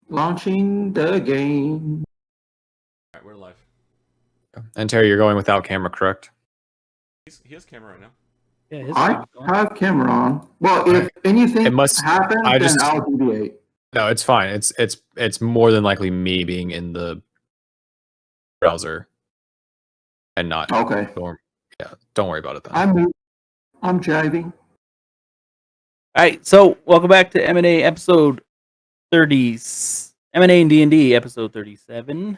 Launching the game. All right, we're live. And Terry, you're going without camera, correct? He has camera right now. Yeah, his I camera's on. have camera on. Well, if Alright. anything It must- happens, I then just- I'll deviate. No, it's fine. It's more than likely me being in the browser and not. Okay. Yeah, don't worry about it then. I'm jiving. All right, so welcome back to M&A episode 30, M&A&D&D episode 37,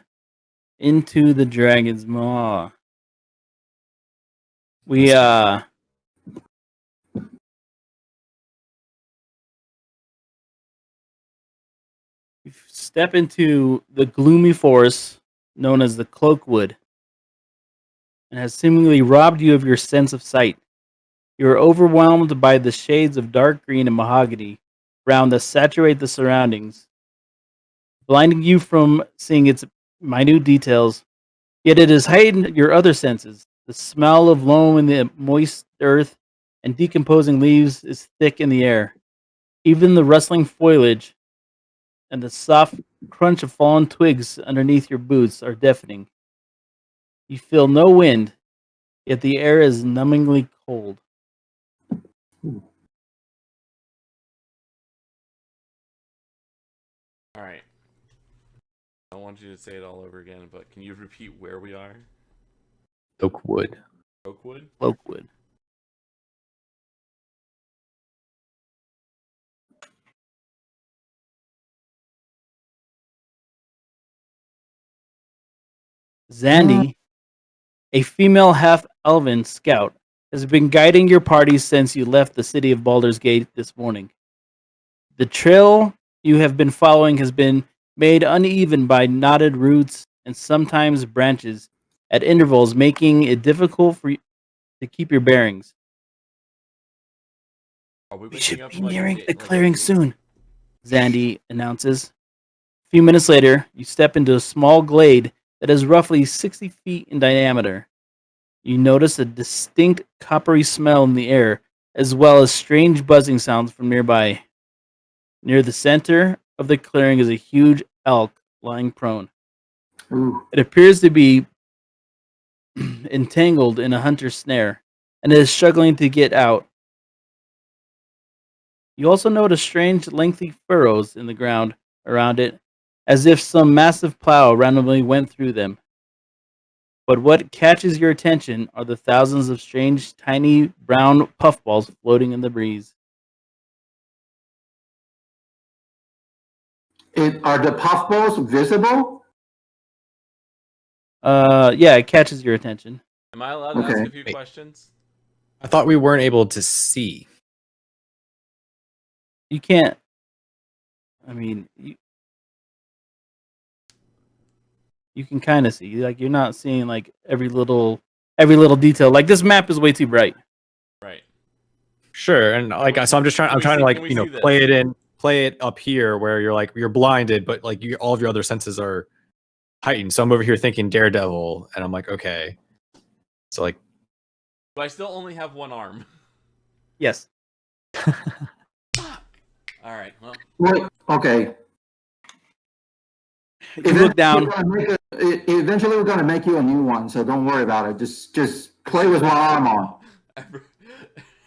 Into the Dragon's Maw. We step into the gloomy forest known as the Cloakwood, and has seemingly robbed you of your sense of sight. You are overwhelmed by the shades of dark green and mahogany brown that saturate the surroundings, blinding you from seeing its minute details. Yet it has heightened your other senses. The smell of loam in the moist earth and decomposing leaves is thick in the air. Even the rustling foliage and the soft crunch of fallen twigs underneath your boots are deafening. You feel no wind, yet the air is numbingly cold. All right. I don't want you to say it all over again, but can you repeat where we are? Oakwood. Oakwood? Cloakwood. Zandy, a female half-elven scout, has been guiding your party since you left the city of Baldur's Gate this morning. The trail you have been following has been made uneven by knotted roots and sometimes branches at intervals, making it difficult for you to keep your bearings. Are we We waking should up be from, like, nearing a- the like a clearing dream? soon, Zandy announces. A few minutes later, you step into a small glade that is roughly 60 feet in diameter. You notice a distinct coppery smell in the air, as well as strange buzzing sounds from nearby. Near the center of the clearing is a huge elk lying prone. Ooh. It appears to be entangled in a hunter's snare, and is struggling to get out. You also notice strange, lengthy furrows in the ground around it, as if some massive plow randomly went through them. But what catches your attention are the thousands of strange, tiny, brown puffballs floating in the breeze. Are the puffballs visible? Yeah, it catches your attention. Am I allowed to ask Okay. a few questions? I thought we weren't able to see. You can't. I mean, you can kind of see. Like, you're not seeing like every little detail. Like, this map is way too bright. Right. Sure, and like so I'm just trying. Can I'm we trying see- to like can we see this? play it up here where you're blinded, but like all of your other senses are heightened. So I'm over here thinking Daredevil, and I'm like, okay. So like, But I still only have one arm. Yes. All right. Well, Wait, okay. You look down. Eventually, we're gonna make you a new one, so don't worry about it. Just play with one arm on.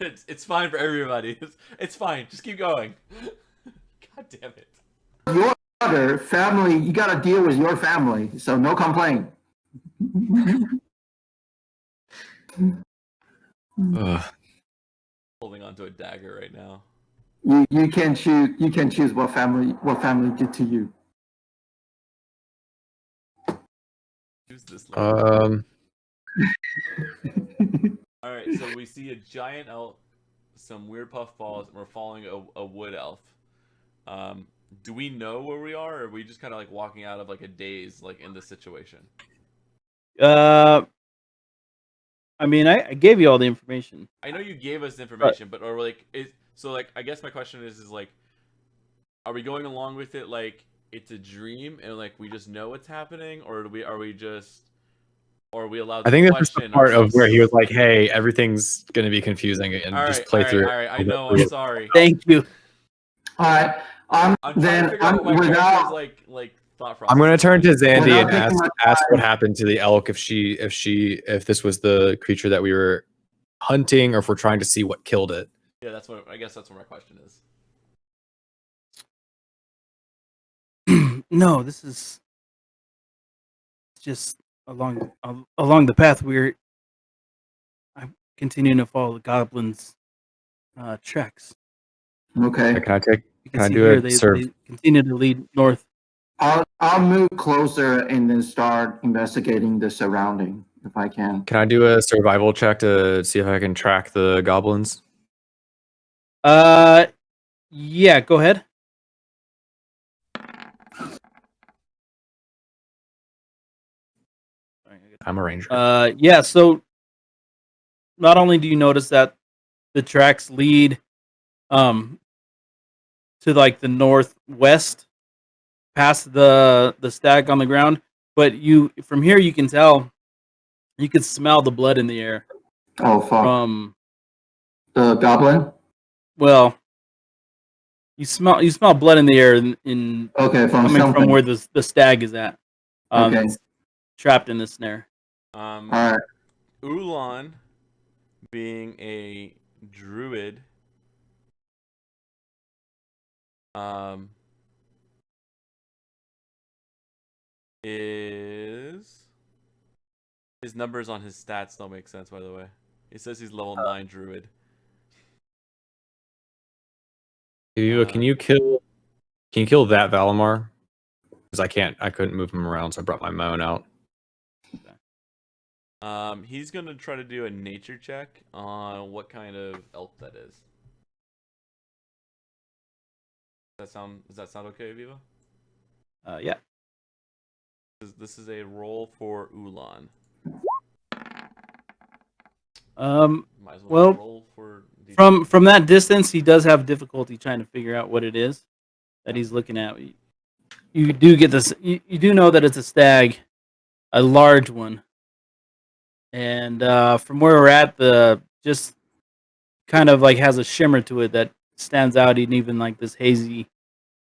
it's fine for everybody. It's fine. Just keep going. God damn it. Your other family, you gotta deal with your family, so no complaint. Holding onto a dagger right now. You can choose what family did to you. Use this. um, All right. So we see a giant elf, some weird puffballs, and we're following a wood elf. Do we know where we are, or are we just kind of like walking out of like a daze, like in this situation? I mean, I gave you all the information. I know you gave us information, but or like I guess my question is like, are we going along with it like it's a dream and like we just know what's happening, or are we allowed to I think this is question the part of ourselves? where he was like, "Hey, everything's gonna be confusing," and all just right, play all right, through all it. right. I know. I'm sorry. Thank you. All right. I'm trying to Then figure out what my character's without like thought process. I'm gonna turn to Zandy Without and taking my ask what time. happened to the elk if this was the creature that we were hunting or if we're trying to see what killed it. Yeah, that's what I guess that's what my question is. No, this is just along the path I'm continuing to follow the goblins' tracks. Okay. Can I take? You Can I see do here a serve? they continue to lead north. I'll move closer and then start investigating the surrounding if I can. Can I do a survival check to see if I can track the goblins? Yeah, go ahead. I'm a ranger. Yeah, so not only do you notice that the tracks lead to like the northwest past the stag on the ground, but you from here you can tell you can smell the blood in the air Oh fuck. from The goblin? well you smell blood in the air in Okay, from coming from something. where the stag is at. Okay. That's trapped in the snare. All right. Ulan, being a druid, is his numbers on his stats don't make sense, by the way. It says he's level 9 druid. Can you kill that Valimar? Because I couldn't move him around, so I brought my moan out. He's gonna try to do a nature check on what kind of elk that is. Does that sound okay, Viva? Yeah. This is a roll for Ulan. Might as Well, roll for from that distance, he does have difficulty trying to figure out what it is that he's looking at. You do get this. You do know that it's a stag, a large one, and from where we're at, the just kind of like has a shimmer to it that stands out, in even like this hazy,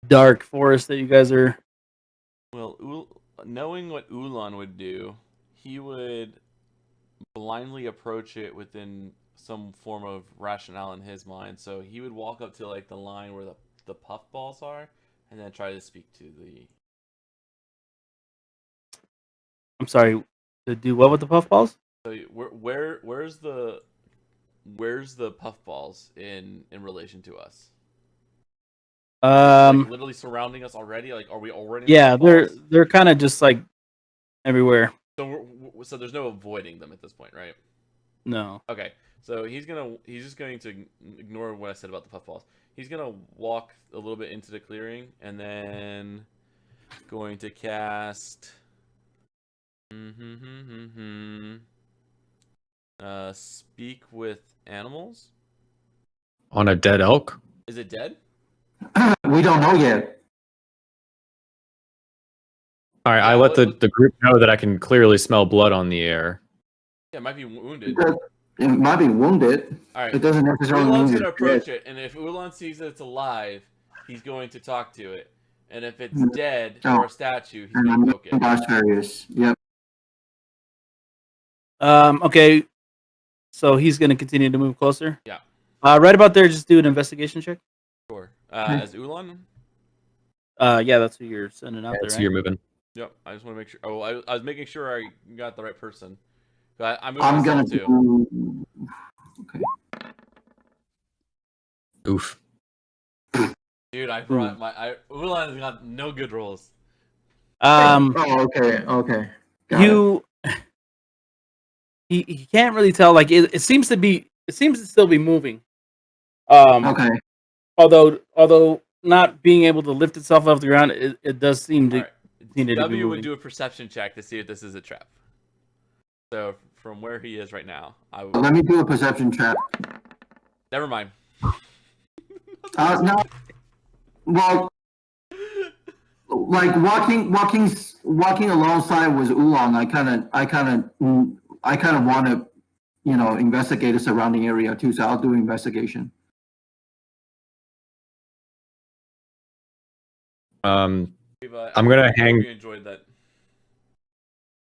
dark forest that you guys are. Well, knowing what Ulan would do, he would blindly approach it within some form of rationale in his mind. So he would walk up to like the line where the puffballs are, and then try to speak to the. I'm sorry, to do what with the puffballs? So where's the puffballs in relation to us? Like literally surrounding us already. Like, are we already? Yeah, in the they're kind of just like everywhere. So there's no avoiding them at this point, right? No. Okay, so he's just going to ignore what I said about the puffballs. He's gonna walk a little bit into the clearing and then going to cast. Speak with animals. On a dead elk? Is it dead? We don't know yet. All right, Yeah, I let the group know that I can clearly smell blood on the air. Yeah, it might be wounded. It might be wounded. All right. It doesn't necessarily Ulan's mean gonna it's approach dead. it, and if Ulan sees that it's alive, he's going to talk to it. And if it's dead or a statue, he's And gonna I'm poke it. gosh curious. Yep. Okay. So he's gonna continue to move closer. Yeah. Right about there, just do an investigation check. Sure. As Ulan. Yeah, that's who you're sending out there, So right? you're moving. Yep. I just want to make sure. Oh, I was making sure I got the right person. I'm I'm gonna too. do. Okay. Oof. Dude, I brought Ulan has got no good rolls. Oh, okay. Okay. You. He can't really tell. Like it seems to still be moving. Okay. Although not being able to lift itself off the ground, it does seem to. All right. Continue to be W would moving. do a perception check to see if this is a trap. So from where he is right now, I would. Let me do a perception check. Never mind. No. Well, like walking alongside with Oolong, I kind of want to, investigate the surrounding area too. So I'll do investigation. We've, I'm gonna I hang. hope you enjoyed that.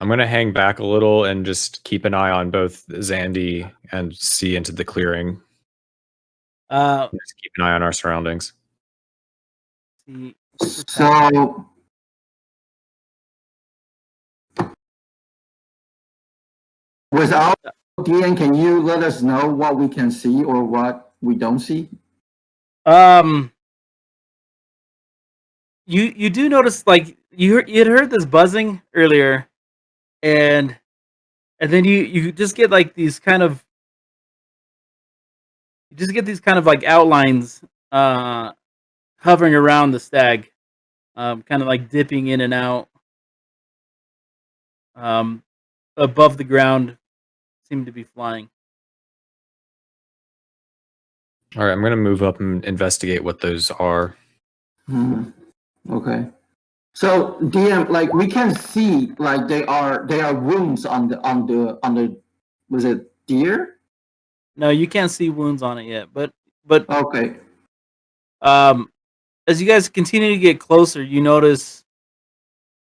I'm gonna hang back a little and just keep an eye on both Zandy and see into the clearing. Just keep an eye on our surroundings. See, So without DN, can you let us know what we can see or what we don't see? You do notice like you had heard this buzzing earlier, and then you just get like these kind of like outlines hovering around the stag, kind of like dipping in and out above the ground, seem to be flying. All right, I'm gonna move up and investigate what those are. Okay. So DM, like we can see, like they are wounds on the was it deer? No, you can't see wounds on it yet, but Okay. as you guys continue to get closer, you notice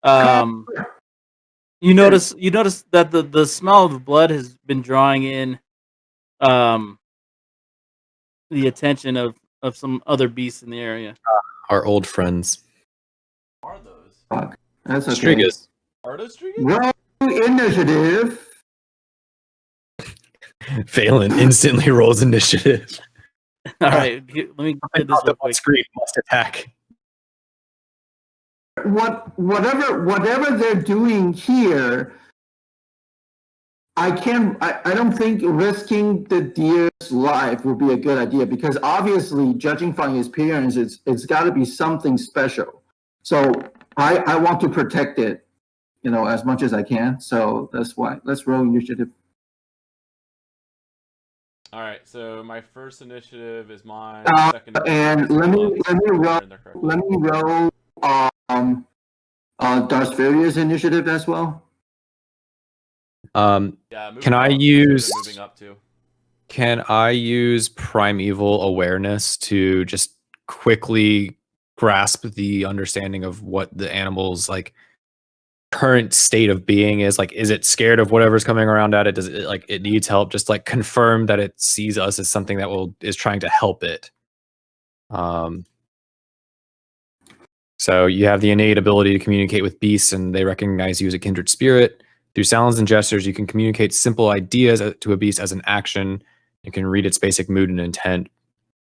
you notice that the smell of blood has been drawing in um the attention of some other beasts in the area. Our old friends. Are those? Fuck. That's okay. Strigas. Are those Strigas? Roll initiative. Phelan instantly rolls initiative. All right, let me get this real quick. Screen must attack. Whatever they're doing here, I don't think risking the deer's life would be a good idea because obviously, judging from his appearance, it's got to be something special. So I want to protect it, as much as I can. So that's why. Let's roll initiative. All right, so my first initiative is mine. Uh, Second and initiative let me roll. roll Darth Vader's initiative as well. Yeah, Can I up, use? moving up too? Can I use primeval awareness to just quickly grasp the understanding of what the animal's like current state of being is? Like, is it scared of whatever's coming around at it? Does it like it needs help? Just like confirm that it sees us as something that is trying to help it. So you have the innate ability to communicate with beasts, and they recognize you as a kindred spirit. Through sounds and gestures, you can communicate simple ideas to a beast as an action. You can read its basic mood and intent,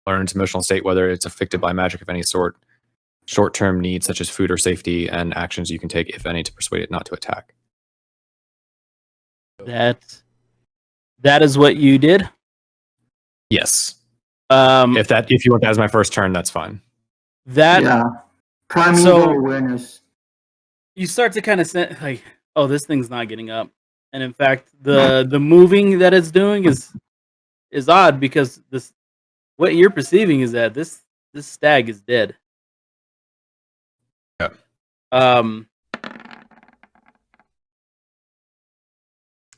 learn its emotional state, whether it's affected by magic of any sort, short-term needs such as food or safety, and actions you can take, if any, to persuade it not to attack. That is what you did. Yes. Um, If you want that as my first turn, that's fine. Yeah. Primeval awareness. You start to kind of sense like, oh, this thing's not getting up, and in fact, the moving that it's doing is odd because what you're perceiving is that this stag is dead. Yeah.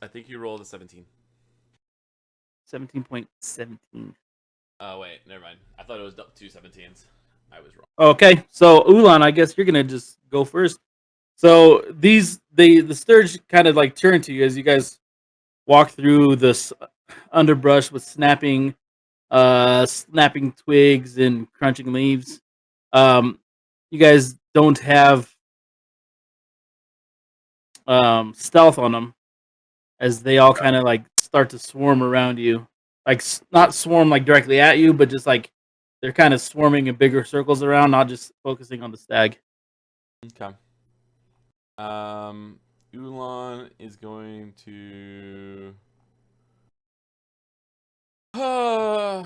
I think you rolled a 17. 17.17. Oh wait, never mind. I thought it was 2 17s. I was wrong. Okay, so Ulan, I guess you're gonna just go first. So the sturge kind of like turn to you as you guys walk through this underbrush with snapping twigs and crunching leaves. You guys don't have stealth on them, as they all kind of like start to swarm around you, like not swarm like directly at you, but just like they're kind of swarming in bigger circles around, not just focusing on the stag. Okay. Ulan is going to. All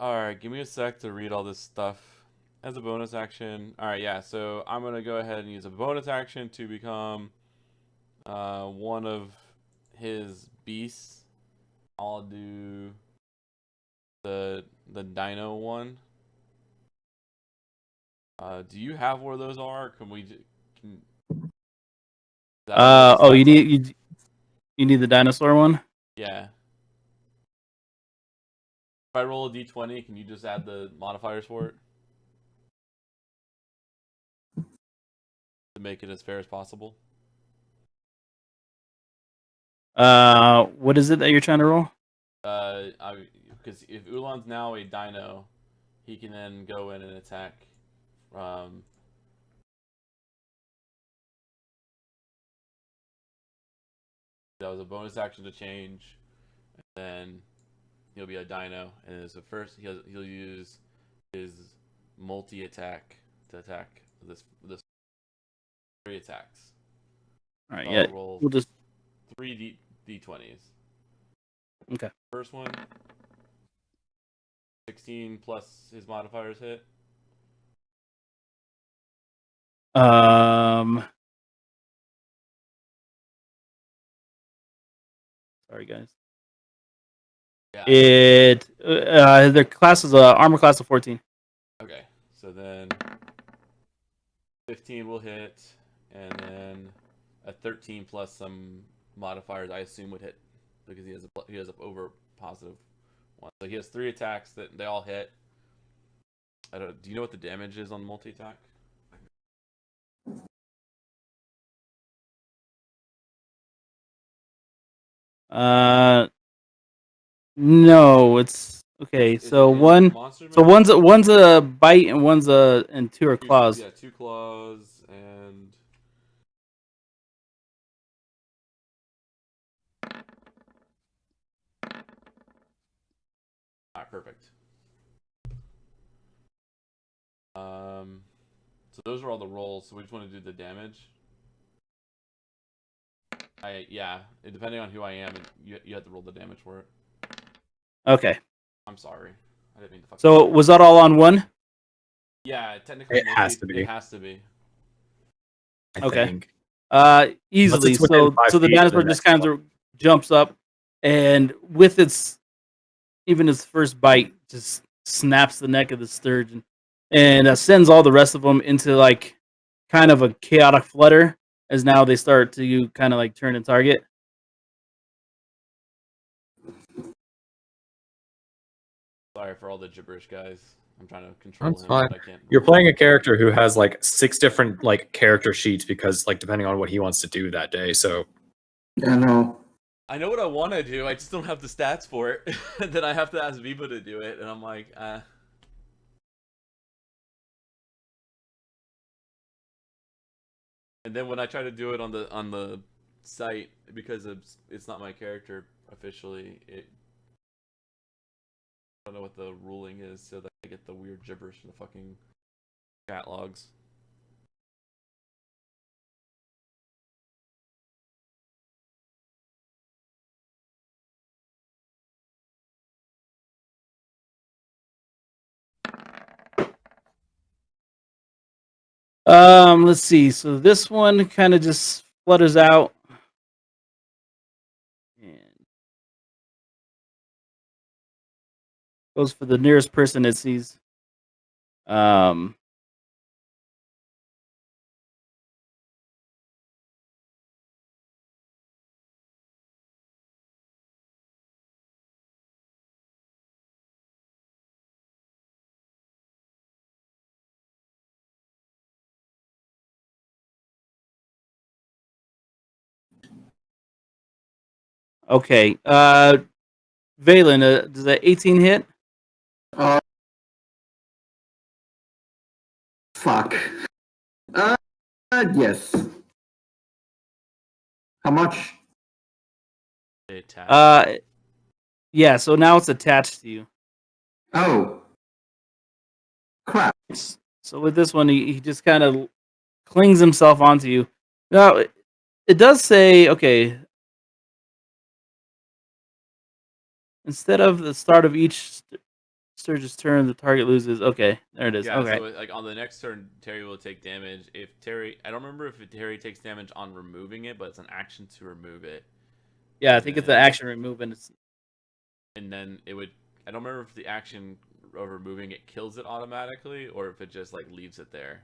right, give me a sec to read all this stuff. As a bonus action, all right, yeah. So I'm gonna go ahead and use a bonus action to become one of his beasts. I'll do the dino one. Do you have where those are? Can we? You need the dinosaur one. Yeah. If I roll a d20, can you just add the modifiers for it? make it as fair as possible. What is it that you're trying to roll? Because if Ulan's now a dino, he can then go in and attack. That was a bonus action to change, and then he'll be a dino. And so first he'll use his multi attack to attack this 3 attacks. All right, I'll yeah. roll We'll just 3 d20s. okay. First one, 16 plus his modifiers hit. Sorry, guys. Yeah. Their class is armor class of 14. Okay, so then 15 will hit, and then a 13 plus some modifiers I assume would hit because he has a over positive one. So he has 3 attacks that they all hit. Do you know what the damage is on multi attack? No, it's okay. So one's a bite and and 2 are claws. Yeah, 2 claws and perfect. So those are all the rolls. So we just want to do the damage. Depending on who I am, you have to roll the damage for it. Okay. I'm sorry, I didn't mean to. So was that all on one? Yeah, technically, It has to be. It has to be. I Okay. think. Easily. Unless it's within So 5 the feet of the dinosaur just next kind of jumps up, and with its first bite, just snaps the neck of the sturgeon, and sends all the rest of them into like kind of a chaotic flutter as now they start to kind of like turn and target. Sorry for all the gibberish, guys. I'm trying to control That's him, fine. but I can't. You're playing a character who has like 6 different like character sheets because like depending on what he wants to do that day. So I know. I know what I want to do. I just don't have the stats for it. Then I have to ask Viva to do it, and I'm like, And then when I try to do it on the site, because it's not my character officially, I don't know what the ruling is, so that I get the weird gibberish in the fucking chat logs. Let's see. So this one kind of just flutters out and goes for the nearest person it sees. Okay. Valen, does that 18 hit? Fuck. Yes. How much? Yeah. So now it's attached to you. Oh. Crap. So with this one, he just kind of clings himself onto you. Now, it does say, okay, instead of the start of each Sturge's turn, the target loses. Okay, there it is. Yeah, okay. so like on the next turn, Terry will take damage. If Terry, I don't remember if Terry takes damage on removing it, but it's an action to remove it. Yeah, I think it's an action remove, and then it would. I don't remember if the action of removing it kills it automatically, or if it just like leaves it there.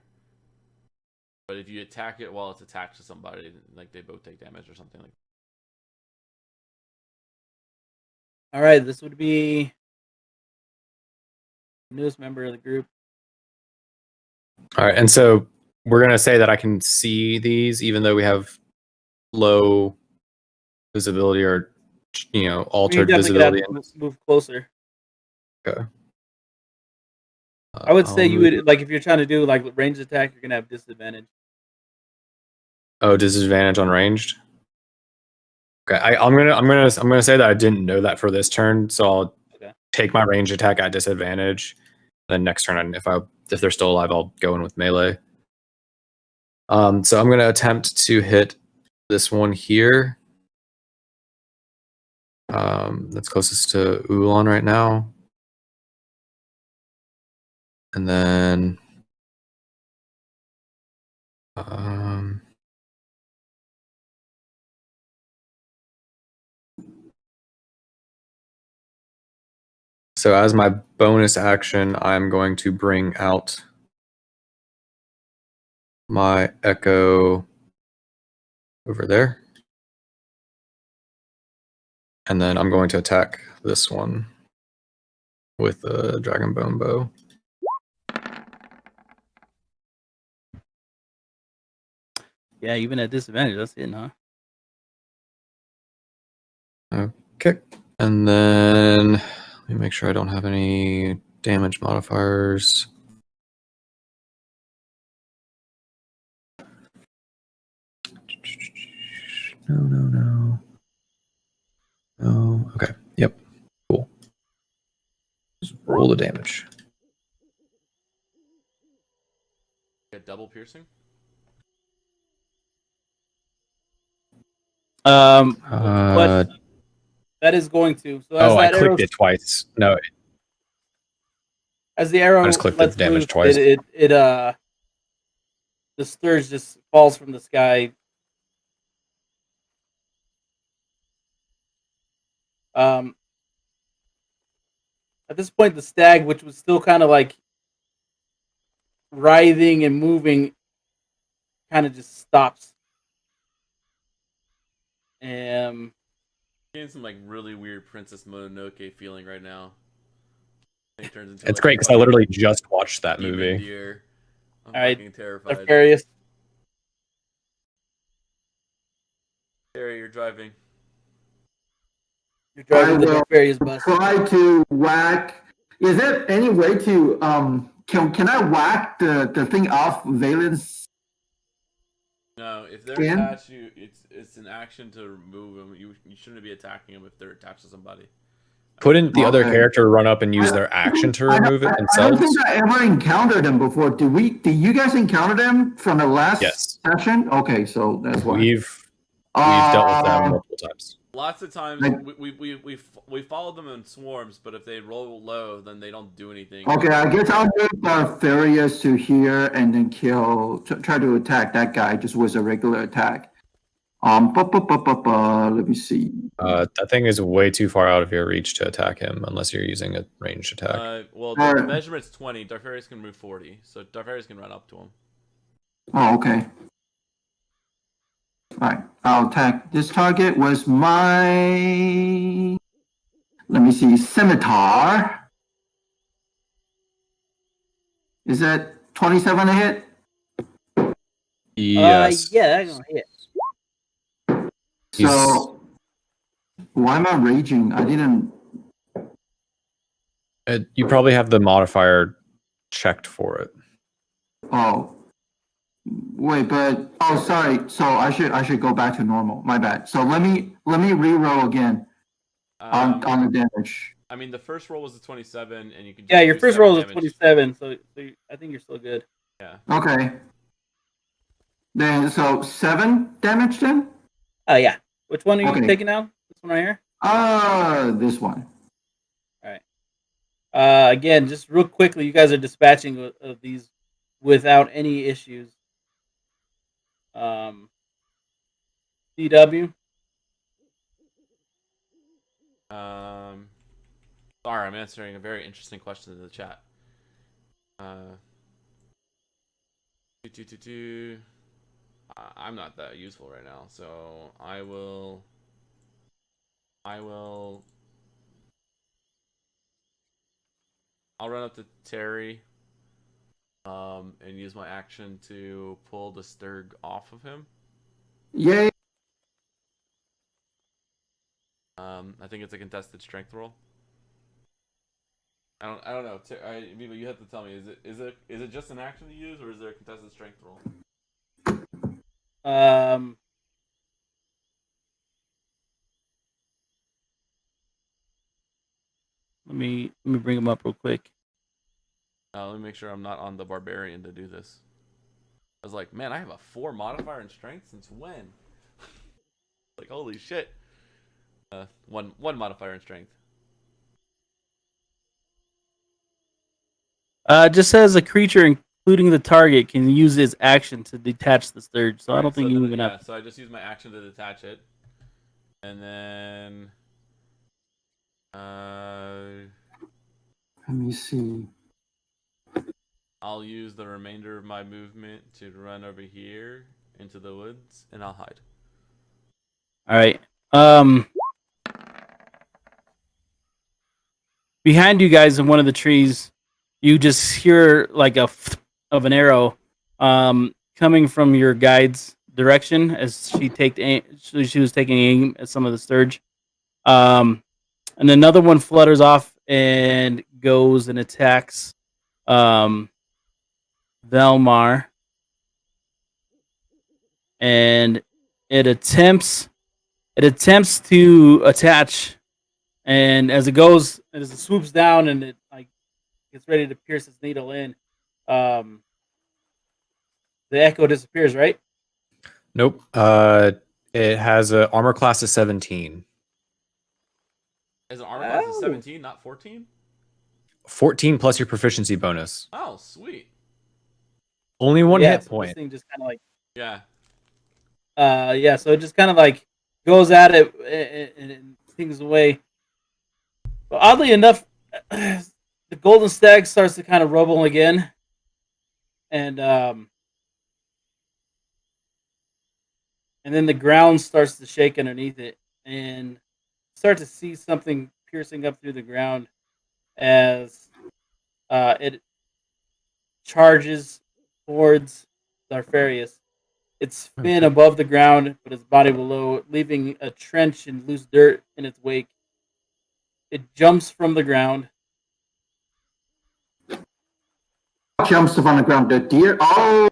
But if you attack it while it's attached to somebody, like they both take damage or something like. All right, this would be the newest member of the group. all right, and so we're gonna say that I can see these, even though we have low visibility or You altered definitely gonna have visibility. to move closer. Okay. I would I'll say you move- would like if you're trying to do like ranged attack, you're gonna have disadvantage. Oh, disadvantage on ranged. Okay, I'm gonna say that I didn't know that for this turn, so I'll Okay. take my range attack at disadvantage. Then next turn, if they're still alive, I'll go in with melee. So I'm gonna attempt to hit this one here. That's closest to Ulan right now, and then so as my bonus action, I'm going to bring out my Echo over there. And then I'm going to attack this one with a Dragon Bone Bow. Yeah, even at disadvantage, that's it, huh? Okay. And then let me make sure I don't have any damage modifiers. No. Oh, okay. Yep. Cool. Just roll the damage. Get double piercing. But that is going to. So as I that arrow, clicked it twice. No, as the arrow I just clicked the lets damage loose, twice. the scourge just falls from the sky. At this point, the stag, which was still kind of like writhing and moving, kind of just stops. Getting some like really weird Princess Mononoke feeling right now. It turns into It's like great a because I fucking literally just watched that demon movie. deer. I'm All right, fucking terrified. Nefarious. Terry, you're driving. You're driving the will Nefarious bus. try to whack. Is there any way to can I whack the thing off Valen's? No, if they're Skin? attached, it's an action to remove them. You shouldn't be attacking them if they're attached to somebody. Couldn't the other Okay. character run up and use their action to remove it I don't themselves? think I ever encountered them before. Did you guys encounter them from the last Yes. session? Okay, so that's why. We've dealt with them Um, multiple times. Lots of times Like- we follow them in swarms, but if they roll low, then they don't do anything. Okay, I guess I'll move Furious to here and then try to attack that guy just with a regular attack. Let me see. That thing is way too far out of your reach to attack him unless you're using a ranged attack. Well, the Alright. measurement's 20. Darfarius can move 40, so Darfarius can run up to him. Oh, okay. Alright, I'll attack. This target was my, let me see, scimitar. Is that 27 to hit? Yes. Yeah, that's gonna hit. So, why am I raging? I didn't. You probably have the modifier checked for it. Oh, wait, but sorry. So I should go back to normal. My bad. So let me re-roll again on the damage. I mean, the first roll was a 27, and you can. Yeah, just your do first 7 roll is a damage. 27, so I think you're still good. Yeah. Okay. Then so 7 damage then. Oh yeah. Which one are you Okay. taking now? This one right here. This one. All right. Again, just real quickly, you guys are dispatching of these without any issues. DW. Sorry, I'm answering a very interesting question in the chat. I'm not that useful right now, so I will. I'll run up to Terry. And use my action to pull the Sturg off of him. Yay. I think it's a contested strength roll. I don't know. Viva, you have to tell me. Is it just an action to use, or is there a contested strength roll? Let me bring him up real quick. Let me make sure I'm not on the barbarian to do this. I was like, man, I have a 4 modifier in strength since when? Like, holy shit. One modifier in strength. Just says a creature, including the target, can use its action to detach the sturge. So I don't think you even have. So I just use my action to detach it, and then Let me see. I'll use the remainder of my movement to run over here into the woods, and I'll hide. All right. Behind you guys in one of the trees, you just hear like of an arrow coming from your guide's direction as she was taking aim at some of the sturge. And another one flutters off and goes and attacks Velmar. And it attempts to attach, and as it swoops down and it like gets ready to pierce its needle in, the echo disappears, right? Nope. It has a armor class of 17. Is an armor class of 17, not 14? 14 plus your proficiency bonus. Oh, sweet. Only one hit So point. this thing just kind of like yeah. So it just kind of like goes at it and things away. But oddly enough, the golden stag starts to kind of rumble again, and then the ground starts to shake underneath it, and start to see something piercing up through the ground as it charges towards Zarfarius. Its fin above the ground, but its body below, leaving a trench and loose dirt in its wake. It jumps from the ground. Jumps on the ground. The deer. Oh.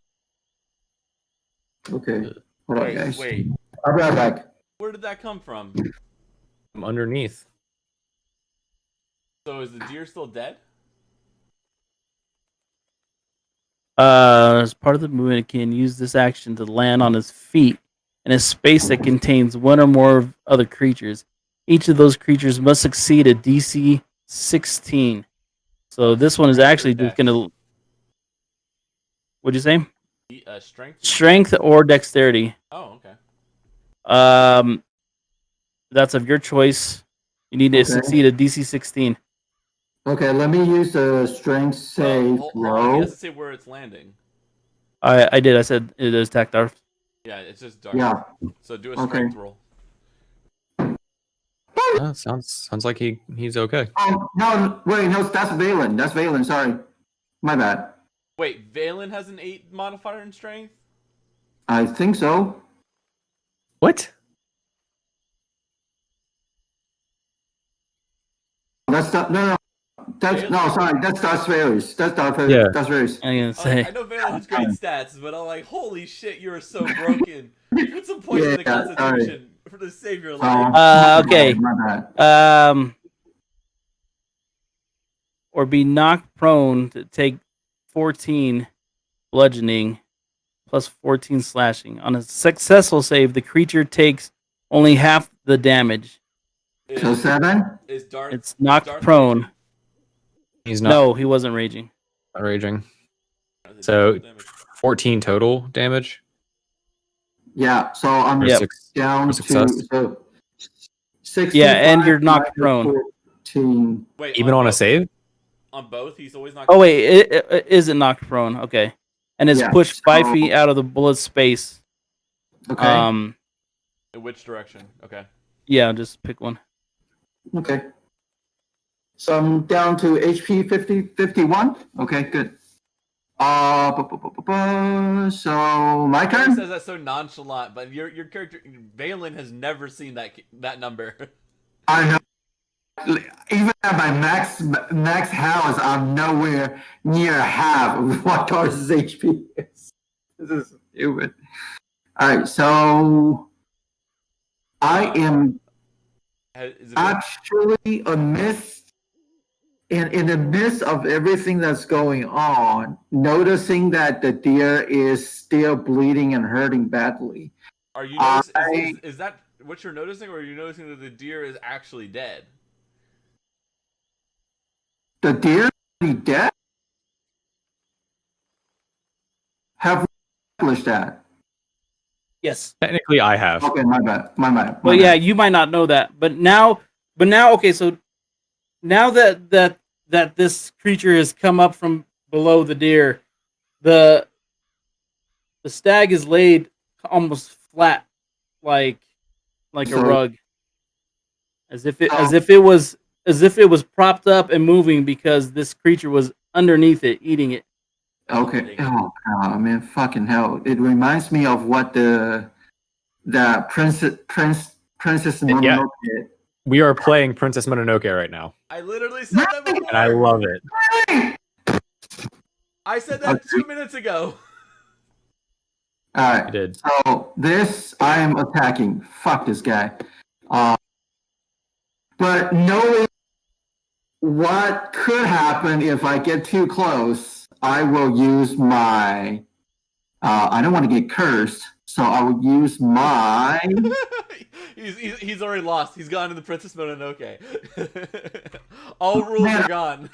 Okay. Hold on, guys. Wait. I'll be right back. Where did that come from? From underneath. So is the deer still dead? As part of the movement, it can use this action to land on his feet in a space that contains one or more other creatures. Each of those creatures must succeed a DC 16. So this one is actually just going to... What'd you say? Strength or dexterity. Oh, okay. That's of your choice. You need to succeed a DC 16. Okay, let me use the strength save. Hold on, he has to say where it's landing. I did. I said it is attack Darth. Yeah, it's just dark. Yeah. So do a strength roll. Sounds like he's okay. Oh no! Wait, no, that's Valen. That's Valen. Sorry, my bad. Wait, Valen has an 8 modifier in strength? I think so. What? That's no. That's no. Sorry, that's Darth Vader's. That's Darth Vader. Yeah. Darth Vader's. I'm gonna say. I know Valen has great stats, but I'm like, holy shit, you are so broken. Put some points in the Constitution to save your life. Okay. My bad. Or be knocked prone to take 14 bludgeoning plus 14 slashing. On a successful save, the creature takes only half the damage. So 7. It's knocked prone. Raging? He's not. No, he wasn't raging. Not raging. So 14 total damage. Yeah. So I'm down to 6. Yeah, and you're knocked prone. 14. Wait, Even on a save? On both, he's always knocked. Oh wait, it isn't knocked prone. Okay, and is pushed 5 feet out of the bullet space. Okay. In which direction? Okay. Yeah, just pick one. Okay. So I'm down to HP 51. Okay, good. So my Terry turn. says that so nonchalant, but your character Valen has never seen that number. I know. Even at my max house, I'm nowhere near half of what Taurus's HP is. This is stupid. All right, so I am Is it actually in the midst of everything that's going on, noticing that the deer is still bleeding and hurting badly. Are you I noticing? Is that what you're noticing, or are you noticing that the deer is actually dead? the deer is dead. Have we established that? Yes. Technically, I have. Okay, my bad. My Well, yeah, bad. you might not know that, but now, okay. So now that this creature has come up from below the deer, the stag is laid almost flat, like a So- rug, as if it was propped up and moving because this creature was underneath it eating it. Okay. Oh god, man, fucking hell! It reminds me of what the Princess Yeah. Mononoke. We are playing Princess Mononoke right now, I literally said that before. and I love it. I said that 2 minutes ago. All You right. did. So this I am attacking. Fuck this guy. But knowing what could happen if I get too close, I will use my. I don't want to get cursed, so I will use my. he's already lost. He's gone to the Princess Mononoke. All rules are gone.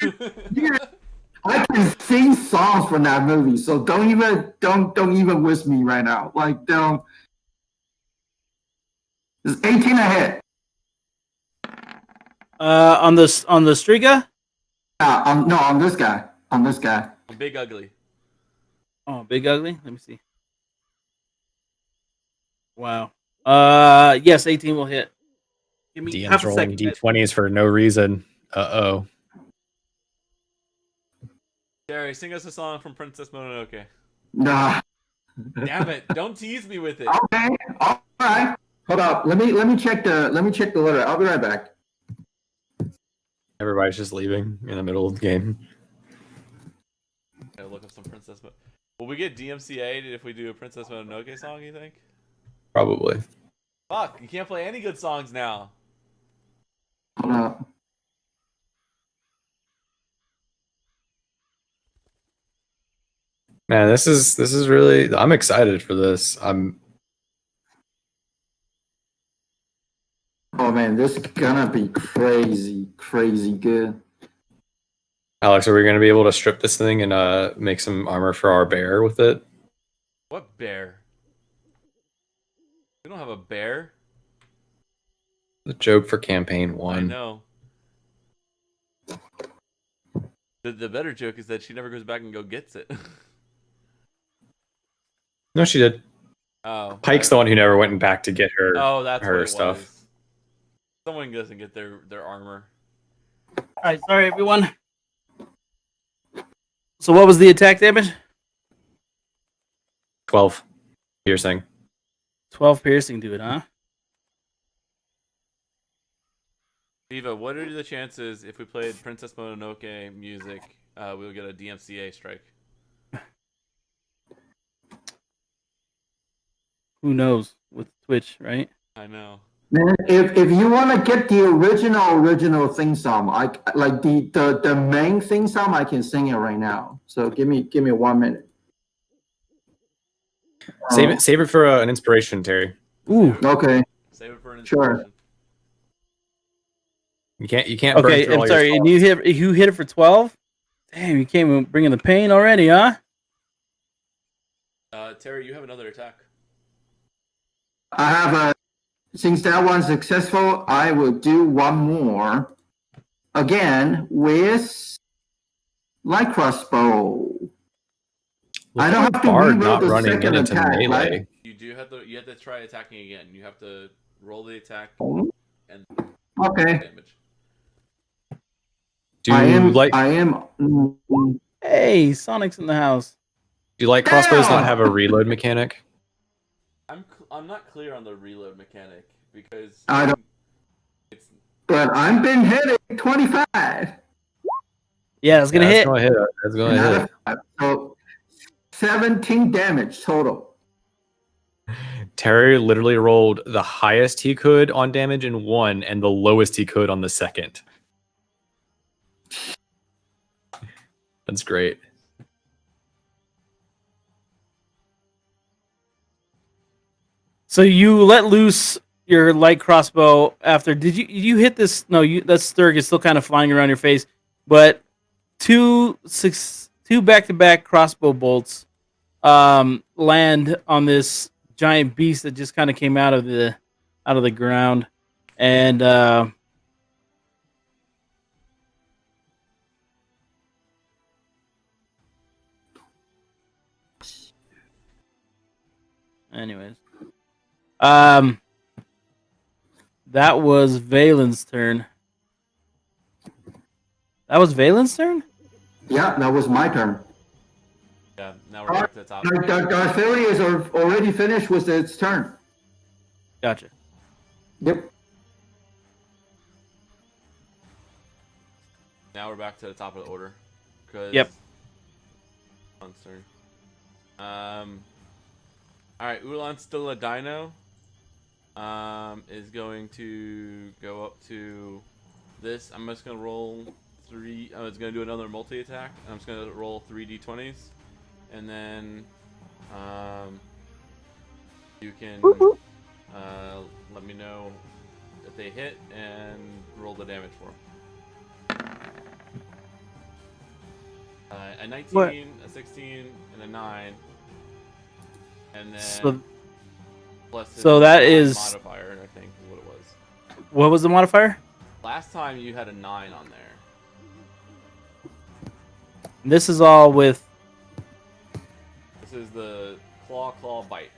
I can sing songs from that movie, so don't even wish me right now. Like don't. It's 18 ahead. On the Striga. No, on this guy. On this guy. Big ugly. Oh, big ugly. Let me see. Wow. Yes, 18 will hit. Give me half DM's a rolling second. d20s for no reason. Uh-oh. Gary, sing us a song from Princess Mononoke. Nah. Damn it! Don't tease me with it. Okay. All right. Hold up. Let me check the letter. I'll be right back. Everybody's just leaving in the middle of the game. Gotta look up some Princess. Will we get DMCA'd if we do a Princess Mononoke song? You think? Probably. Fuck! You can't play any good songs now. Hold up. Man, this is really. I'm excited for this. Oh man, this is gonna be crazy good. Alex, are we going to be able to strip this thing and make some armor for our bear with it? What bear? We don't have a bear. The joke for campaign I 1. know. The better joke is that she never goes back and gets it. No, she did. Oh, Pike's the one who never went back to get her. Oh, that's her what it stuff. was. Someone doesn't get their armor. All right, sorry everyone. So what was the attack damage? 12 piercing. 12 piercing to it, huh? Viva, what are the chances if we played Princess Mononoke music, we'll get a DMCA strike? Who knows with Twitch, right? I know. Man, if you want to get the original theme song, I like the main theme song. I can sing it right now. So give me 1 minute. Save it for an inspiration, Terry. Ooh. Okay. Save it for an Sure. inspiration. You can't. Burn Okay, through all I'm your sorry. And you hit it for 12? Damn, you came bringing the pain already, huh? Terry, you have another attack. I have since that one's successful, I will do one more. Again with light crossbow. I don't have to Bard reroll not the running second into attack, melee. right? You have to try attacking again. You have to roll the attack and Okay. damage. Do I am. light I am. Hey, Sonic's in the house. Do you like crossbows not Damn! have a reload mechanic? I'm not clear on the reload mechanic because I don't- it's But I've been hitting 25. Yeah, it's gonna That's hit. gonna hit. That's gonna Not hit. a 5. So 17 damage total. Terry literally rolled the highest he could on damage in one and the lowest he could on the second. That's great. So you let loose your light crossbow after. Did you hit this? No, that Sturg is still kind of flying around your face, but two back-to-back crossbow bolts land on this giant beast that just kind of came out of the ground, and anyways, that was Valen's turn. That was Valen's turn? Yeah, that was my turn. yeah. Now we're back to the top. Darthuri is already finished with its turn. Gotcha. Yep. Now we're back to the top of the order. Yep. Turn. All right, Ulan's still a dino. Is going to go up to this. I'm just gonna roll 3. I was gonna do another multi attack. I'm just gonna roll 3d20s, and then you can let me know if they hit and roll the damage for them. A 19, What? a 16, and a 9, and then plus his so that is modifier, I think is what it was. what was the modifier? Last time you had a 9 on there. This is all with. This is the claw bite.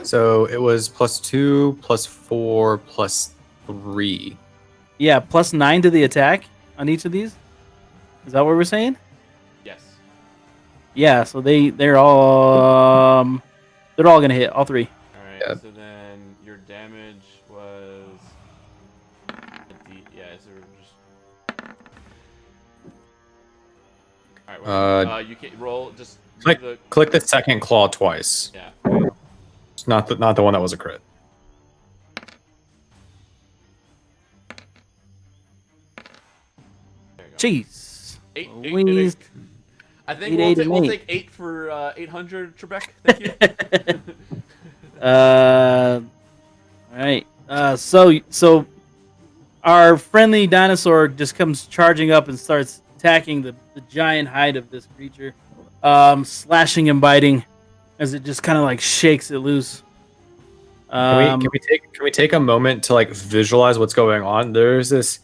So it was +2, +4, +3. Yeah, +9 to the attack on each of these. Is that what we're saying? Yes. Yeah, so they're all gonna hit, all 3. All right. Yeah. So then your damage was. Yeah. So we're just. All right. You can roll. Just do the. Click the second claw twice. Yeah. It's not the one that was a crit. There you go. Jeez. 8, We need- I think Eight, we'll, eight, and we'll eight. take 8 for 800, Trebek. Thank you. All right. So our friendly dinosaur just comes charging up and starts attacking the giant hide of this creature, slashing and biting as it just kind of like shakes it loose. Can we take a moment to like visualize what's going on? There's this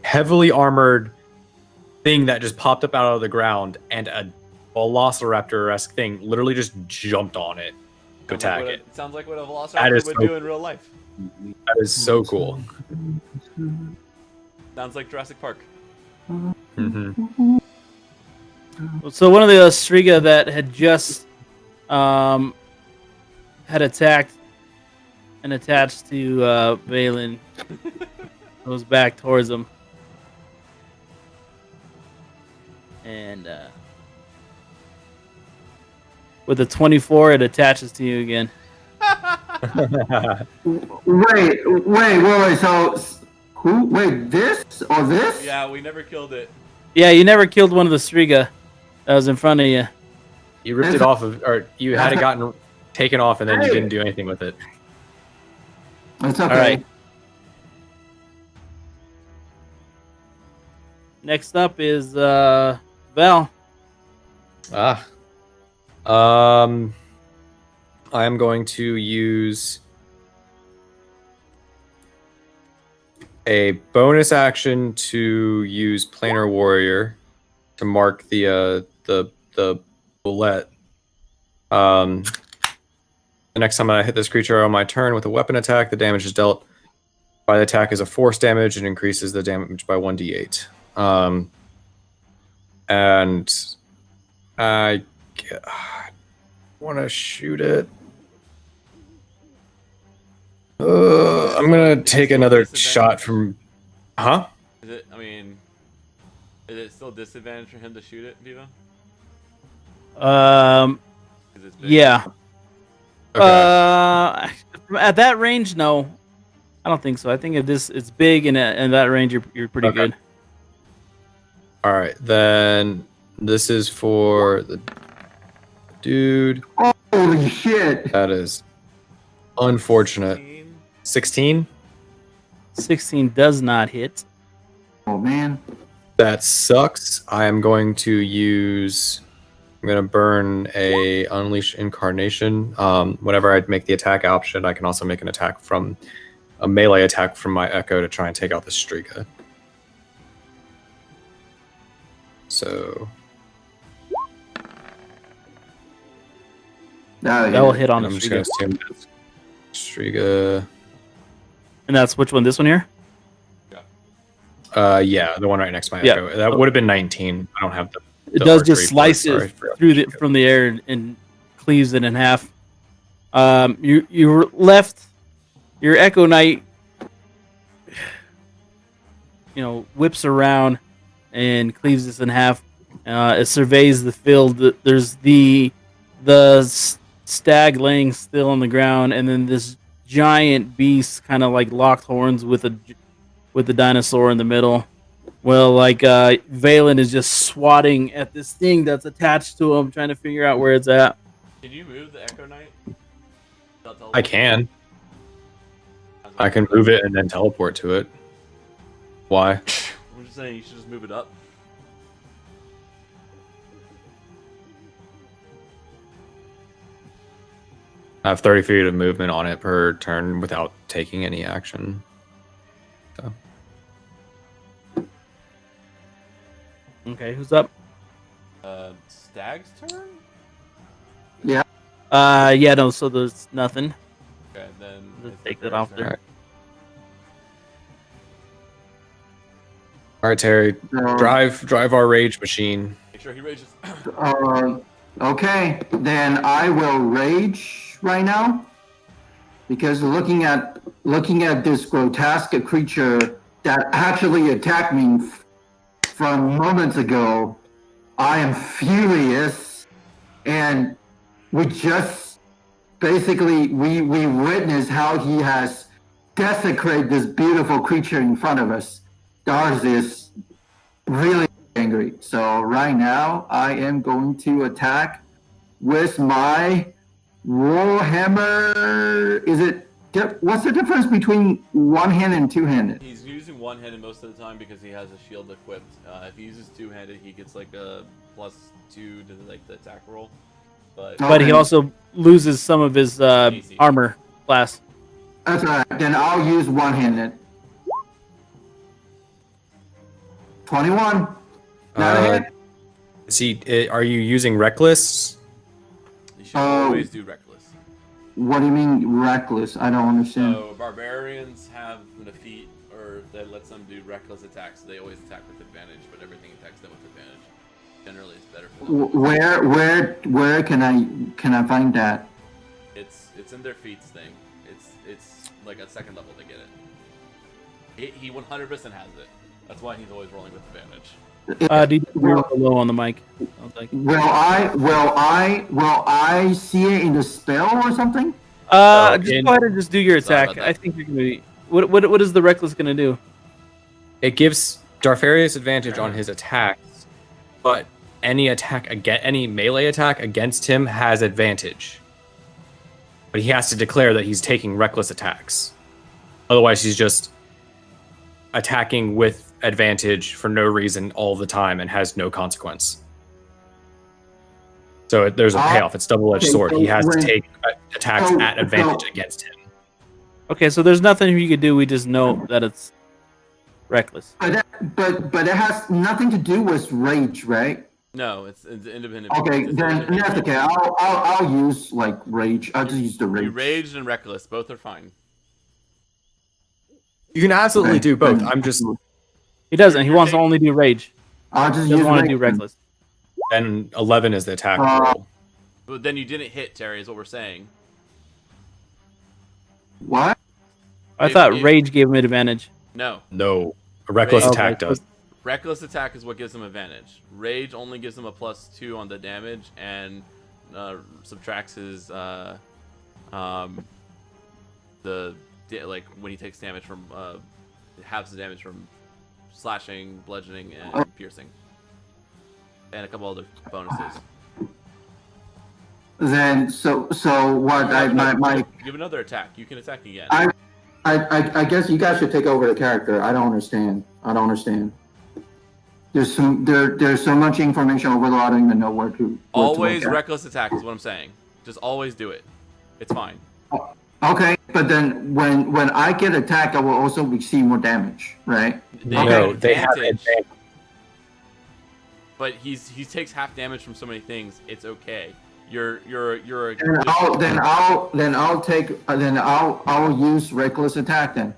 heavily armored thing that just popped up out of the ground, and a velociraptor-esque thing literally just jumped on it to attack it. Sounds like what a That velociraptor is would so do in real life. That is so cool. Sounds like Jurassic Park. Mm-hmm. So one of the Striga that had just had attacked and attached to Valen goes back towards him. And with a 24, it attaches to you again. Wait. So who? Wait, this or this? Yeah, we never killed it. Yeah, you never killed one of the Striga that was in front of you. You ripped it off of, or you had it gotten taken off, and then you didn't do anything with it. It's okay. All right. Next up is Val. I am going to use a bonus action to use Planar Warrior to mark the bullet. The next time I hit this creature on my turn with a weapon attack, the damage is dealt by the attack is a force damage and increases the damage by 1d8. and I want to shoot it. I'm gonna take another shot from. Huh? Is it? I mean, is it still disadvantage for him to shoot it, Viva? 'Cause it's big? Yeah. Okay. At that range, no, I don't think so. I think it's big, and at that range, you're pretty Okay. good. All right, then this is for the dude. Holy shit! That is unfortunate. 16? 16 does not hit. Oh man. That sucks. I am going to use. I'm gonna burn a Unleash Incarnation. Whenever I make the attack option, I can also make an attack from a melee attack from my Echo to try and take out the Striga. So That That will hit on the I'm just gonna Striga. assume that's Striga. And that's which one? This one here? Yeah, the one right next to my Yeah. Echo. That would have been 19. I don't have the. It the does archery just for slice Sorry, I it forgot through to the from the air and cleaves it in half. You're left. Your Echo Knight, whips around and cleaves this in half. It surveys the field. There's the stag laying still on the ground, and then this giant beast, kind of like locked horns with the dinosaur in the middle. Well, Valen is just swatting at this thing that's attached to him, trying to figure out where it's at. Can you move the Echo Knight? I can. I can move it and then teleport to it. Why? I'm just saying you should just move it up. I have 30 feet of movement on it per turn without taking any action. So. Okay, who's up? Stag's turn? Yeah, no, so there's nothing. Okay, then Let's it's take the that off bear's there. turn. All right, Terry. Drive our rage machine. Make sure he rages. Okay, then I will rage right now because looking at this grotesque creature that actually attacked me from moments ago, I am furious, and we just basically we witnessed how he has desecrated this beautiful creature in front of us. Darz is really angry. So right now, I am going to attack with my Warhammer. What's the difference between one-handed and two-handed? He's using one-handed most of the time because he has a shield equipped. If he uses two-handed, he gets like a +2 to the attack roll. But he also loses some of his armor class. That's all right. Then I'll use one-handed. 21. Not a hit. Are you using Reckless? You should always do reckless. What do you mean reckless? I don't understand. So barbarians have a feat, or that lets them do reckless attacks. They always attack with advantage, but everything attacks them with advantage. Generally, it's better for them. Where can I find that? It's in their feats thing. It's like a second level to get it. He 100% has it. That's why he's always rolling with advantage. You're low on the mic. Will I see it in the spell or something? Just go ahead and just do your Sorry attack. about that. I think you're gonna be. What is the reckless gonna do? It gives Darfarius advantage on his attacks, but any melee attack against him has advantage. But he has to declare that he's taking reckless attacks. Otherwise, he's just attacking with advantage for no reason all the time and has no consequence. So there's a payoff. It's double-edged sword. He has to take attacks at advantage against him. Okay, so there's nothing you could do. We just know that it's reckless. But it has nothing to do with rage, right? No, it's independent. Okay, It's then independent. that's okay. I'll use like rage. I'll just use the rage. You raged and reckless. Both are fine. You can absolutely Okay, do both. then- I'm just He doesn't. He wants to only do rage. I'll just Doesn't use want to do reckless. reckless. Then 11 is the attack Uh, roll. But then you didn't hit, Terry, is what we're saying. What? I It- thought it- rage gave him advantage. No. No, a reckless Rage- attack Okay, does. Reckless attack is what gives him advantage. Rage only gives him a +2 on the damage and subtracts his like when he takes damage from halves the damage from slashing, bludgeoning, and piercing, and a couple other bonuses. Then so what? Give another attack. You can attack again. I guess you guys should take over the character. I don't understand. There's so much information overload. I don't even know where to. Always look at. reckless attack is what I'm saying. Just always do it. It's fine. Okay, but then when I get attacked, I will also receive more damage, right? They Okay. have No, they have advantage, advantage. but he takes half damage from so many things. It's okay. You're I'll use reckless attack then.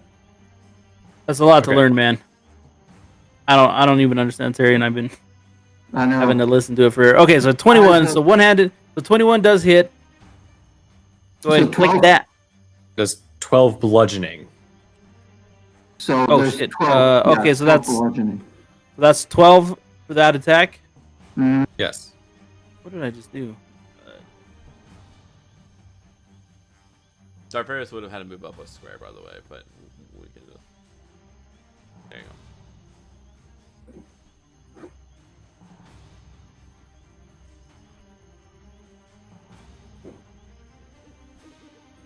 That's a lot to Okay. learn, man. I don't even understand Terry, and I've been I know. having to listen to it for. Okay, so 21. So one-handed. So 21 does hit. Go ahead, and click 12 that. Does 12 bludgeoning. So Oh, there's shit. 12. Okay, so 12 that's- bludgeoning. So that's 12 for that attack. Mm, Yes. What did I just do? Starfarius would have had to move up a square, by the way, but we can just. There you go.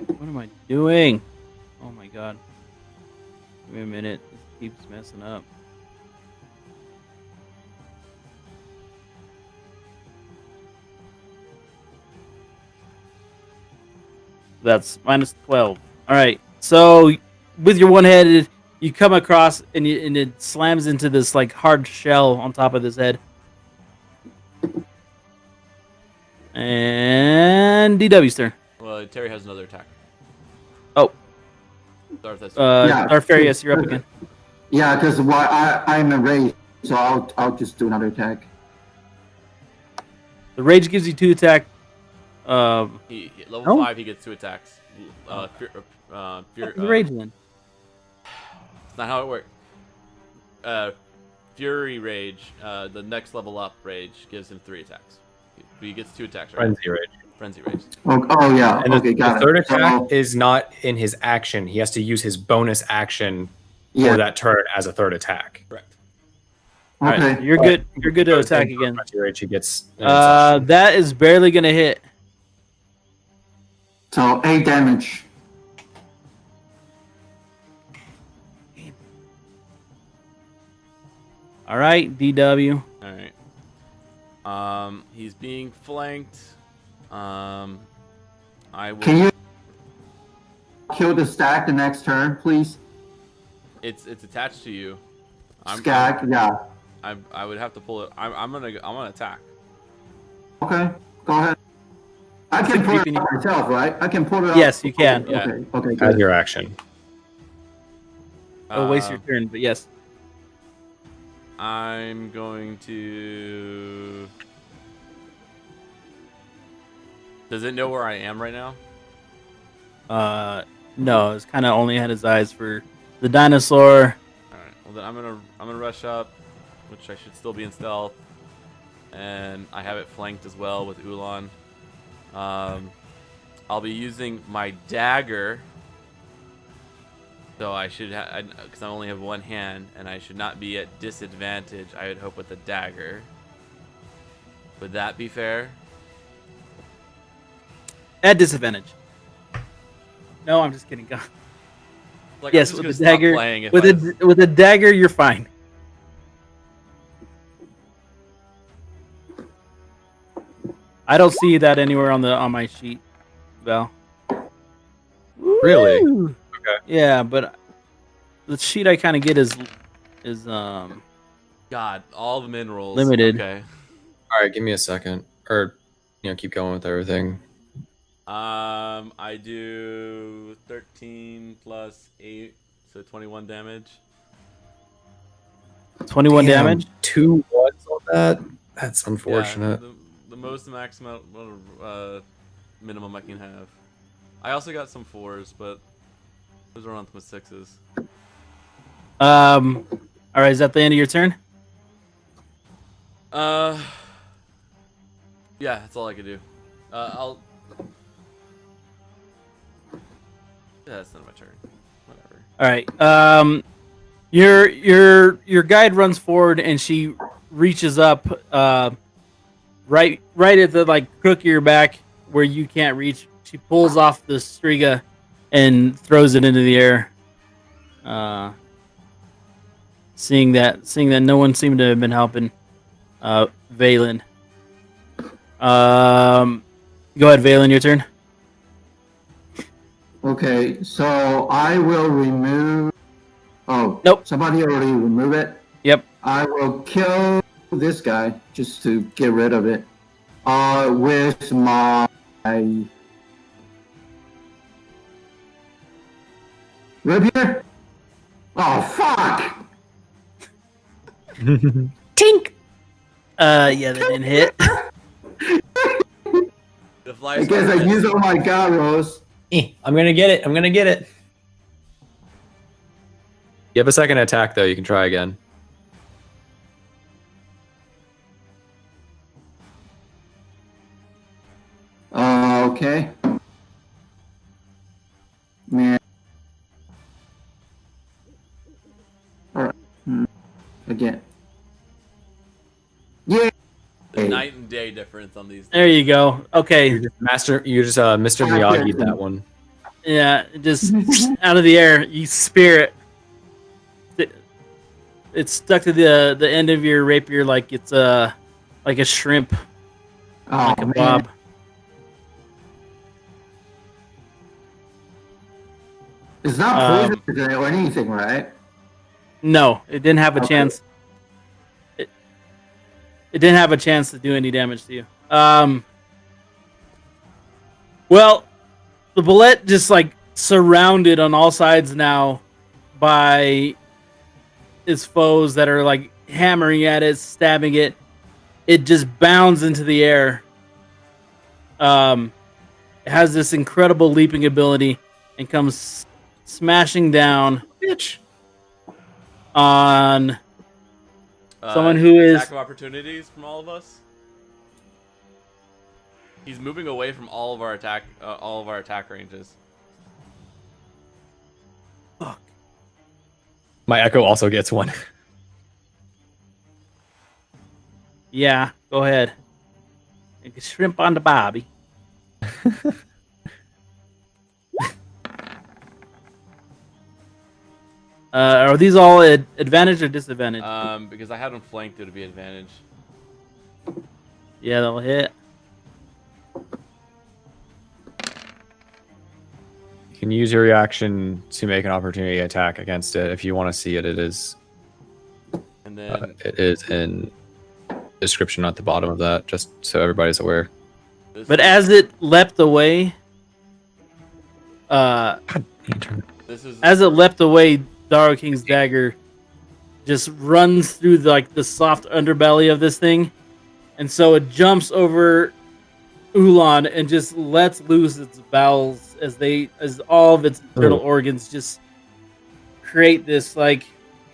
What am I doing? Oh my god. Give me a minute. This keeps messing up. That's minus 12. Alright. So with your one-handed, you come across and it slams into this like hard shell on top of his head. And DW's turn. Well, Terry has another attack. Oh. Darth has Yeah. Darfarius, you're up again. yeah, because I'm a race, so I'll just do another attack. The rage gives you 2 attack. level No? 5, he gets 2 attacks. Fear, The rage then. That's not how it works. Fury Rage, the next level up Rage, gives him 3 attacks. He gets 2 attacks, right? Frenzy rage. Frenzy Rage. Oh yeah. And Okay, the got third it. attack So, is not in his action. He has to use his bonus action yeah. for that turn as a third attack. Correct. Alright, Okay. you're good. You're good to attack again. Frenzy rage, he gets. an action. That is barely gonna hit. So 8 damage. All right, DW. All right. He's being flanked. I will. Can you kill the stack the next turn, please? It's attached to you. Stack, yeah. I would have to pull it. I'm gonna attack. Okay, go ahead. I can pull it Keeping- up myself, right? I can pull it up. Yes, you can. Yeah. Okay, As good. your action. Oh, waste your turn, but yes. I'm going to. Does it know where I am right now? No, it's kind of only had his eyes for the dinosaur. All right. Well, then I'm gonna rush up, which I should still be in stealth, and I have it flanked as well with Ulan. I'll be using my dagger, so I should because I only have one hand, and I should not be at disadvantage. I would hope with the dagger. Would that be fair? At disadvantage. No, I'm just kidding. Go. Like, Yes, I'm just with gonna the stop dagger. playing if With a dagger, you're fine. I don't see that anywhere on my sheet, Val. Really? Woo! Okay. Yeah, but the sheet I kind of get is God, all the minerals. Limited. Okay. All right, give me a second. Or, keep going with everything. I do 13 plus 8, so 21 damage. 21 Damn, damage. 2 ones That's unfortunate. Yeah, the most maximum minimum I can have. I also got some 4s, but those are on with 6s. All right, is that the end of your turn? Yeah, that's all I can do. I'll. Yeah, that's not my turn. Whatever. All right. Your guide runs forward and she reaches up, right at the like crook of your back where you can't reach. She pulls off the striga and throws it into the air. Seeing that no one seemed to have been helping, Valen. Go ahead, Valen. Your turn. Okay, so I will remove. Oh, Nope. Somebody already removed it. Yep. I will kill this guy just to get rid of it. With my rapier. Oh fuck! Tink. Yeah, that didn't hit. The fly I guess I spider use all my god rolls. I'm gonna get it. You have a second attack though. You can try again. Okay. Man. Alright. Again. Yeah. The night and day difference on these. There you go. Okay. You just Mr. Miyagi that one. Yeah, just out of the air, you spear it. It's stuck to the end of your rapier like it's like a shrimp, Oh, like a man. bob. It's not poison or anything, right? No, it didn't have a Okay. chance. It didn't have a chance to do any damage to you. Well, the bullet just like surrounded on all sides now by its foes that are like hammering at it, stabbing it. It just bounds into the air. It has this incredible leaping ability and comes smashing down on someone who is attack of opportunities from all of us. He's moving away from all of our attack ranges. fuck. My echo also gets one. Yeah, go ahead. You can shrimp on the bobby. Are these all advantage or disadvantage? Because I had him flanked, it would be advantage. Yeah, that'll hit. You can use your reaction to make an opportunity attack against it if you want to see it. It is in description at the bottom of that, just so everybody's aware. But as it leapt away, This is as it leapt away, Daro King's dagger just runs through the soft underbelly of this thing, and so it jumps over Ulan and just lets loose its bowels as all of its internal organs just create this like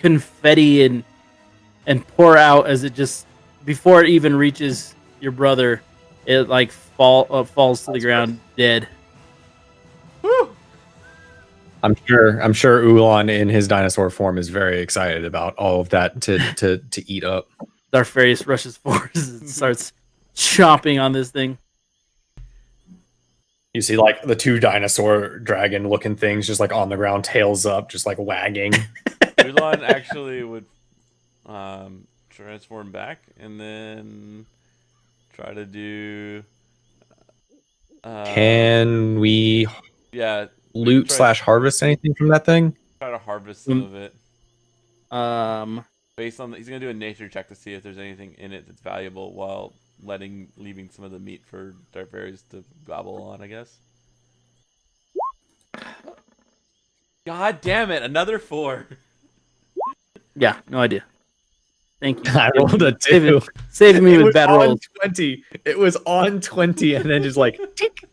confetti and pour out as it just before it even reaches your brother, it like falls to the ground dead. I'm sure Ulan in his dinosaur form is very excited about all of that to eat up. Darfarius rushes forward and starts chomping on this thing. You see like the two dinosaur dragon looking things just like on the ground, tails up, just like wagging. Ulan actually would transform back and then try to do. Can we Yeah. loot / harvest anything from that thing? Try to harvest some of it. Based on he's gonna do a nature check to see if there's anything in it that's valuable, while leaving some of the meat for Darfarius to gobble on, I guess. God damn it! Another 4. Yeah, no idea. Thank you. I rolled a Saving- 2. Saving me It with was bad on rolls. 20. It was on 20, and then just like tick.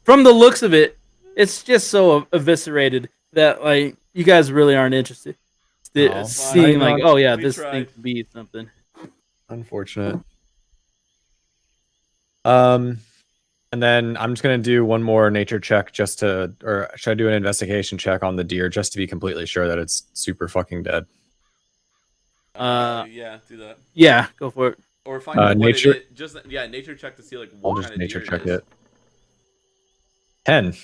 From the looks of it, it's just so eviscerated that like you guys really aren't interested. Oh, Seeing fine. like, oh yeah, We this tried. thing could be something. Unfortunate. And then I'm just gonna do one more nature check or should I do an investigation check on the deer just to be completely sure that it's super fucking dead? Yeah, do that. Yeah, go for it. Or find out what nature- it is. Just nature check to see like I'll what just kind of nature deer check it is. it.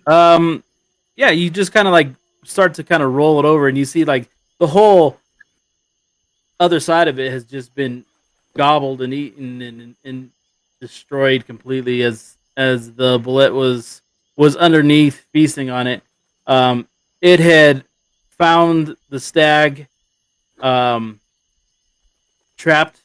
10. Yeah, you just kind of like start to kind of roll it over, and you see like the whole other side of it has just been gobbled and eaten and destroyed completely as the bullet was underneath feasting on it. It had found the stag trapped.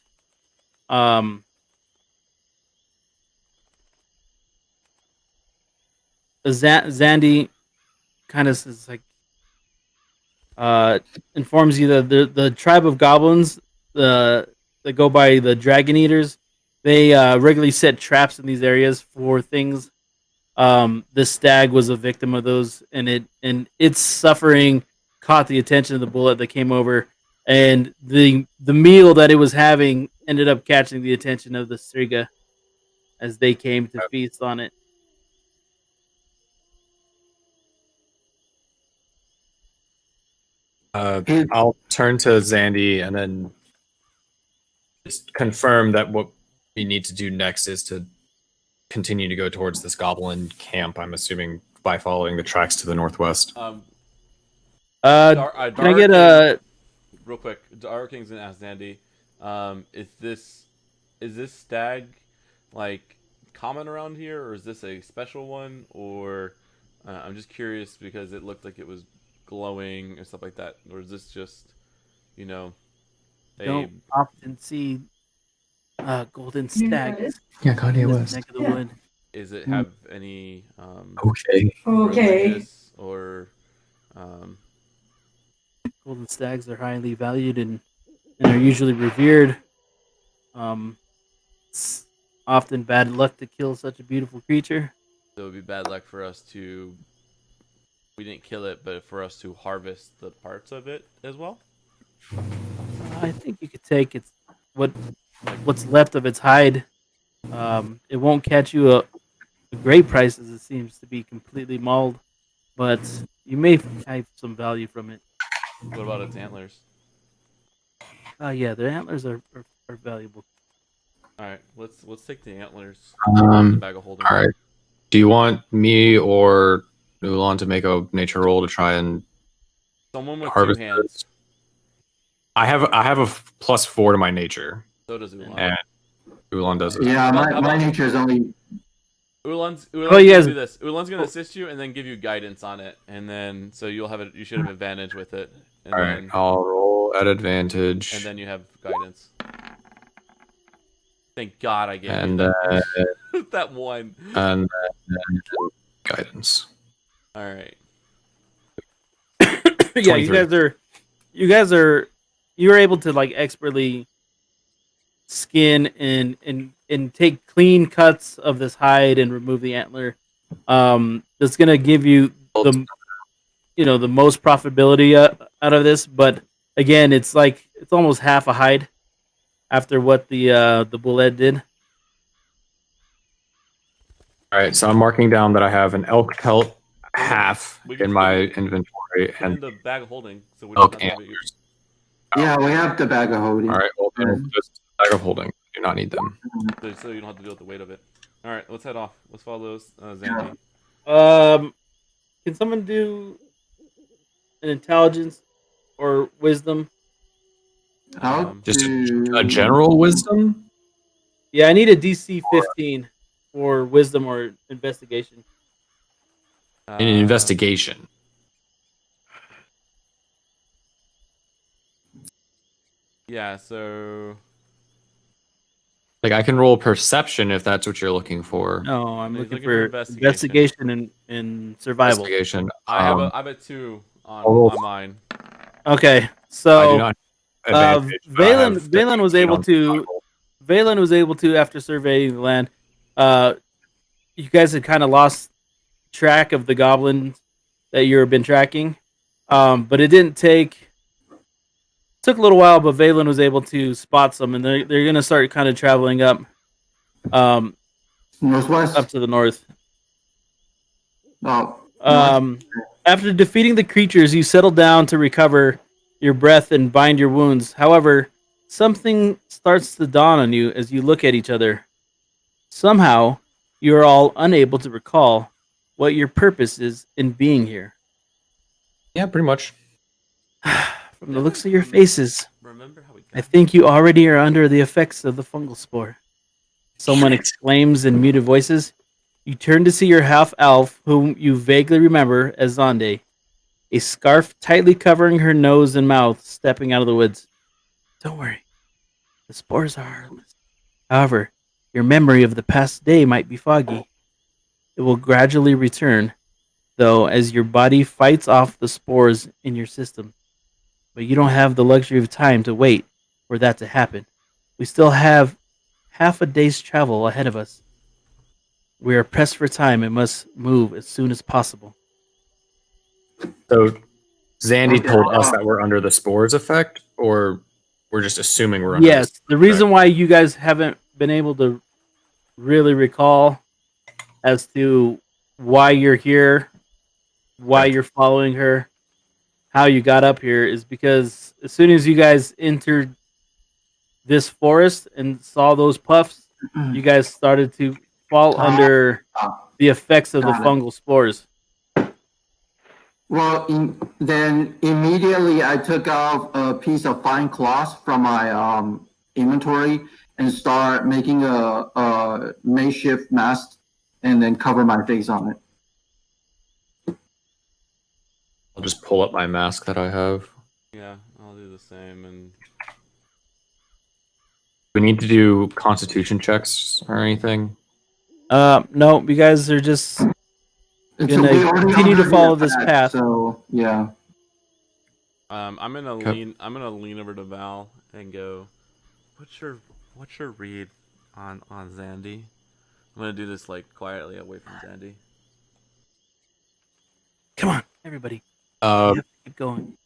Zandy kind of is like informs you that the tribe of goblins that go by the dragon eaters, they regularly set traps in these areas for things. This stag was a victim of those, and its suffering caught the attention of the bullet that came over, and the meal that it was having ended up catching the attention of the Striga as they came to feast on it. I'll turn to Zandy and then just confirm that what we need to do next is to continue to go towards this goblin camp. I'm assuming by following the tracks to the northwest. Can I get a real quick? Our King's gonna ask Zandy, is this stag like common around here, or is this a special one? Or I'm just curious because it looked like it was glowing and stuff like that, or is this just, don't often see golden stags? Yeah, Kanye in this West. neck of the wood. Is it have any Okay. religious or Golden stags are highly valued and are usually revered. It's often bad luck to kill such a beautiful creature. so it would be bad luck for us to, we didn't kill it, but for us to harvest the parts of it as well? I think you could take what's left of its hide. It won't catch you a great price, as it seems to be completely mauled, but you may have some value from it. What about its antlers? Yeah, their antlers are valuable. All right, let's take the antlers. Um, The bag of holding. All right. Do you want me or Ulan to make a nature roll to try and Someone with harvest two hands. this? I have a +4 to my nature, So does Ulan. and Ulan does it. Yeah, How about- my nature is only. Ulan's you gonna guys- do this. Ulan's gonna assist you and then give you guidance on it, and then so you'll have it. You should have advantage with it, and All right. I'll roll at advantage. and then you have guidance. Thank God I gave And you that, that one. and then guidance. All right. Yeah, 23. you were able to like expertly skin and take clean cuts of this hide and remove the antler. That's gonna give you the most profitability out of this, but again, it's almost half a hide after what the bullet did. All right, so I'm marking down that I have an elk pelt half We can in put my it inventory In and the bag of holding, so we elk don't have to have it. antlers. Yeah, we have the bag of holding. All right, well, then just bag of holding. Do not need them. So you don't have to deal with the weight of it. All right, let's head off. Let's follow those, Zandy. Can someone do an intelligence or wisdom? I'll Just do a general wisdom. Yeah, I need a DC 15 for wisdom or investigation. In an investigation. Yeah, so Like I can roll perception if that's what you're looking for. No, I'm He's looking looking for for investigation. investigation and survival. Investigation. I have a 2 I'll roll- on mine. Okay, I do so not. advantage. but I have Valen was 15 able on to. survival. Valen was able to, after surveying the land, you guys had kind of lost track of the goblins that you've been tracking, but it didn't take. Took a little while, but Valen was able to spot some, and they're gonna start kind of traveling up, up Northwest? to the north. Oh, north? Um, after defeating the creatures, you settle down to recover your breath and bind your wounds. However, something starts to dawn on you as you look at each other. Somehow, you are all unable to recall what your purpose is in being here. Yeah, pretty much. From the looks of your faces, Remember how we got I think you already are under the effects of the fungal spore. Someone exclaims in muted voices. You turn to see your half elf, whom you vaguely remember as Zonde, a scarf tightly covering her nose and mouth, stepping out of the woods. Don't worry, the spores are harmless. However, your memory of the past day might be foggy. It will gradually return, though, as your body fights off the spores in your system. But you don't have the luxury of time to wait for that to happen. We still have half a day's travel ahead of us. We are pressed for time and must move as soon as possible. So Zandy Okay, told us that we're under the spores effect, or we're just assuming we're under Yes, this. the reason why you guys haven't been able to really recall as to why you're here, why Okay. you're following her, how you got up here is because as soon as you guys entered this forest and saw those puffs, you guys started to fall under the effects of the Got it. fungal spores. Well, then immediately I took out a piece of fine cloth from my inventory and start making a makeshift mask and then cover my face on it. I'll just pull up my mask that I have. Yeah, I'll do the same. And We need to do constitution checks or anything. No, you guys are just gonna we already continue to under the follow this effect, path. So yeah. I'm gonna Okay. lean. I'm gonna lean over to Val and go. What's your read on Zandy? I'm gonna do this like quietly away from Zandy. Come on, everybody. Uh, We have to keep going.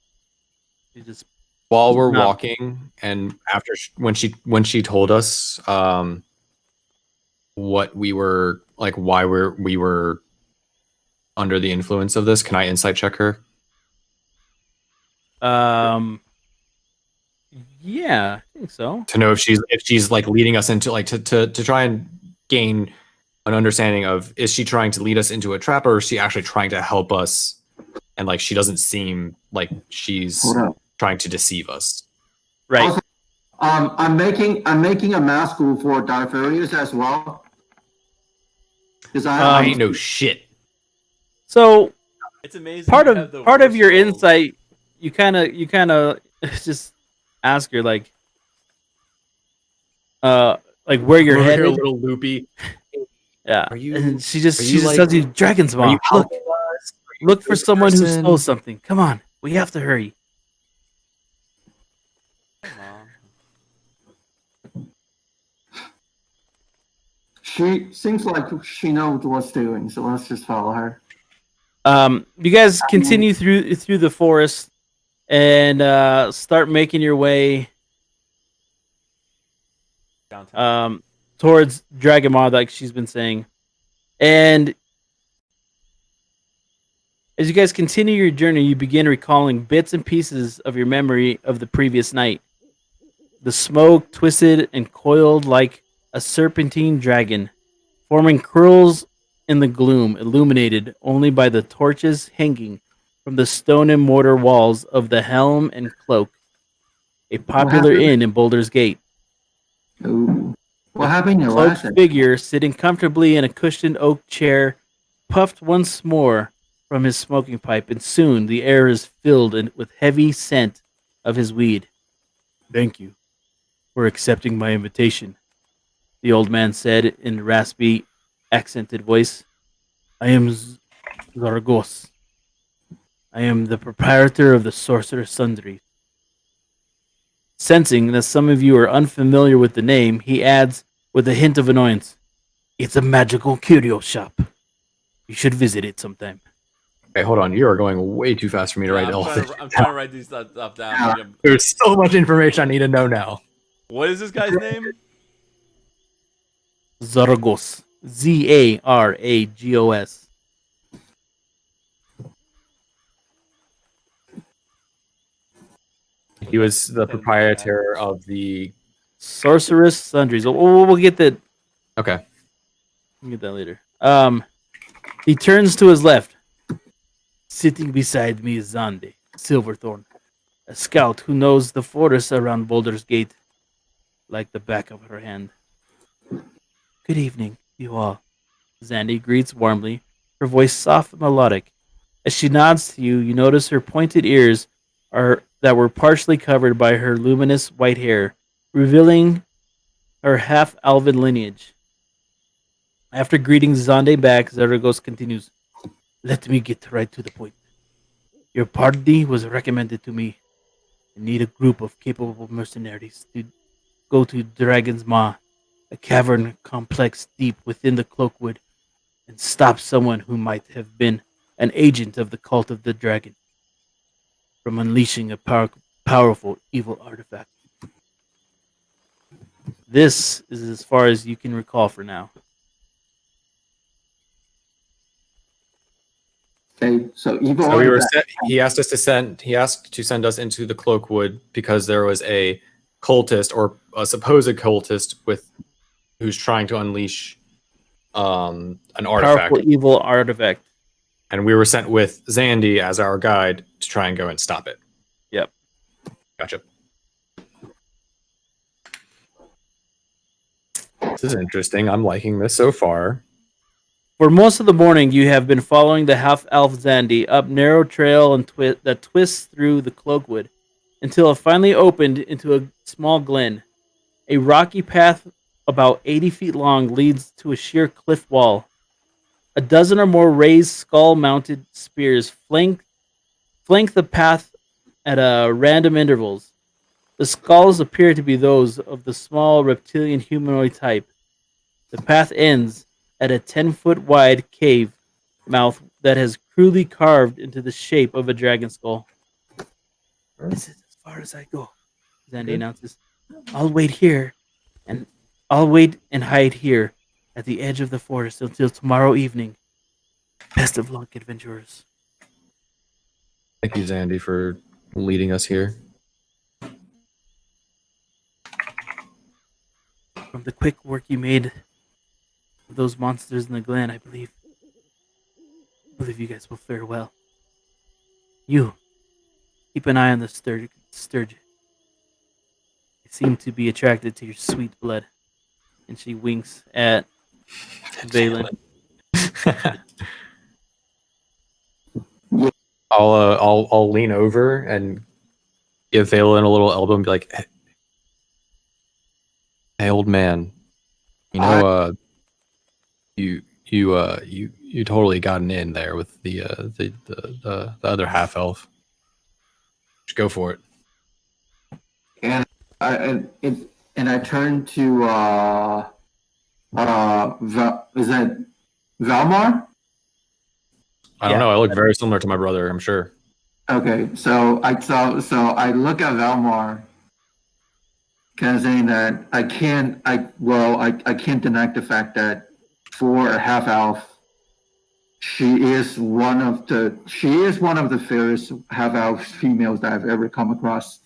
You just while we're No. walking, and after when she told us what we were like, why we were under the influence of this, can I insight check her? Yeah, I think so. To know if she's like leading us into like to try and gain an understanding of, is she trying to lead us into a trap, or is she actually trying to help us, and like she doesn't seem like she's Hold up. trying to deceive us. Right. Also, I'm making a mask for Darfurius as well. Because I ain't no shit. So It's amazing. part you have of the part of worst your rolls. insight, you kind of just ask her like where you're Over here, headed. little loopy. Yeah, Are you- and she just are you like- tells you dragon's Are you maw. Look, helping us? Are you look a for good someone who person? stole something. Come on, we have to hurry. Mom. She seems like she knows what's doing, so let's just follow her. You guys continue through the forest and start making your way Downtown. towards Dragonmaw, like she's been saying. And as you guys continue your journey, you begin recalling bits and pieces of your memory of the previous night. The smoke twisted and coiled like a serpentine dragon, forming curls in the gloom, illuminated only by the torches hanging from the stone and mortar walls of the Helm and Cloak, a popular happened? inn in Boulder's Gate. Ooh. What happened in the Cloaked last figure sitting comfortably in a cushioned oak chair puffed once more from his smoking pipe, and soon the air is filled with heavy scent of his weed. Thank you for accepting my invitation, the old man said in a raspy, accented voice. I am Zargos. I am the proprietor of the Sorcerer's Sundry. Sensing that some of you are unfamiliar with the name, he adds with a hint of annoyance, "It's a magical curio shop. You should visit it sometime." Okay, hold on. You are going way too fast for me to write all this. I'm trying to write these stuff down. Yeah. But There's so much information I need to know now. what is this guy's name? Zaragos. Zaragos. He was the proprietor of the. Sorceress Sundries. We'll get that. Okay. We'll get that later. He turns to his left. Sitting beside me is Zande, Silverthorn, a scout who knows the forest around Boulder's Gate like the back of her hand. Good evening, you all. Zande greets warmly, her voice soft and melodic. As she nods to you, you notice her pointed ears that were partially covered by her luminous white hair, revealing her half-elven lineage. After greeting Zande back, Zaragos continues, "Let me get right to the point. Your party was recommended to me. I need a group of capable mercenaries to go to Dragon's Maw, a cavern complex deep within the Cloakwood, and stop someone who might have been an agent of the Cult of the Dragon from unleashing a powerful evil artifact." This is as far as you can recall for now. Okay, so evil. So we were artifact. he asked us to send. He asked to send us into the Cloakwood because there was a cultist or a supposed cultist who's trying to unleash an artifact, Powerful evil artifact. and we were sent with Zandy as our guide to try and go and stop it. Yep. Gotcha. This is interesting. I'm liking this so far. For most of the morning, you have been following the half-elf Zandy up narrow trail and that twists through the Cloakwood until it finally opened into a small glen. A rocky path about 80 feet long leads to a sheer cliff wall. A dozen or more raised skull-mounted spears flank the path at random intervals. The skulls appear to be those of the small reptilian humanoid type. The path ends at a 10-foot wide cave mouth that has crudely carved into the shape of a dragon skull. "This is as far as I go," Zandy announces. I'll wait and hide here at the edge of the forest until tomorrow evening. Best of luck, adventurers." Thank you, Zandy, for leading us here. From the quick work you made of those monsters in the glen, I believe you guys will fare well. You, keep an eye on the sturgeon. They seem to be attracted to your sweet blood. And she winks at Valen. I'll lean over and give Valen a little elbow and be like, "Hey, old man, you know, you totally got an in there with the other half elf. Just go for it." And I turn to is that Valmar? I don't know. I look very similar to my brother, I'm sure. Okay, so I look at Valmar, kind of saying that I can't deny the fact that for a half elf, she is one of the fairest half elf females that I've ever come across.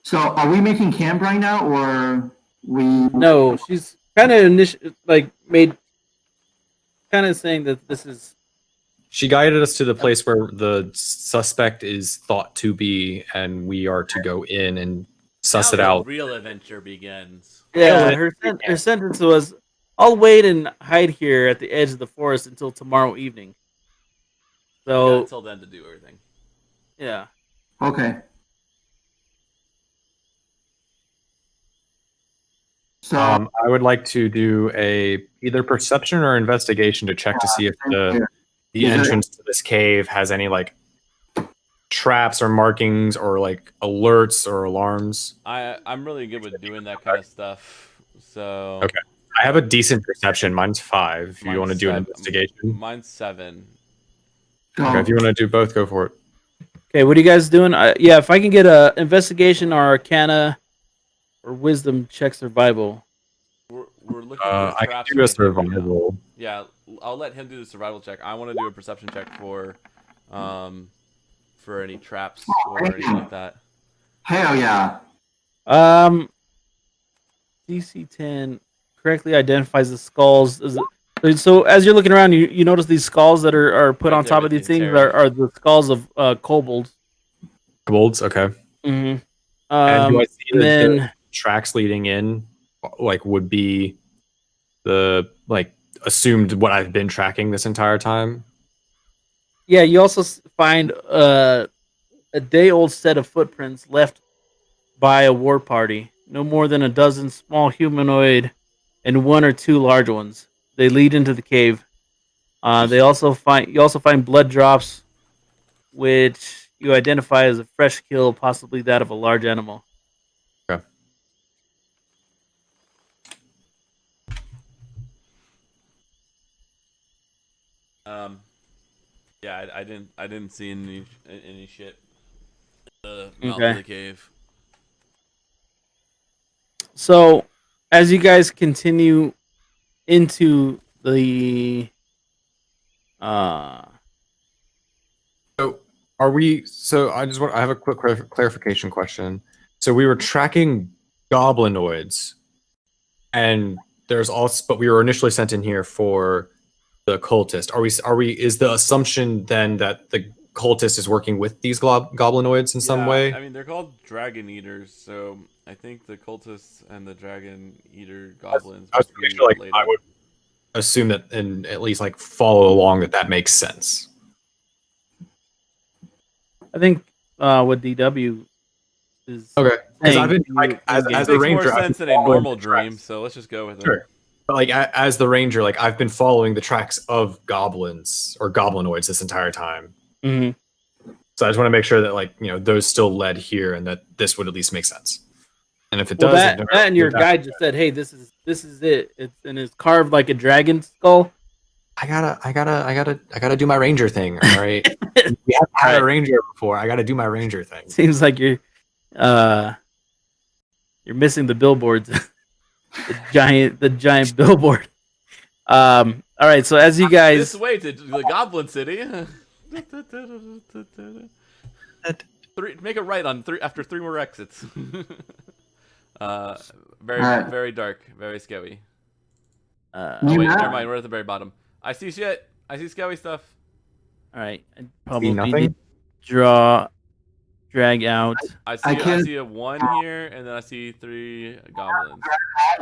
So are we making camp right now, or we? No, she's kind of saying that this is. She guided us to the place where the suspect is thought to be, and we are to go in and suss it out. The real adventure begins. Yeah, her sentence was, "I'll wait and hide here at the edge of the forest until tomorrow evening." So Until then to do everything. Yeah. Okay. So I would like to do either perception or investigation to check to see if the entrance to this cave has any traps or markings or like alerts or alarms? I'm really good with doing that kind of stuff. So Okay. I have a decent perception. Mine's 5. If you want to do an investigation. Mine's 7. Okay, if you want to do both, go for it. Okay, what are you guys doing? Yeah, if I can get a investigation or arcana or wisdom check survival. We're looking for I can traps do or a anything right now. survival. Yeah, I'll let him do the survival check. I want to do a perception check for any traps or anything like that. Hell yeah. DC 10 correctly identifies the skulls. So as you're looking around, you notice these skulls that are put Right on there top of with these the things Terry. are the skulls of kobolds. Kobolds, okay. Mm-hmm. And do I see and that then the tracks leading in, like, would be the, like, assumed what I've been tracking this entire time? yeah, you also find a day-old set of footprints left by a war party. No more than a dozen small humanoid and 1 or 2 large ones. They lead into the cave. You also find blood drops, which you identify as a fresh kill, possibly that of a large animal. Okay. Yeah, I didn't see any shit in the mouth Okay. of the cave. So, as you guys continue into the So are we? So I have a quick clarification question. So we were tracking goblinoids, and there's also, but we were initially sent in here for the cultist. Are we? Is the assumption then that the cultist is working with these goblinoids in some way? I mean, they're called dragon eaters, so I think the cultists and the dragon eater goblins I was must pretty be sure, like, related. I would assume that, and at least like follow along that makes sense. I think what DW is Okay, because I've saying been like as It a makes ranger, more I've been sense than a following normal the tracks. dream, so let's just go with it. Sure. But like as the ranger, like I've been following the tracks of goblins or goblinoids this entire time. Mhm. So I just want to make sure that, like, those still led here, and that this would at least make sense. And if it Well, does, that and your guide just said, "Hey, this is it." It's carved like a dragon skull. I gotta do my ranger thing. All right, we haven't had Right. a ranger before. I gotta do my ranger thing. Seems like you're missing the billboards, the giant billboard. All right, so as you guys This way to the Goblin City. Make a right on 3 after 3 more exits. Very dark, very scary. Oh wait, never mind. We're at the very bottom. I see shit. I see scary stuff. all right, I probably nothing? need to drag out. I see a 1 here, and then I see 3 goblins.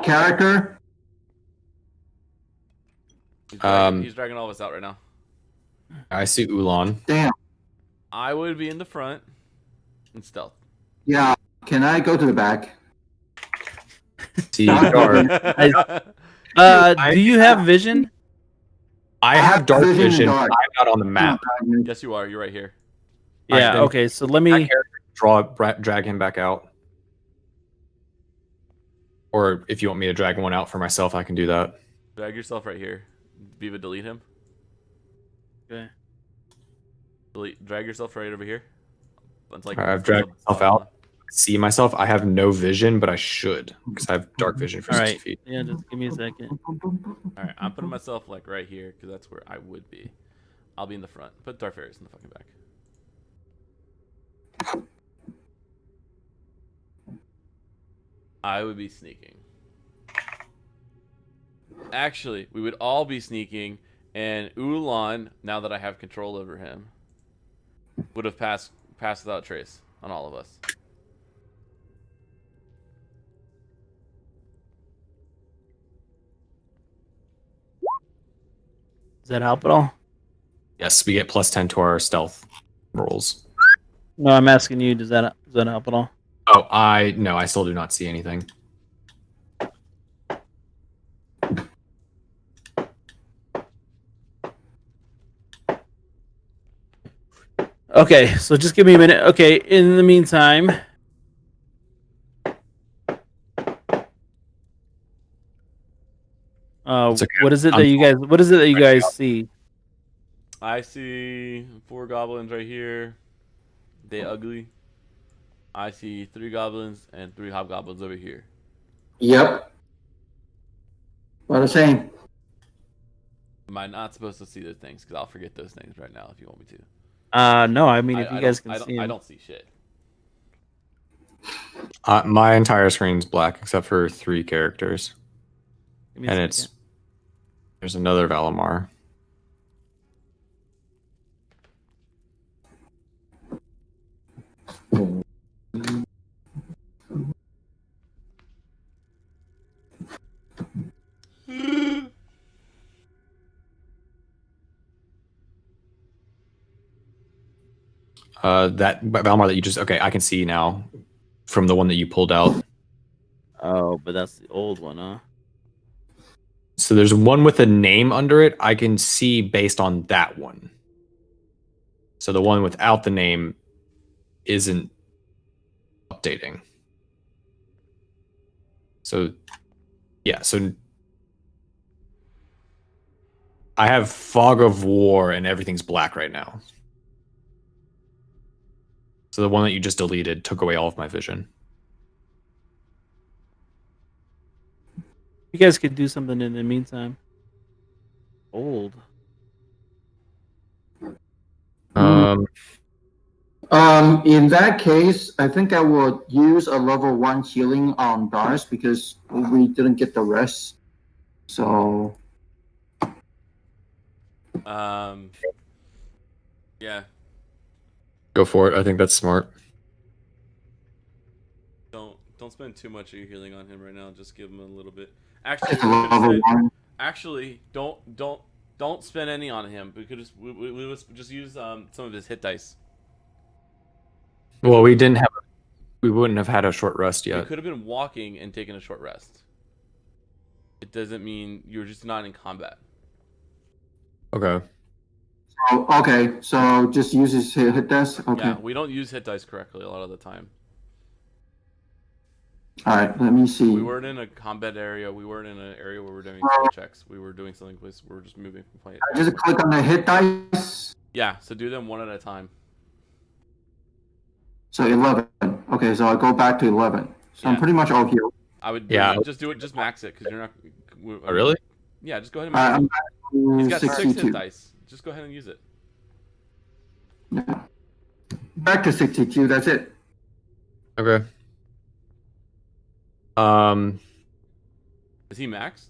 Character? He's dragging all of us out right now. I see Ulan. Damn. I would be in the front and stealth. Yeah. Can I go to the back? See dark. Do you have vision? I have dark vision. dark. I'm not on the map. Yes, you are. You're right here. Yeah. then- Okay. So let me. Drag him back out. Or if you want me to drag one out for myself, I can do that. Drag yourself right here. Viva, delete him. Okay. Drag yourself right over here. It's like I've dragged myself out. See myself. I have no vision, but I should, because I have dark vision for All 60 right. feet. Yeah. Just give me a second. All right, I'm putting myself like right here because that's where I would be. I'll be in the front. Put Darth Vader's in the fucking back. I would be sneaking. Actually, we would all be sneaking, and Ulan, now that I have control over him, would have passed without trace on all of us. Does that help at all? Yes, we get +10 to our stealth rolls. No, I'm asking you. Does that help at all? Oh, no, I still do not see anything. Okay, so just give me a minute. Okay, in the meantime, It's okay. what is it I'm that you guys? What is it that you guys see? I see 4 goblins right here. They ugly. I see 3 goblins and 3 hobgoblins over here. Yep. What I'm saying. Am I not supposed to see those things? Because I'll forget those things right now if you want me to. No, I mean if you I guys don't. can see I them. don't see shit. My entire screen's black except for 3 characters, Give me a and second. there's another Valimar. That Valimar that you just I can see now from the one that you pulled out. Oh, but that's the old one, huh? So there's one with a name under it. I can see based on that one. So the one without the name isn't updating. So yeah, so I have Fog of War and everything's black right now. So the one that you just deleted took away all of my vision. You guys could do something in the meantime. Old. Um, In that case, I think I would use a level 1 healing on Dars because we didn't get the rest. So Um. Yeah. go for it. I think that's smart. Don't spend too much of your healing on him right now. Just give him a little bit. Actually, it's a we could have level said. 1. Actually, don't spend any on him. We could just use some of his hit dice. Well, we wouldn't have had a short rest We yet. could have been walking and taking a short rest. It doesn't mean you're just not in combat. Okay. Oh, okay, so just use his hit dice? Okay. Yeah, we don't use hit dice correctly a lot of the time. Alright, let me see. We weren't in a combat area. We weren't in an area where we're doing skill checks. We were doing something place. We were just moving from point. I just click on the hit dice. Yeah, so do them one at a time. So 11. Okay, so I go back to 11. So I'm Yeah. pretty much all healed. I would Yeah. just do it. Just max it because you're not. Oh, really? Yeah, just go ahead and max I'm it. back He's to got 6 hit 62. dice. Just go ahead and use it. Yeah. Back to 62, that's it. Okay. Um, Is he maxed?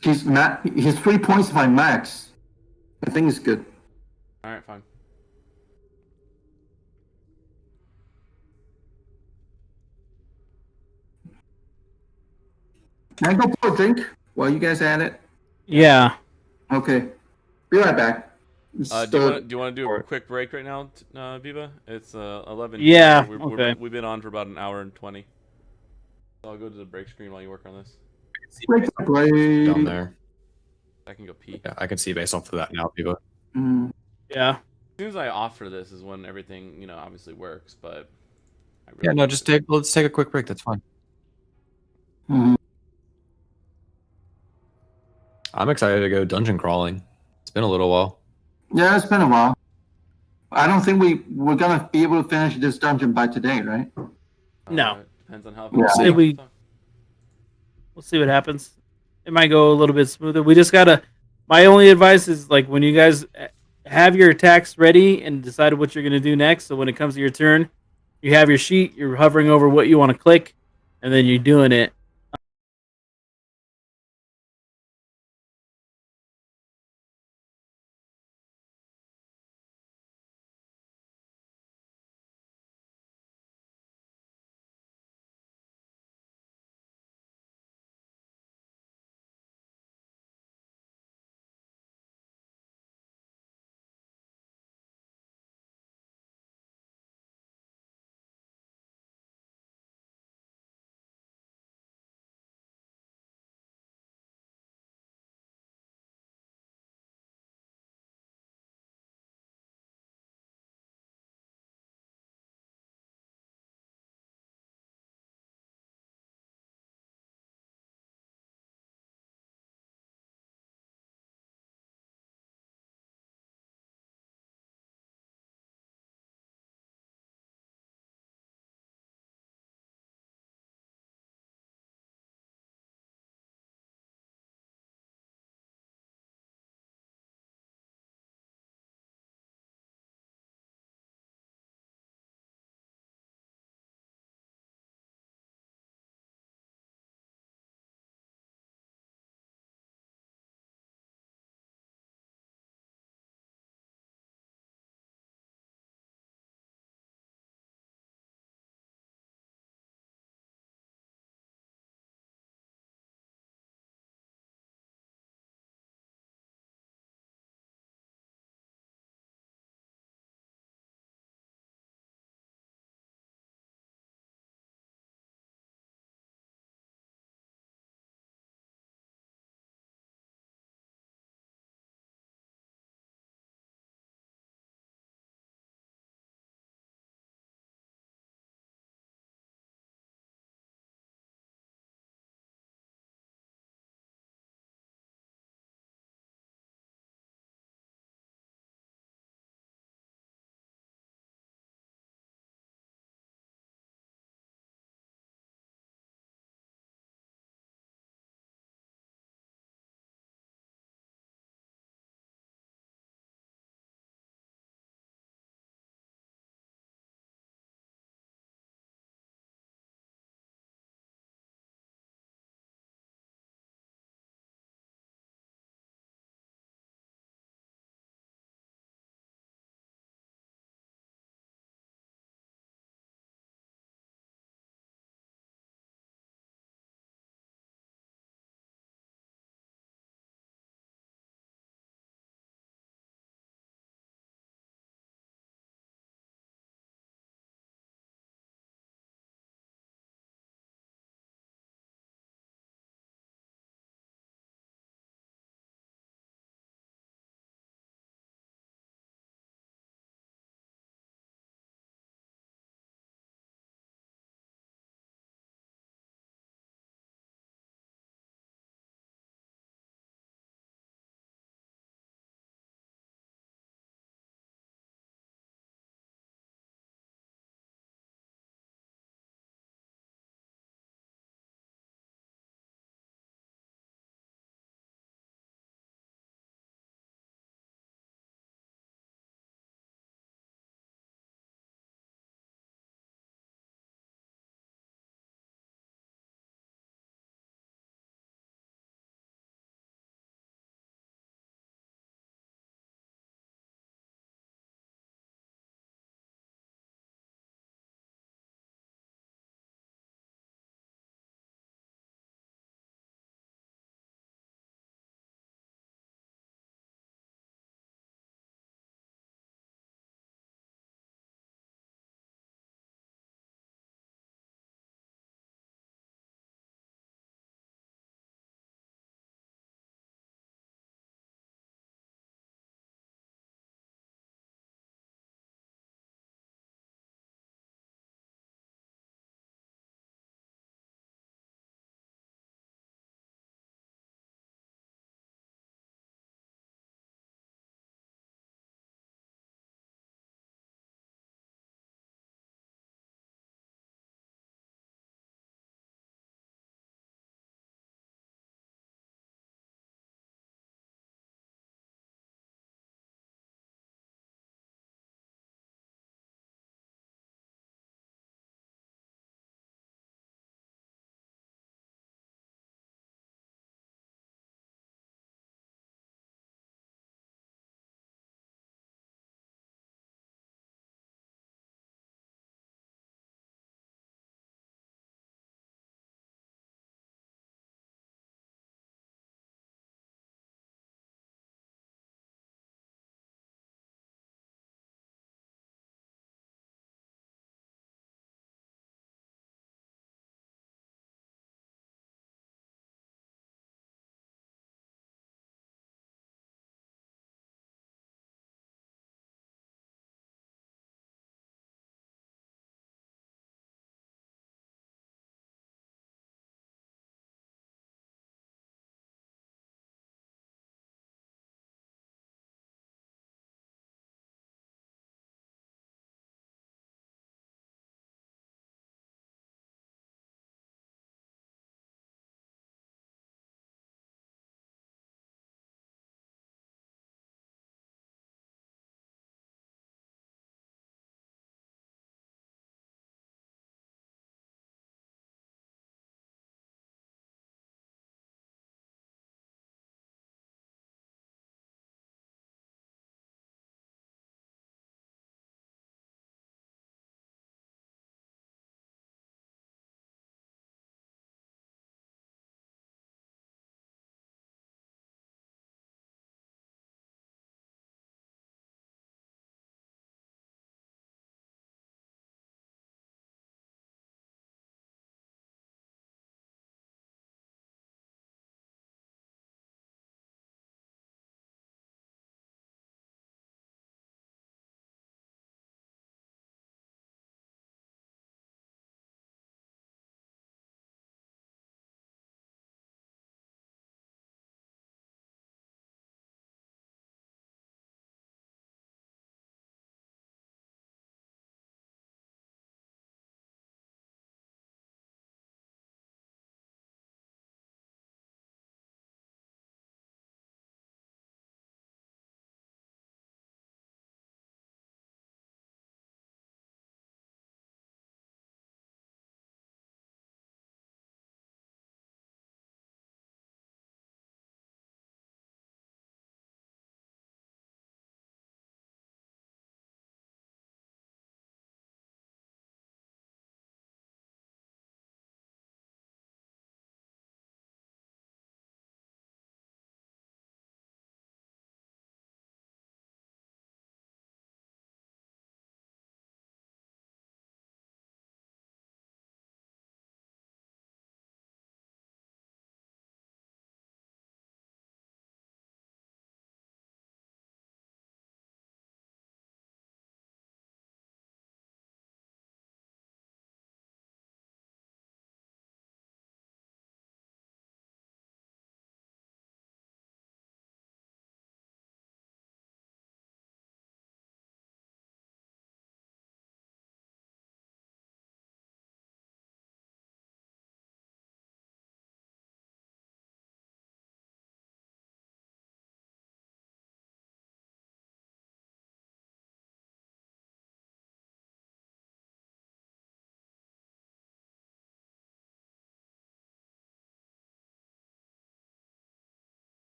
He's 3 points by max. I think it's good. All right, fine. Can I go pour a drink while you guys at it? Yeah. Okay. Be right back. Do you want to do a quick break right now, Viva? It's 11. Yeah, here. okay. We've been on for about an hour and 20. So I'll go to the break screen while you work on this. down there. I can go pee. Yeah, I can see based off of that now, people. Mm. Yeah. As soon as I offer this is when everything, obviously works. But I really Yeah, no, let's take a quick break. That's fine. Mhm. I'm excited to go dungeon crawling. It's been a little while. Yeah, it's been a while. I don't think we're gonna be able to finish this dungeon by today, right? No. Depends on how. We'll fast see. we- We'll see what happens. It might go a little bit smoother. We just gotta. My only advice is like when you guys have your attacks ready and decide what you're gonna do next. So when it comes to your turn, you have your sheet. You're hovering over what you want to click, and then you're doing it.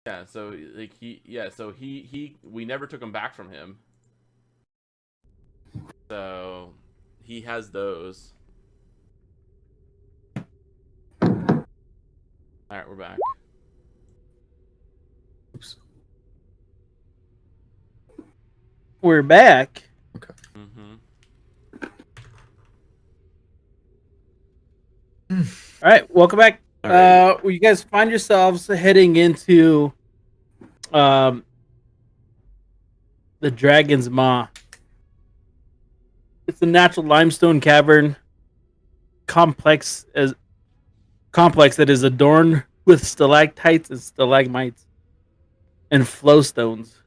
Yeah, so like we never took them back from him. So he has those. All right, we're back. Oops. We're back. Mm-hmm. All right, welcome back. All right. You guys find yourselves heading into the Dragon's Maw. It's a natural limestone cavern complex that is adorned with stalactites and stalagmites and flow stones.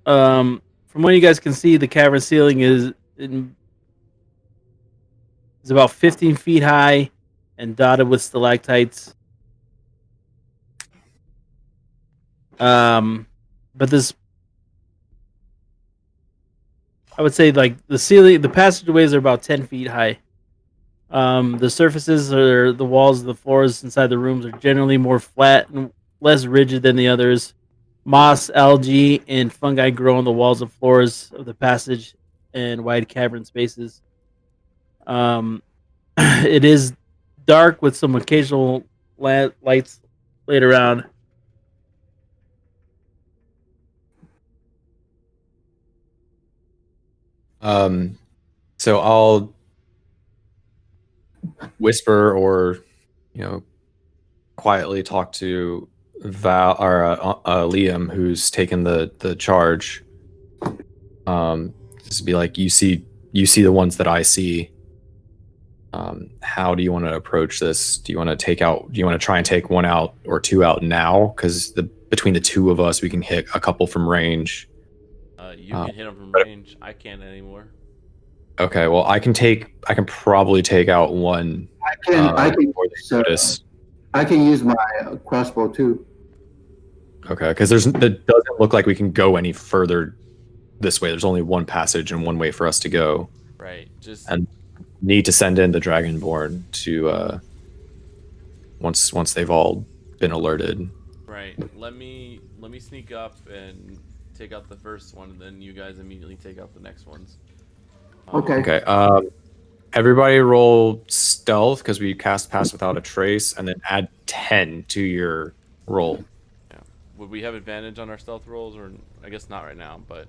From what you guys can see, the cavern ceiling is about 15 feet high and dotted with stalactites. But this, I would say, like the ceiling, the passageways are about 10 feet high. The surfaces or the walls, the floors inside the rooms are generally more flat and less rigid than the others. Moss, algae, and fungi grow on the walls and floors of the passage and wide cavern spaces. It is dark with some occasional lights laid around. So I'll whisper or, quietly talk to Val or Liam, who's taken the charge. Just be like, you see the ones that I see. How do you want to approach this? Do you want to try and take one out or two out now? Because between the two of us, we can hit a couple from range. You can hit them from range. I can't anymore. Okay, well, I can probably take out one. I can before they notice. I can use my crossbow too. Okay, because it doesn't look like we can go any further this way. There's only one passage and one way for us to go. Right. Just And need to send in the Dragonborn to once they've all been alerted. right. Let me sneak up and take out the first one, and then you guys immediately take out the next ones. Okay. Okay. Everybody roll stealth because we cast pass without a trace, and then add 10 to your roll. Yeah. Would we have advantage on our stealth rolls, or I guess not right now, but.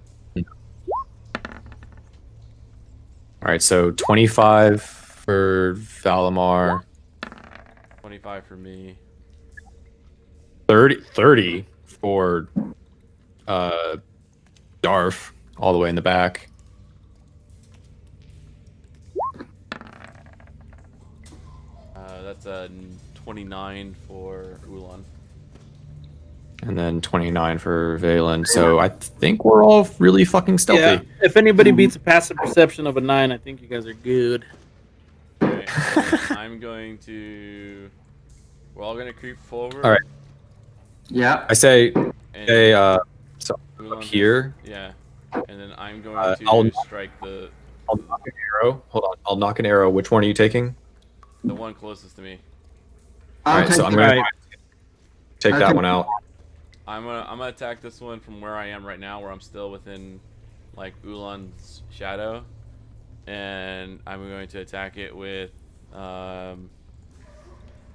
All right, so 25 for Valimar. 25 for me. 30 for Darf, all the way in the back. That's a 29 for Ulan. And then 29 for Valen. So I think we're all really fucking stealthy. Yeah. If anybody beats a passive perception of a 9, I think you guys are good. Okay, I'm going to. We're all gonna creep forward. All right. Yeah. I say, And so Ulan up here. Yeah. And then I'm going to I'll strike the knock an arrow. Hold on. I'll knock an arrow. Which one are you taking? one closest to me. All right, so I'm going to take that one out. I'm gonna attack this one from where I am right now, where I'm still within like Ulan's shadow, and I'm going to attack it with. Am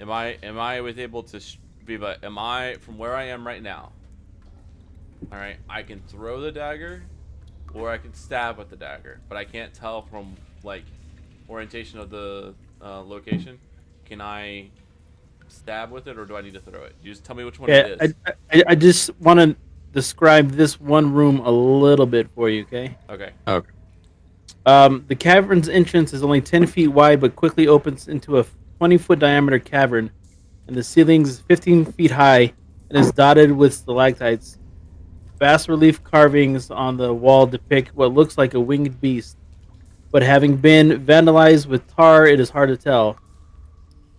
I able to Viva? Am I from where I am right now? All right, I can throw the dagger, or I can stab with the dagger, but I can't tell from like orientation of the location. Can I stab with it, or do I need to throw it? You just tell me which one it is. I just want to describe this one room a little bit for you, okay? Okay. Okay. The cavern's entrance is only 10 feet wide, but quickly opens into a 20-foot diameter cavern, and the ceiling's 15 feet high and is dotted with stalactites. Bas relief carvings on the wall depict what looks like a winged beast, but having been vandalized with tar, it is hard to tell.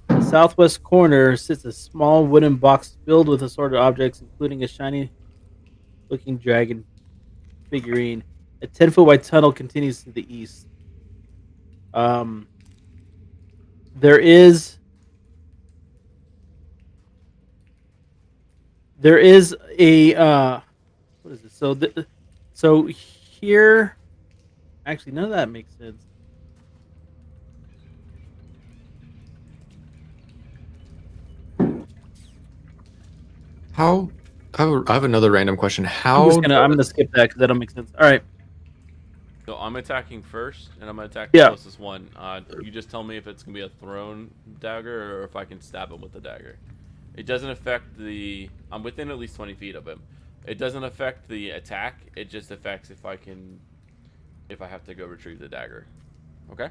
In the southwest corner sits a small wooden box filled with assorted objects, including a shiny-looking dragon figurine. A 10-foot wide tunnel continues to the east. There There is a what is it? So here, actually, none of that makes sense. How? I have another random question. I'm How? gonna skip that because that don't make sense. All right. So I'm attacking first, and I'm gonna attack Yeah. the closest one. You just tell me if it's gonna be a thrown dagger or if I can stab him with the dagger. It doesn't affect the. I'm within at least 20 feet of him. It doesn't affect the attack. It just affects if I can, if I have to go retrieve the dagger. Okay.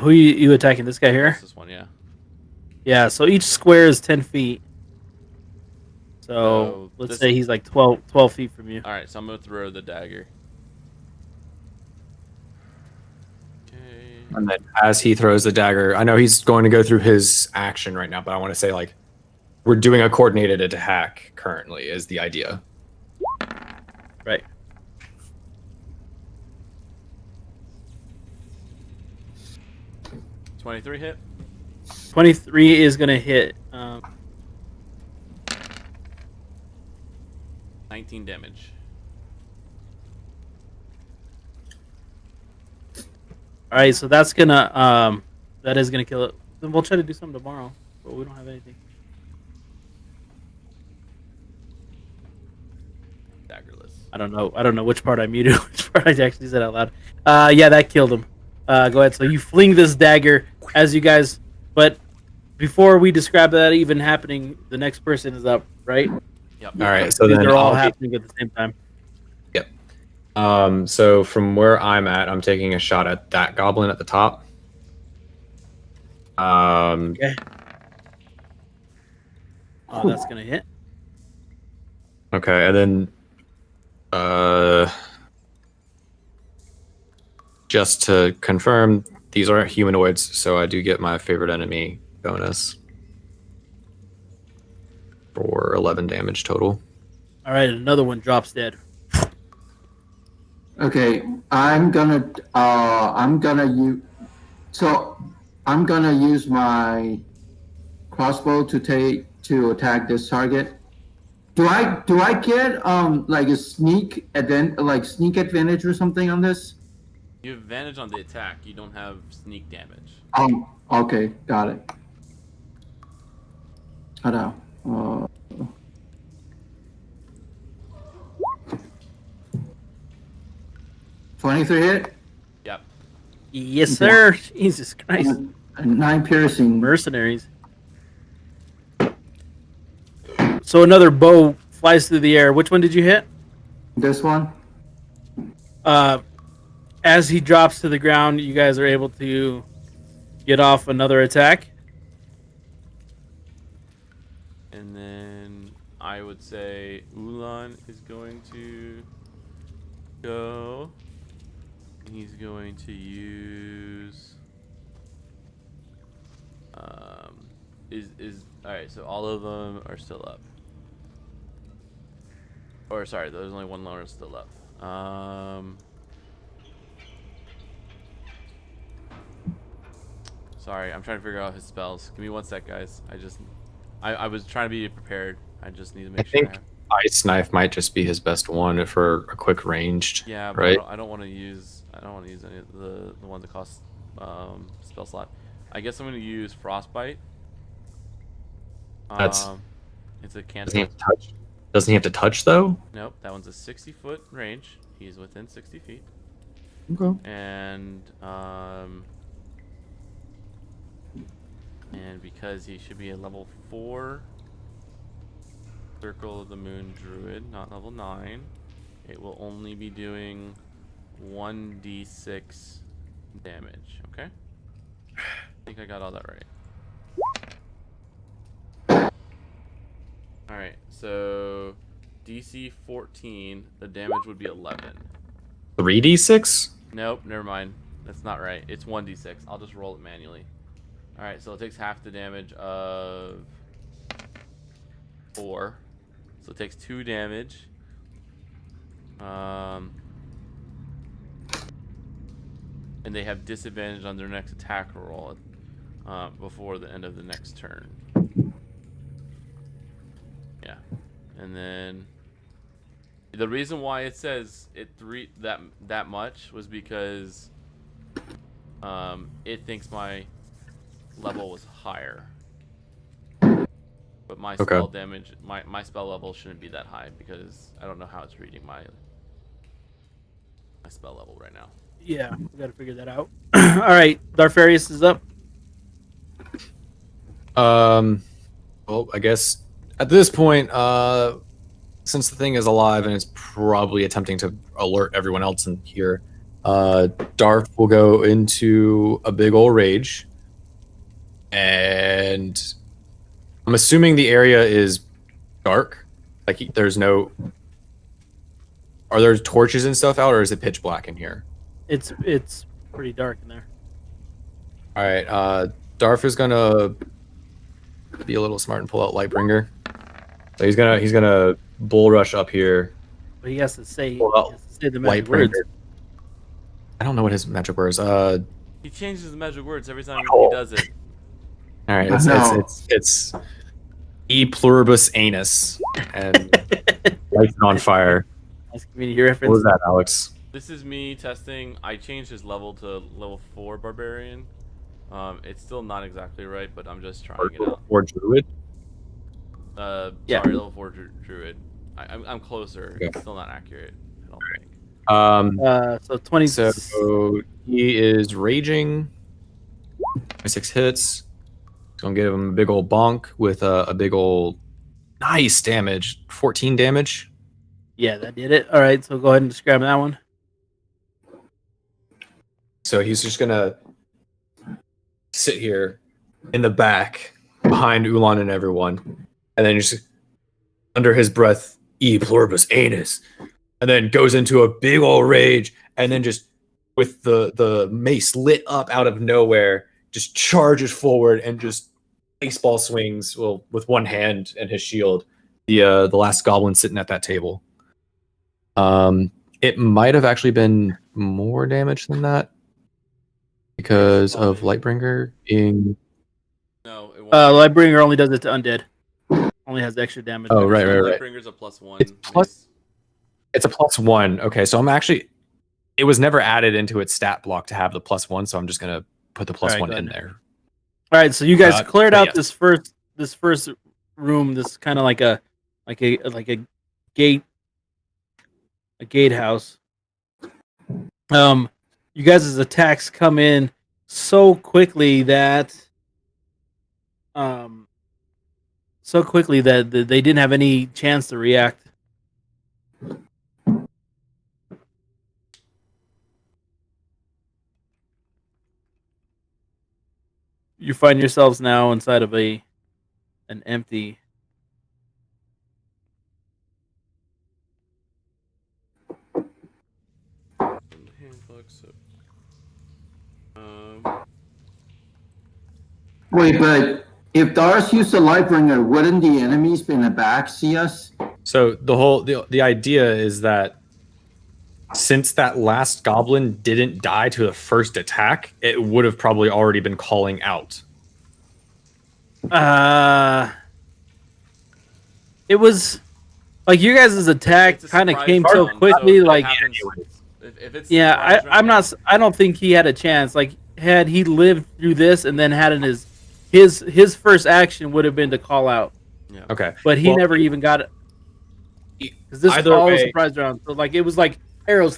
Who you attacking? This guy here? Closest one, yeah. Yeah. So each square is 10 feet. So So let's this- say he's like 12 feet from you. All right, so I'm gonna throw the dagger. Okay. And then as he throws the dagger, I know he's going to go through his action right now, but I want to say like we're doing a coordinated attack currently is the idea. Right. $23 hit. 23 is gonna hit. 19 damage. All right. So that's gonna that is gonna kill it. Then we'll try to do something tomorrow, but we don't have anything. Daggerless. I don't know which part I muted, which part I actually said out loud. Yeah, that killed him. Go ahead. So you fling this dagger as you guys, but before we describe that even happening, the next person is up, right? Yep. All right, so These then are all I'll be- happening at the same time. So from where I'm at, I'm taking a shot at that goblin at the top. Okay. Oh, that's gonna hit. Okay, and then just to confirm, these aren't humanoids, so I do get my favorite enemy bonus for 11 damage total. All right, another one drops dead. Okay, I'm gonna use my crossbow to attack this target. Do I get like a sneak advantage or something on this? You have advantage on the attack. You don't have sneak damage. Okay, got it. Tada. 23 hit. Yep. Yes, sir. Jesus Christ. And 9 piercing. Mercenaries. So another bow flies through the air. Which one did you hit? This one. As he drops to the ground, you guys are able to get off another attack. And then I would say Ulan is going to go. He's going to use. Is all right. So all of them are still up. Or sorry, there's only one loner still up. Sorry, I'm trying to figure out his spells. Give me one sec, guys. I was trying to be prepared. I just need to make I sure. think Ice Knife might just be his best one for a quick ranged. Yeah, but right? I don't want to use any of the ones that cost spell slot. I guess I'm going to use Frostbite. That's- It's a Doesn't he cantrip. have to touch? Doesn't he have to touch though? Nope, that one's a 60-foot range. He's within 60 feet. Okay. And because he should be a level 4 Circle of the Moon Druid, not level 9, it will only be doing 1d6 damage, okay? I think I got all that right. Alright, so DC 14, the damage would be 11. 3d6? Nope, never mind. That's not right. It's 1d6. I'll just roll it manually. Alright, so it takes half the damage of 4. So it takes 2 damage. And they have disadvantage on their next attack roll before the end of the next turn. Yeah. And then the reason why it says that much was because it thinks my level was higher. But my spell damage, my spell level shouldn't be that high because I don't know how it's reading my spell level right now. Yeah, we got to figure that out. All right, Darfarius is up. Well, I guess at this point, since the thing is alive and it's probably attempting to alert everyone else in here, Darth will go into a big old rage. And I'm assuming the area is dark. Like there's no. Are there torches and stuff out, or is it pitch black in here? It's pretty dark in there. All right. Darth is gonna be a little smart and pull out Lightbringer. So he's gonna bull rush up here. But he has to say, the magic Lightbringer. words. I don't know what his magic words. He changes the magic words every time he does it. All right, No. it's E pluribus anus and lights it on fire. Nice community reference. What was that, Alex? This is me testing. I changed his level to level 4 barbarian. It's still not exactly right, but I'm just trying it out. Or druid? Yeah. Sorry, level 4 druid. I'm closer. Okay. It's still not accurate, I don't think. So 20. So he is raging. 26 hits. Gonna give him a big old bonk with a big old nice damage. 14 damage. Yeah, that did it. All right, so go ahead and describe that one. So he's just gonna sit here in the back behind Ulan and everyone, and then just under his breath, E pluribus anus, and then goes into a big old rage, and then just with the mace lit up out of nowhere, just charges forward and just baseball swings, well, with one hand and his shield, the last goblin sitting at that table. It might have actually been more damage than that because of Lightbringer being. No, it won't. Lightbringer only does it to undead. Only has extra damage. Oh, right. Lightbringer's a +1. It's a +1. Okay, so I'm actually. It was never added into its stat block to have the +1, so I'm just gonna put the +1 in there. All right, so you guys cleared out yes. this first room. This kind of like a gatehouse. You guys' attacks come in so quickly that they didn't have any chance to react. You find yourselves now inside of an empty. Wait, but if Darth used the Lightbringer, wouldn't the enemies in the back see us? So the idea is that since that last goblin didn't die to the first attack, it would have probably already been calling out. It was like your guys' attack kind of came so quickly. So like, if it's I don't think he had a chance. Like, had he lived through this and then had his first action would have been to call out. Yeah. Okay, but he never even got it because this is all a surprise round. So like it was like arrows,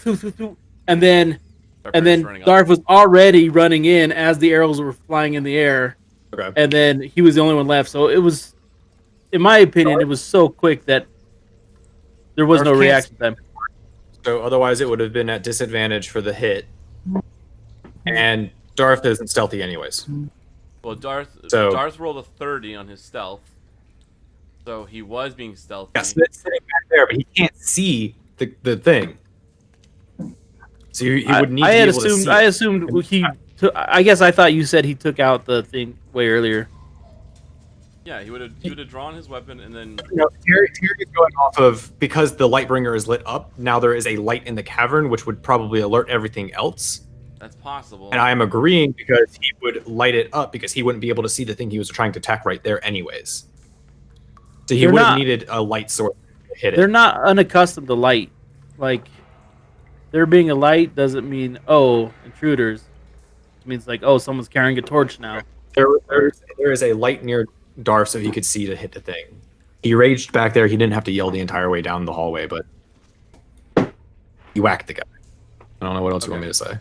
and then Darth was already running in as the arrows were flying in the air. Okay. And then he was the only one left. So it was, in my opinion, it was so quick that there was no reaction time. So otherwise it would have been at disadvantage for the hit. And Darth isn't stealthy anyways. Well, Darth rolled a 30 on his stealth. So he was being stealthy. Yes, it's sitting back there, but he can't see the thing. So he would need to be able to see. I assumed he took, I guess I thought you said he took out the thing way earlier. Yeah, he would have drawn his weapon and then. Terry is going off of because the Lightbringer is lit up. Now there is a light in the cavern, which would probably alert everything else. That's possible. And I am agreeing because he would light it up because he wouldn't be able to see the thing he was trying to attack right there, anyways. So he would have needed a light source hit They're it. not unaccustomed to light. Like, there being a light doesn't mean, oh, intruders. It means, like, oh, someone's carrying a torch now. There is a light near Darth so he could see to hit the thing. He raged back there. He didn't have to yell the entire way down the hallway, but he whacked the guy. I don't know what else you want me to say. I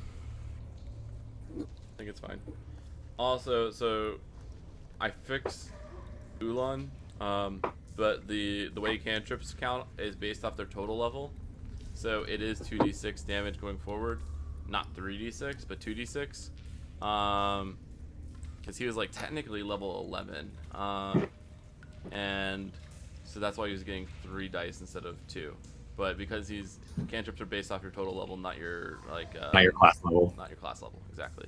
think it's fine. Also, so I fixed Ulan, but the way cantrips count is based off their total level. So it is 2d6 damage going forward, not 3d6, but 2d6. Because he was like technically level 11, and so that's why he was getting 3 dice instead of 2. But because cantrips are based off your total level, not your Not your class level. Not your class level, exactly.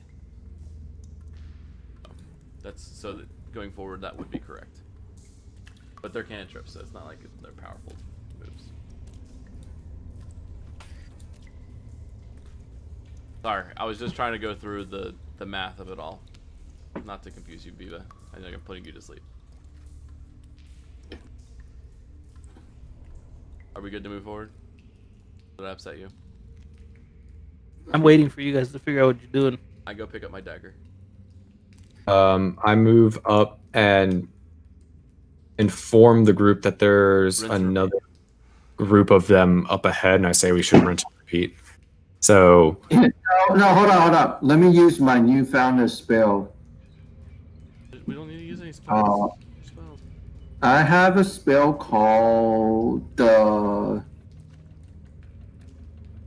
So that going forward, that would be correct. But they're cantrips, so it's not like they're powerful moves. Sorry, I was just trying to go through the math of it all. Not to confuse you, Viva. I think I'm putting you to sleep. Are we good to move forward? Did I upset you? I'm waiting for you guys to figure out what you're doing. I go pick up my dagger. I move up and inform the group that there's Rinse and another group of them up ahead, and I say we should rinse and repeat. So No, hold on. Let me use my newfound spell. We don't need to use any spells. I have a spell called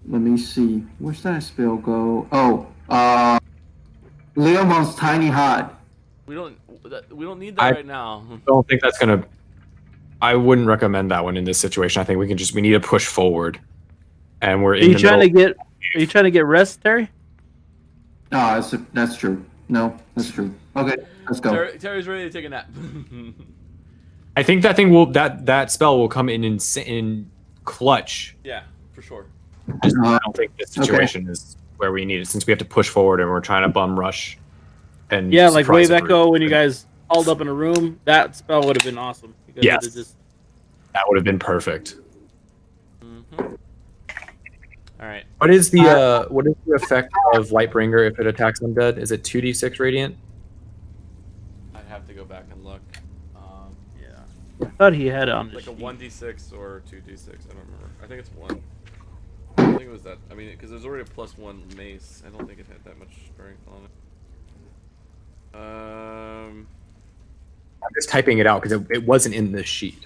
let me see. Where's that spell go? Oh, Leomon's Tiny Hut. We don't need that right now. I don't think that's gonna. I wouldn't recommend that one in this situation. I think we need to push forward, and we're Are in you the trying middle. Are you trying to get rest, Terry? No, that's true. No, that's true. Okay, let's go. Terry's ready to take a nap. I think that that spell will come in clutch. Yeah, for sure. I don't think this situation is where we need it, since we have to push forward and we're trying to bum rush. And Yeah, like surprise Wave the group. Echo when you guys hauled up in a room. That spell would have been awesome. You guys Yes. would've just... That would have been perfect. Mm-hmm. All right. What is the effect of Lightbringer if it attacks undead? Is it 2d6 radiant? I'd have to go back and look. I thought he had it on Like the a sheet. 1d6 or 2d6. I don't remember. I think it's 1. I think it was that. I mean, because there's already a +1 mace. I don't think it had that much strength on it. I'm just typing it out because it wasn't in this sheet.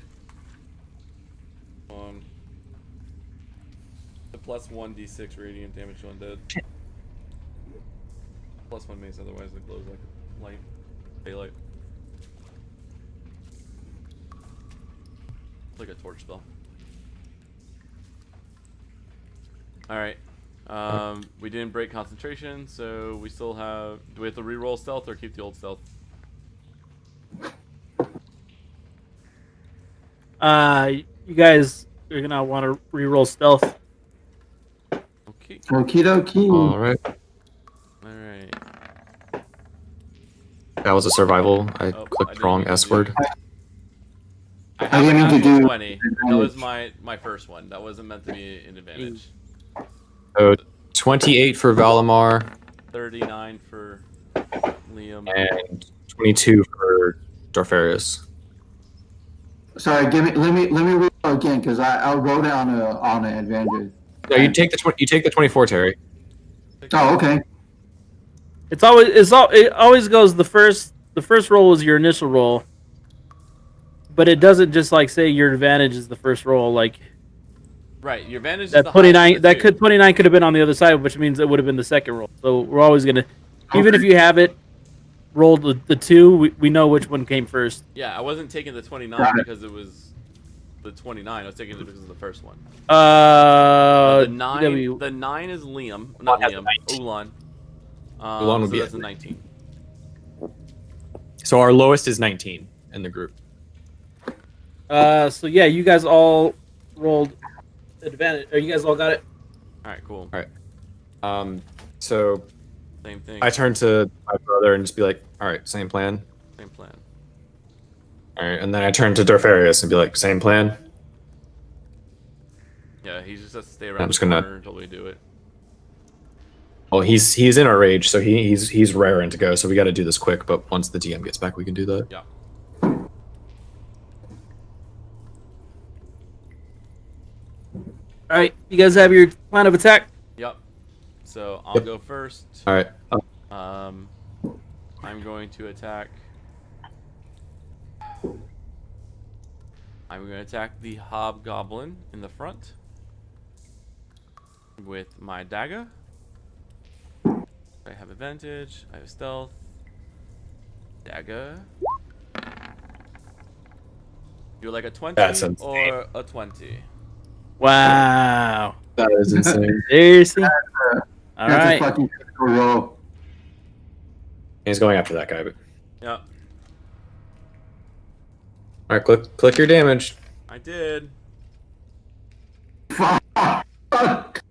The +1d6 radiant damage to undead. +1 mace, otherwise it glows like light, daylight. Like a torch spell. Alright. We didn't break concentration, so we still have... Do we have to re-roll stealth or keep the old stealth? You guys are gonna want to re-roll stealth. Okay. Okie dokie. All right. Alright. That was a survival. I Oh, clicked I the wrong didn't S do that. word. I I have a didn't mean to natural do 20. That was advantage. my first one. That wasn't meant to be an advantage. So 28 for Valimar 39 for Liam. and 22 for Dorfarius. Sorry, let me read it again because I wrote it on an advantage. No, you take the 24, Terry. Oh, okay. It always goes the first roll is your initial roll, but it doesn't just like say your advantage is the first roll. Like Right, your advantage is that the highest of the two. 29 could have been on the other side, which means it would have been the second roll. So we're always gonna, even if you have it rolled the 2, we know which one came first. Yeah, I wasn't taking the 29 Got it. because it was the 29. I was taking it because of the first one. The The 9 is Liam, not Ulan has Liam, a 19. Ulan. Ulan would So be that's at a 19. So our lowest is 19 in the group. So yeah, you guys all rolled advantage. Or you guys all got it. All right, cool. So Same thing. I turn to my brother and just be like, all right, same plan. Same plan. All right, and then I turn to Dorfarius and be like, same plan. Yeah, he just has to stay around I'm the just gonna- corner until we do it. Well, he's in our rage, so he's raring to go. So we got to do this quick. But once the DM gets back, we can do that. Yeah. All right, you guys have your plan of attack. Yep. So I'll Yep. go first. All right. I'm going to attack. I'm going to attack the hobgoblin in the front with my dagger. I have advantage. I have stealth. Dagger. You're like a 20 That's insane. or a 20. Wow. That is insane. Seriously? All That's right. a fucking critical roll. He's going after that guy. But Yeah, all right, click your damage. I did. Fuck.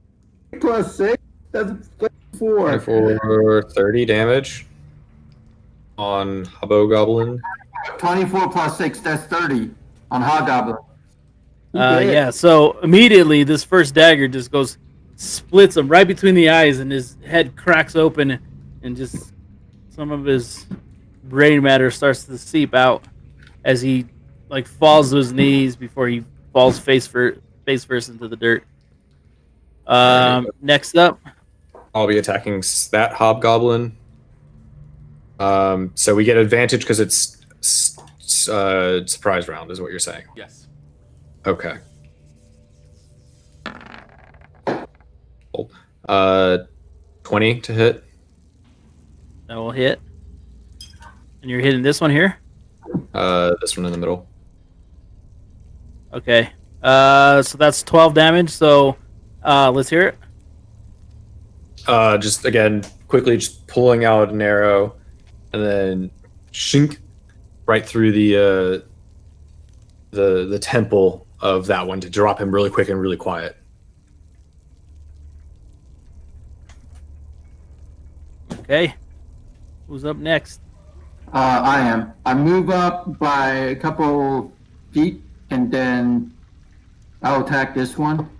Plus 6? That's 4. For 30 damage on Hobgoblin. 24 plus 6, that's 30 on Hobgoblin. Yeah, so immediately this first dagger just goes, splits him right between the eyes, and his head cracks open, and just some of his brain matter starts to seep out as he like falls to his knees before he falls face first into the dirt. Next up, I'll be attacking that Hobgoblin. So we get advantage because it's surprise round, is what you're saying. Yes. Okay. Cool. 20 to hit. that will hit, and you're hitting this one here. This one in the middle. Okay. So that's 12 damage. So, let's hear it. Just again, quickly just pulling out an arrow, and then shink right through the temple of that one to drop him really quick and really quiet. Okay. Who's up next? I am. I move up by a couple feet, and then I'll attack this one.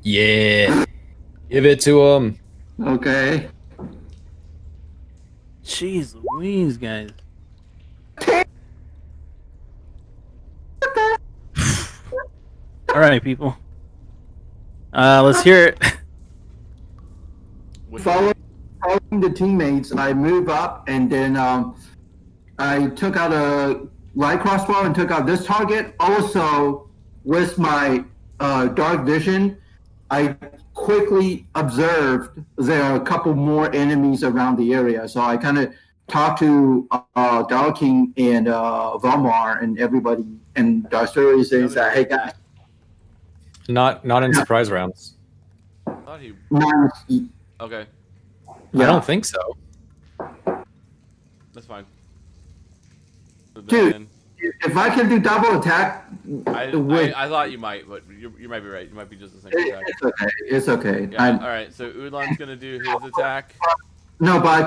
Yeah. Give it to him. Okay. Jeez Louise, guys. All right, people. Let's hear it. Which Following the teammates, I move up, and then I took out a light crossbow and took out this target. Also, with my dark vision, I quickly observed there are a couple more enemies around the area. So I kind of talked to Dalking and Valmar and everybody, and Darsturi says that, hey guys, Not in surprise rounds. I thought he. nice. Okay, I don't think so. that's fine. So Dude. then- If I can do double attack, I thought you might, but you might be right. You might be just the same attack. it's okay. It's okay. Yeah. All right. So Udlan's gonna do his attack. No, but I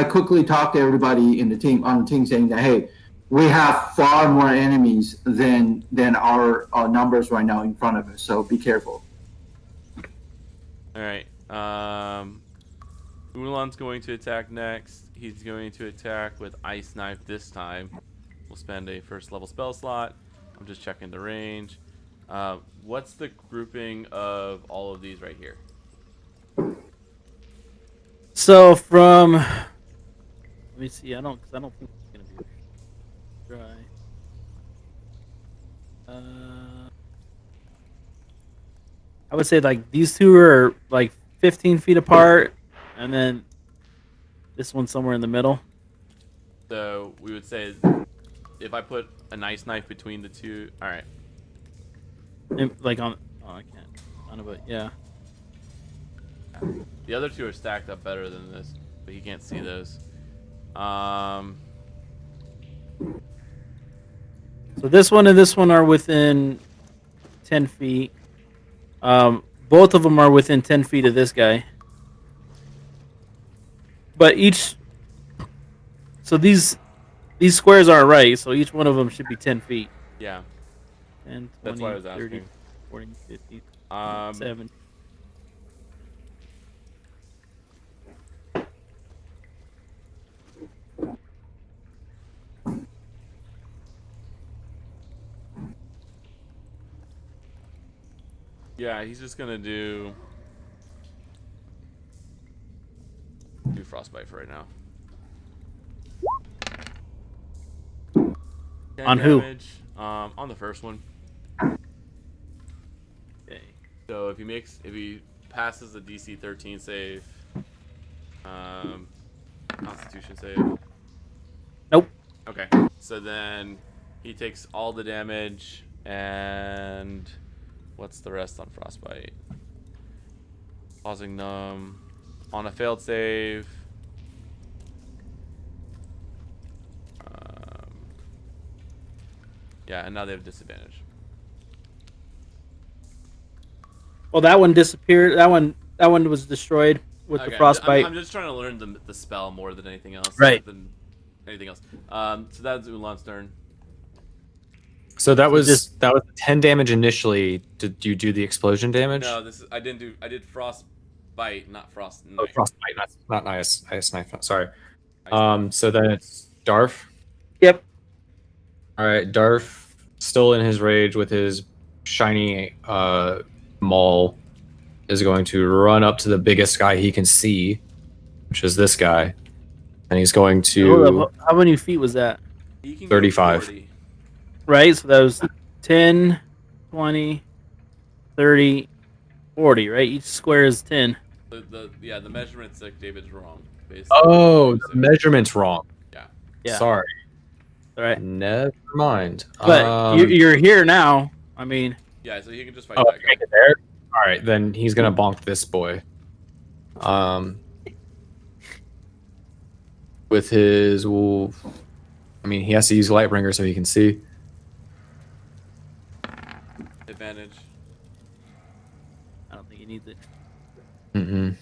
quickly talked to everybody in the team on the team saying that, hey, we have far more enemies than our numbers right now in front of us. So be careful. All right. Ulan's going to attack next. He's going to attack with Ice Knife this time. We'll spend a first level spell slot. I'm just checking the range. What's the grouping of all of these right here? So from, let me see. I don't think it's gonna be dry. I would say like these two are like 15 feet apart, and then this one's somewhere in the middle. So we would say if I put a nice knife between the two. All right. Like on, oh, I can't. On it, but yeah. The other two are stacked up better than this, but he can't see those. So this one and this one are within 10 feet. Both of them are within 10 feet of this guy. But each So these squares aren't right. So each one of them should be 10 feet. Yeah. 10, 20, That's why I was 30, asking. 40, 50, Um, 70. yeah, he's just gonna do frostbite for right now. 10 On who? damage. On the first one. Okay. So if he passes the DC 13 save, Constitution save. Nope. Okay. So then he takes all the damage, and what's the rest on frostbite? Causing numb on a failed save. Yeah, and now they have disadvantage. Well, that one disappeared. That one was destroyed with the frostbite. I'm just trying to learn the spell more than anything else. Right. Than anything else. So that's Ulan's turn. So that was just- 10 damage initially. Did you do the explosion damage? No, I didn't do. I did frostbite, not frost. Oh, Knife. frostbite, not ice knife. Sorry. Ice knife. So then it's Darf. Yep. All right, Darf, still in his rage with his shiny maul, is going to run up to the biggest guy he can see, which is this guy, and he's going Hold to up. How many feet was that? He can 35. Go 40. Right. So that was 10, 20, 30, 40. Right. Each square is 10. The measurements that David's wrong. Basically. Oh, the measurement's wrong. Yeah. Sorry. All right. Never mind. But you're here now. I mean, Yeah, so he can just fight oh, that you guy. make it there. All right, then he's gonna bonk this boy. With his wolf. I mean, he has to use Lightbringer so he can see. Advantage. I don't think he needs it. Mm-mm.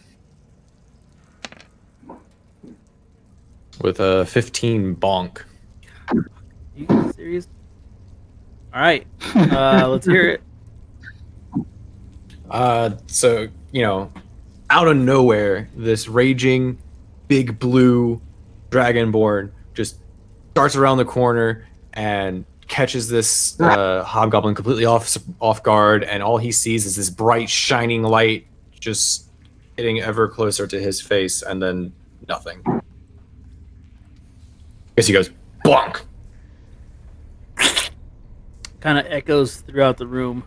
With a 15 bonk. You serious? All right. Let's hear it. So, out of nowhere, this raging big blue dragonborn just darts around the corner and catches this hobgoblin completely off guard, and all he sees is this bright shining light just getting ever closer to his face, and then nothing. I guess he goes bonk. Kind of echoes throughout the room.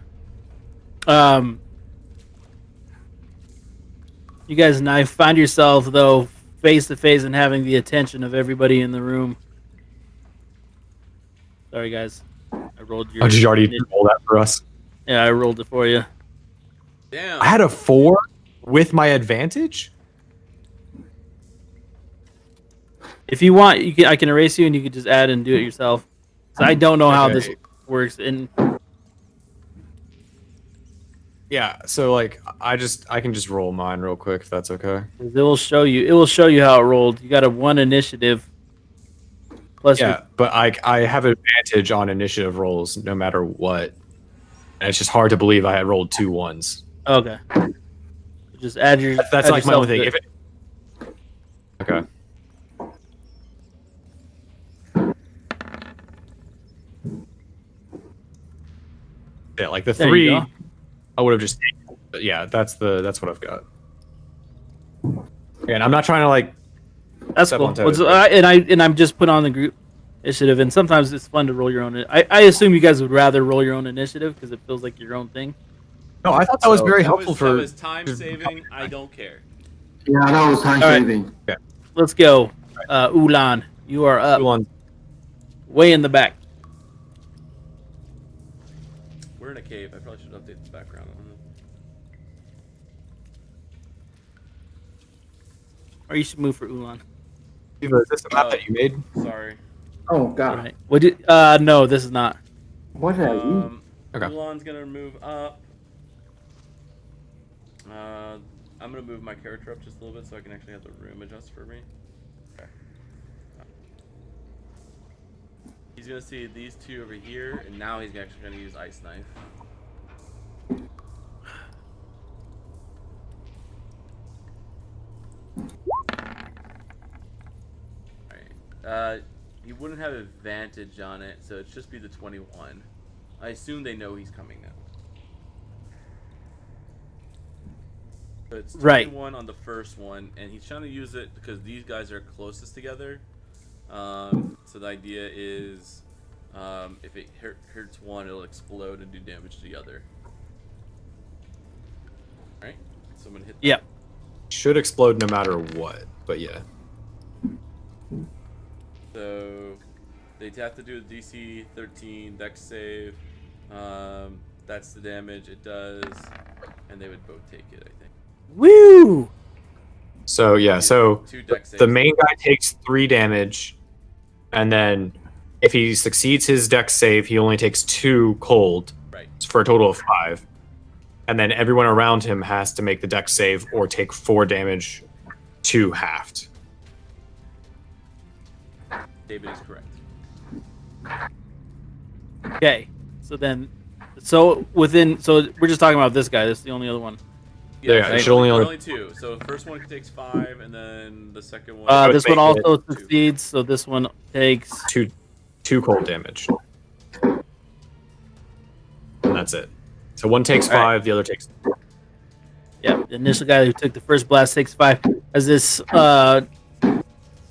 You guys now find yourself though face to face and having the attention of everybody in the room. Sorry, guys. I rolled your. Oh, did you already roll that for us? Yeah, I rolled it for you. Damn. I had a 4 with my advantage. If you want, I can erase you, and you can just add and do it yourself. So I don't know how this Okay. works, and Yeah, so I can just roll mine real quick if that's okay. it will show you. It will show you how it rolled. You got a 1 initiative. Plus, Yeah, but I have advantage on initiative rolls no matter what. And it's just hard to believe I had rolled 2 1s. okay. Just add your. That's add like my yourself only thing. to If it... Okay. Yeah, like the There you 3 go. I would have just taken. But yeah, that's what I've got. And I'm not trying to That's step cool. on toes, Well, but- I'm just put on the group initiative, and sometimes it's fun to roll your own. I assume you guys would rather roll your own initiative because it feels like your own thing. No, I thought that was So- very That helpful that for was time saving. I don't care. Yeah, that was time All right. saving. Let's go. Ulan, you are up, Ulan. way in the back. We're in a cave. I probably should update the background. I don't know. Or you should move for Ulan. Eva, is this the map that you made? Sorry. Oh All god. right. What did? No, this is not. What are you? Okay. Ulan's gonna move up. I'm gonna move my character up just a little bit so I can actually have the room adjust for me. Okay. He's gonna see these two over here, and now he's actually gonna use Ice Knife. Alright. You wouldn't have advantage on it, so it'd just be the 21. I assume they know he's coming now. So it's 21 on the first one, and he's trying to use it because these guys are closest together. So the idea is, if it hurts one, it'll explode and do damage to the other. Right? So I'm gonna hit that. Yep. Should explode no matter what, but yeah. So they'd have to do a DC 13 Dex save. That's the damage it does, and they would both take it, I think. Woo! So yeah, so Two Dex saves. the main guy takes 3 damage, and then if he succeeds his dex save, he only takes 2 cold, Right. for a total of 5. And then everyone around him has to make the dex save or take 4 damage to halved. David is correct. Okay. So we're just talking about this guy. This is the only other one. Yeah, so it should only there are only- 2. So the first one takes 5, and then the second one. This one make it also succeeds, so this one takes 2 cold damage. And that's it. So one takes 5, Alright. the other takes. Yep, the initial guy who took the first blast takes 5. As this, the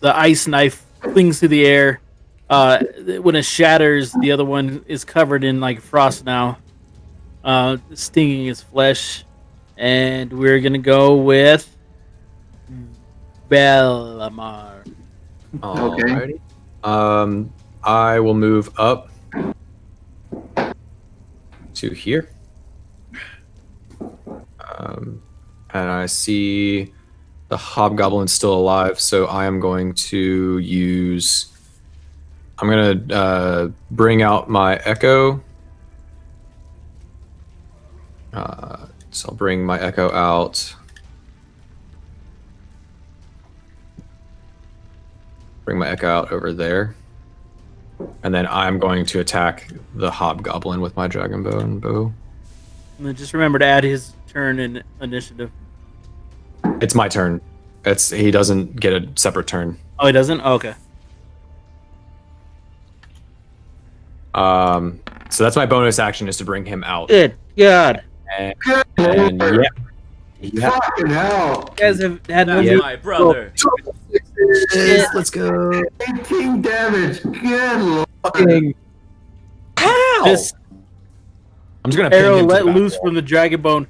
ice knife flings through the air. When it shatters, the other one is covered in like frost now, stinging his flesh. And we're gonna go with Bellamar. Alrighty. I will move up to here. And I see the hobgoblin's still alive, so I am going to use. I'm gonna bring out my echo. So I'll bring my echo out. Bring my echo out over there. And then I'm going to attack the hobgoblin with my dragon bow and bow. And then just remember to add his turn in initiative. It's my turn. He doesn't get a separate turn. Oh, he doesn't? Oh, okay. So that's my bonus action is to bring him out. Good God. And Lord. yeah. Fucking hell. You guys have had That's no my brother. Let's go. 18 damage. Good lord. Fucking. How? Just I'm just gonna pin arrow him to let the loose back from the dragon bone,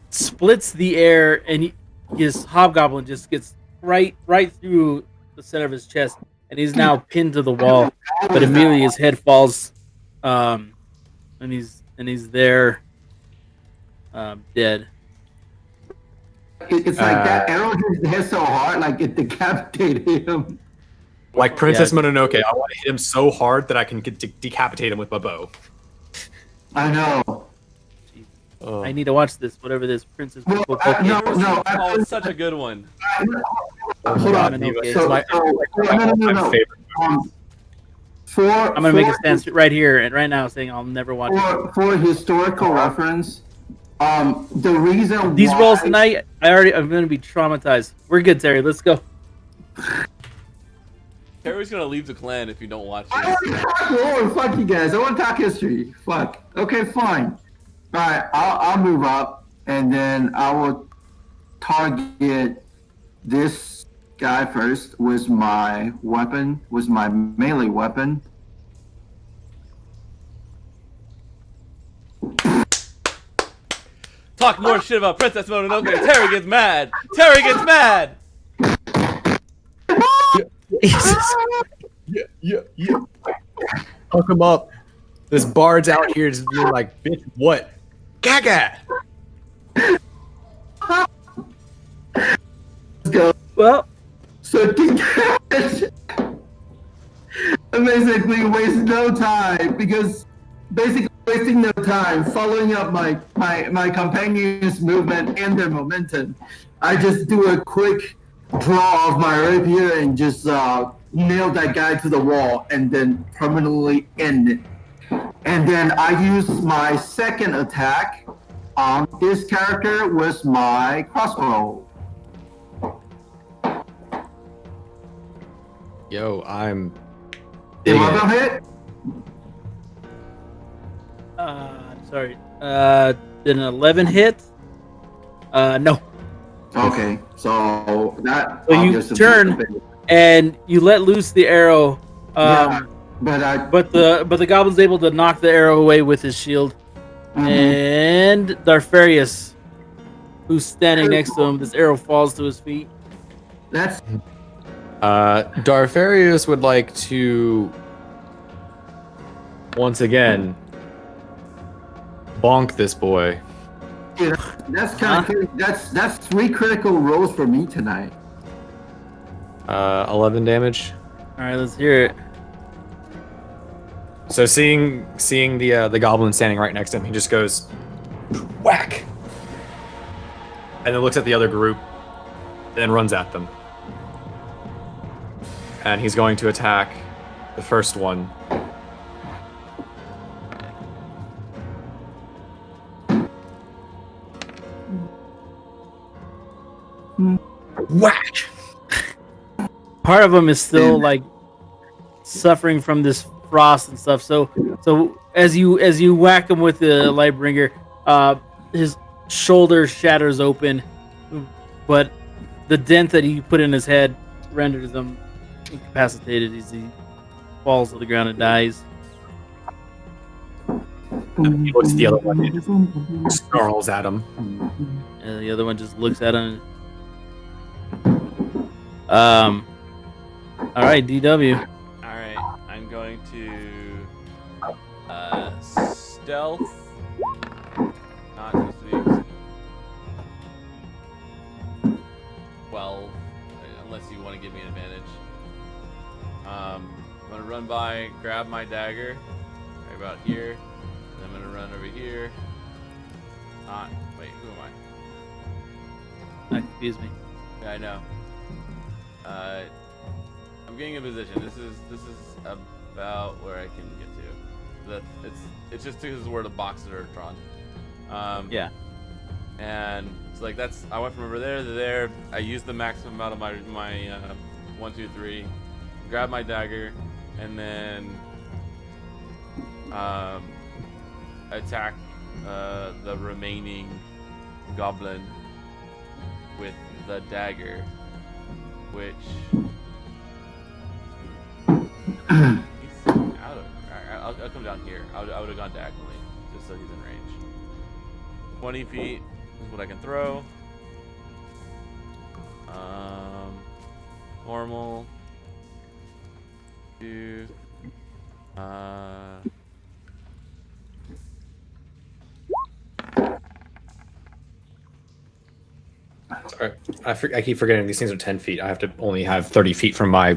splits the air, and his hobgoblin just gets right through the center of his chest, and he's now pinned to the wall. But immediately his head falls, and he's there, dead. It's like that arrow just hit so hard, like it decapitated him. Like Princess Yeah. Mononoke, I want to hit him so hard that I can decapitate him with my bow. I know. Oh. I need to watch this. Whatever this Princess. Well, Mononoke no. Oh, it's such a good one. Hold on. Mononoke. So, my- no. My favorite. I'm I'm gonna make a stance right here and right now, saying I'll never watch it. For historical reference, the reason These why, rolls tonight, I'm gonna be traumatized. We're good, Terry. Let's go. Terry's gonna leave the clan if you don't watch I this. already talked Lord, fuck you guys. I want to talk history. Fuck. Okay, fine. All right, I'll move up, and then I will target this guy first. Was my melee weapon. Talk more shit about Princess Mononoke. Terry gets mad. Terry gets mad. Yeah. Hook him up. This bard's out here just being like, bitch, what? Gaga! Let's go. Well, So I basically waste no time because basically wasting no time following up my companion's movement and their momentum. I just do a quick draw of my rapier and just nail that guy to the wall and then permanently end it. And then I use my second attack on this character with my crossbow. Yo, I'm digging 11 it. hit? Sorry. Did an 11 hit? No. Okay, so that So you obviously turn and you let loose the arrow. yeah, but The goblin's able to knock the arrow away with his shield. And Darfarius, who's standing next to him, this arrow falls to his feet. that's Darfarius would like to once again bonk this boy. that's kind of that's 3 critical rolls for me tonight. 11 damage. All right, let's hear it. So seeing the goblin standing right next to him, he just goes whack, and then looks at the other group, and then runs at them. And he's going to attack the first one. Whack! Part of him is still like suffering from this frost and stuff. So as you whack him with the Lightbringer, his shoulder shatters open, but the dent that he put in his head renders him incapacitated as he falls to the ground and dies. He looks at the other one and just snarls at him. And the other one just looks at him. All right, DW. All right, I'm going to stealth. Not supposed to be 12, unless you want to give me an advantage. I'm gonna run by, grab my dagger, right about here. And I'm gonna run over here. Wait, who am I? That confused me. Yeah, I know. I'm getting in position. This is about where I can get to. That it's just because where the boxes are drawn. Yeah. And it's like I went from over there to there. I used the maximum amount of my 1, 2, 3. Grab my dagger, and then attack the remaining goblin with the dagger, which he's out of. I'll come down here. I would have gone diagonally just so he's in range. 20 feet is what I can throw. Normal. 2. Sorry, I keep forgetting these things are 10 feet. I have to only have 30 feet from my.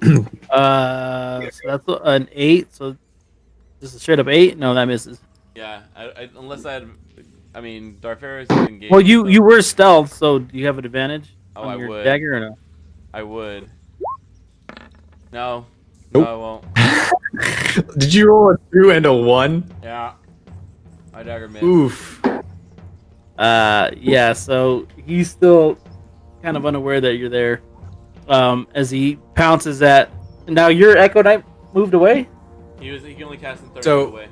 So that's an 8. So just a straight up 8. No, that misses. Yeah, unless I had. I mean, Darfarius is engaged. Well, you were stealth, so do you have an advantage on I your would. dagger or no? I would. No. Nope. No, I won't. Did you roll a 2 and a 1? Yeah. My dagger missed. Oof. Yeah. So he's still kind of unaware that you're there. As he pounces at. Now your Echo Knight moved away. He can only cast in 30 So- feet away.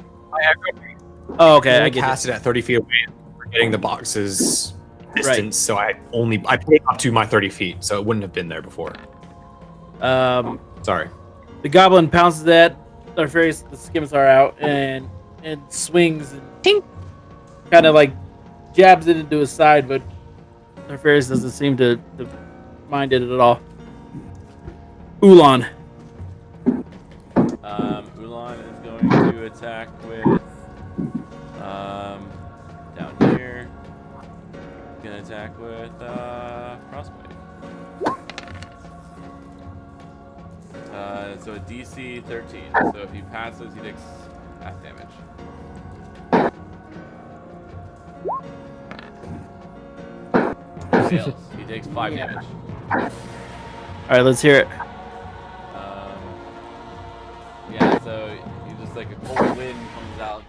Oh, okay. I I get cast it at 30 feet away. We're getting the box's distance, Right. so I put it up to my 30 feet, so it wouldn't have been there before. it. Sorry. The goblin pounces at Darfarius, the scimitar out, and swings and tink, kind of like jabs it into his side, but Darfarius doesn't seem to mind it at all. Ulan. Ulan is going to attack with down here. He's gonna attack with crossbow. So a DC 13. So if he passes, he takes half damage. Fails. He takes 5 damage. All right, let's hear it. So you just like a cold wind comes out.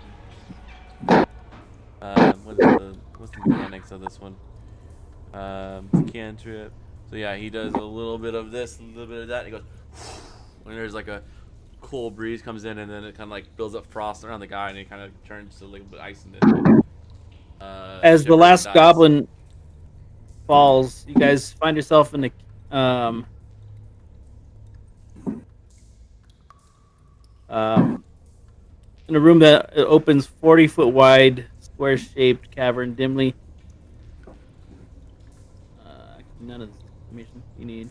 What's the mechanics of this one? It's a cantrip. So yeah, he does a little bit of this, a little bit of that. And he goes, when there's like a cool breeze comes in, and then it kind of like builds up frost around the guy, and it kind of turns to a little bit of ice, and then As the shivers and last dies. goblin falls, you guys find yourself in in a room that opens 40-foot wide, square-shaped cavern, dimly. None of this information you need.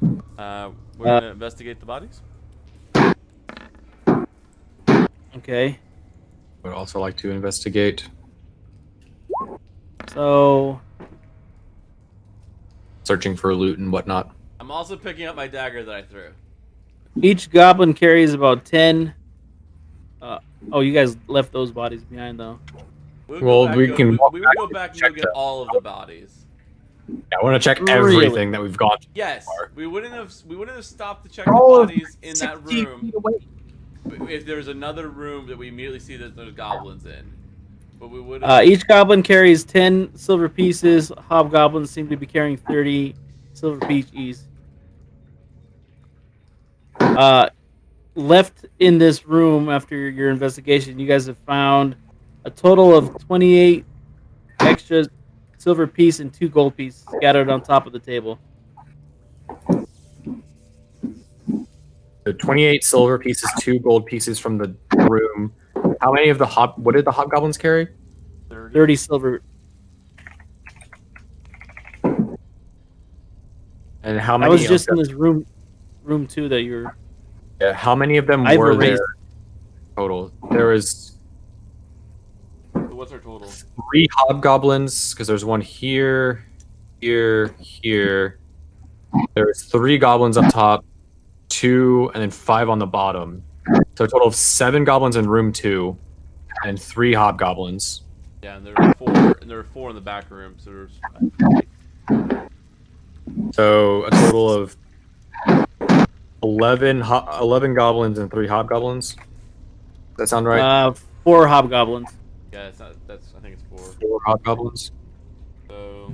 We're gonna investigate the bodies. Okay, I would also like to investigate. so Searching for loot and whatnot. I'm also picking up my dagger that I threw. each goblin carries about 10. Oh, you guys left those bodies behind, though. We Well, we can we walk would back go and back and check go get them. all of the bodies. Yeah, I want to check Really? everything that we've got. Yes, Far. we wouldn't have stopped to check the Oh, bodies in that 60 room feet away. if there's another room that we immediately see that there's goblins in. But we would have. Each goblin carries 10 silver pieces. Hobgoblins seem to be carrying 30 silver pieces. Left in this room after your investigation, you guys have found a total of 28 extra silver piece and 2 gold pieces scattered on top of the table. So 28 silver pieces, 2 gold pieces from the room. How many of the what did the hobgoblins carry? 30 silver. And how That many? was just of in this room 2 that you're. how many of them I've were erased. there total? There was So what's our total? 3 hobgoblins because there's one here, here, here. There's 3 goblins up top, 2, and then 5 on the bottom. So a total of 7 goblins in room 2, and 3 hobgoblins. Yeah, and there were 4. And there were 4 in the back room. So there's. So a total of 11 goblins and 3 hobgoblins. Does that sound right? 4 hobgoblins. Yeah, it's not. That's. I think it's 4. 4 hobgoblins. So,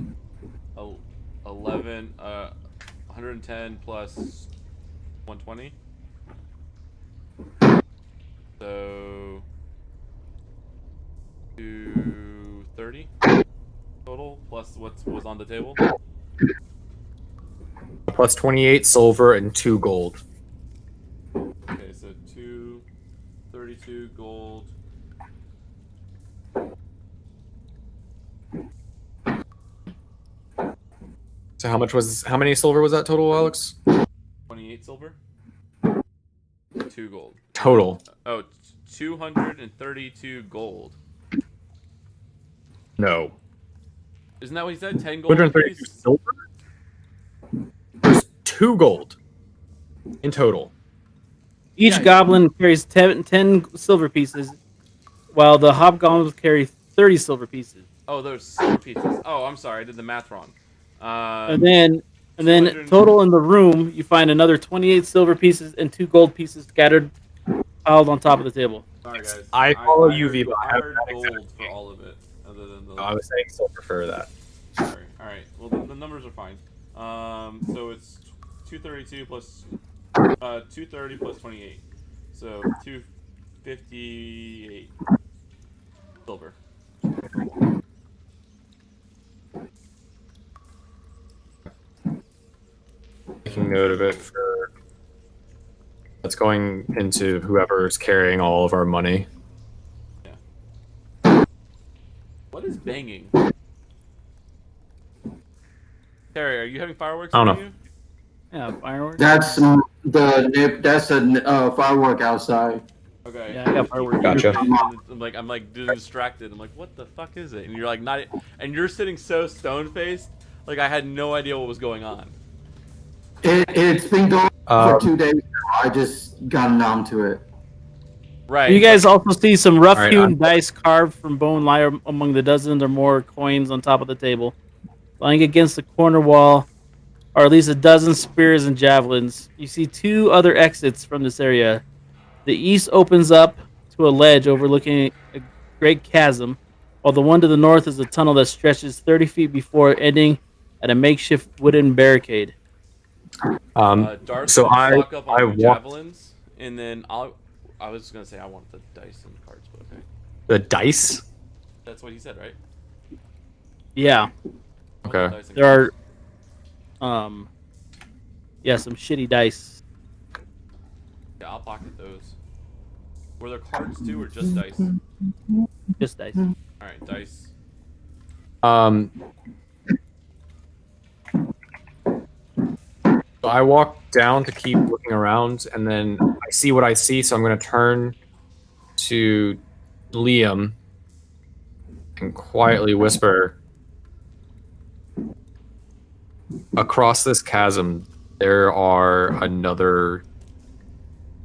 11. 110 plus 120. So 230 total plus what was on the table. Plus 28 silver and 2 gold. Okay, so 232 gold. So how many silver was that total, Alex? 28 silver. 2 gold. Total. Oh, 232 gold. No. Isn't that what he said? 10 gold. 232 apiece? silver? There's 2 gold in total. Each Yeah. goblin carries 10 silver pieces, while the hobgoblins carry 30 silver pieces. Oh, those silver pieces. Oh, I'm sorry, I did the math wrong. And then 200 total in the room, you find another 28 silver pieces and 2 gold pieces scattered, piled on top of the table. Sorry, guys. I follow you, heard- Viva. I I have heard that gold exact for all of it, other than the. No, I was saying silver for that. Sorry. All right. Well, the numbers are fine. So it's 232 plus 230 plus 28, so 258 silver. Making note of it for. That's going into whoever's carrying all of our money. What is banging? Terry, are you having fireworks? I don't near know. you? Yeah, fireworks. That's a firework outside. Okay. Yeah, I got fireworks. Gotcha. I'm like distracted. I'm like, what the fuck is it? And you're like not, and you're sitting so stone faced, like I had no idea what was going on. It's been going for 2 days now. I just got numb to it. Right. You guys also see some rough-hewn Alright, dice carved from bone lie among the dozen or more coins on top of the table. Lying against the corner wall are at least a dozen spears and javelins. You see 2 other exits from this area. The east opens up to a ledge overlooking a great chasm, while the one to the north is a tunnel that stretches 30 feet before ending at a makeshift wooden barricade. Darth, So can you stock up on I your walked javelins, and then I was gonna say I want the dice and cards, but okay, the dice. that's what he said, right? Yeah, I want Okay. the dice and there cards. are some shitty dice. Yeah, I'll pocket those. Were there cards too, or just dice? Just dice. All right, dice. Um, so I walk down to keep looking around, and then I see what I see. So I'm going to turn to Liam and quietly whisper, "Across this chasm, there are another."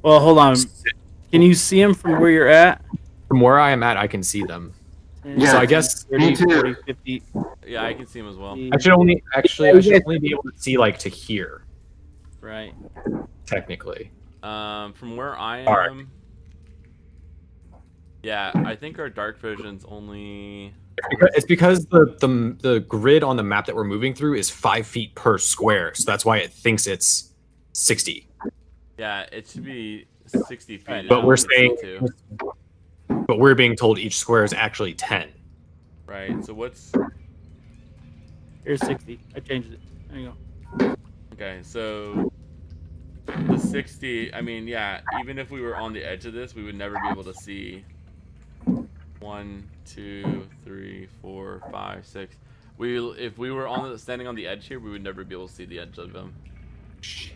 Well, hold on. Can you see him from where you're at? From where I am at, I can see them. 10, Yeah, So I guess 30, me too. 40, 50. Yeah, I can see him as well. I should only actually Yeah, I you should guys- only be able to see like to here, Right. technically. From where I All right. am, yeah, I think our dark vision's only. It's because the grid on the map that we're moving through is 5 feet per square, so that's why it thinks it's 60. Yeah, it should be 60 feet. Right, It But should we're only saying, see 2. but we're being told each square is actually 10. Right. So what's Here's 60. I changed it. There you go. okay? So the 60. I mean, yeah. Even if we were on the edge of this, we would never be able to see 1, 2, 3, 4, 5, 6. If we were standing on the edge here, we would never be able to see the edge of them. Shit.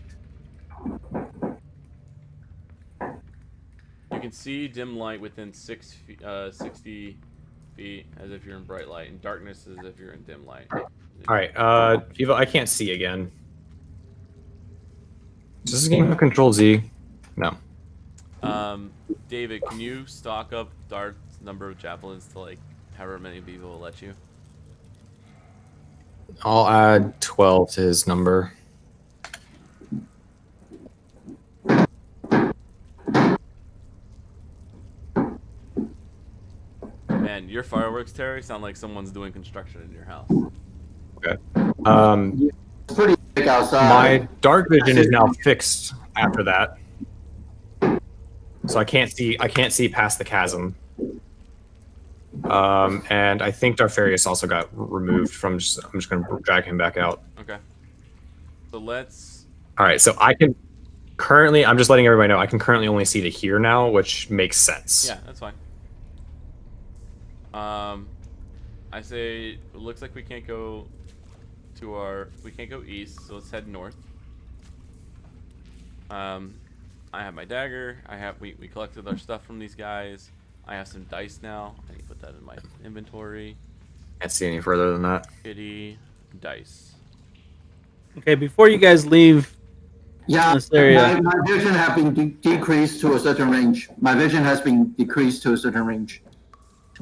You can see dim light within 60 feet, as if you're in bright light, and darkness as if you're in dim light. All right, Vivo, I can't see again. Is this a game of Control Z? No. David, can you stock up Dart's number of javelins to like however many people will let you? I'll add 12 to his number. Man, your fireworks, Terry, sound like someone's doing construction in your house. Okay. It's pretty thick outside. My dark vision is now fixed after that, so I can't see past the chasm. And I think Darfarius also got removed from. I'm just going to drag him back out. Okay. So let's. All right, so I can currently. I'm just letting everybody know I can currently only see to here now, which makes sense. Yeah, that's fine. I say it looks like we can't go east, so let's head north. I have my dagger. We collected our stuff from these guys. I have some dice now. I need to put that in my inventory. Can't see any further than that. Kitty dice. Okay, before you guys leave Yeah, this area, my vision has been decreased to a certain range. My vision has been decreased to a certain range,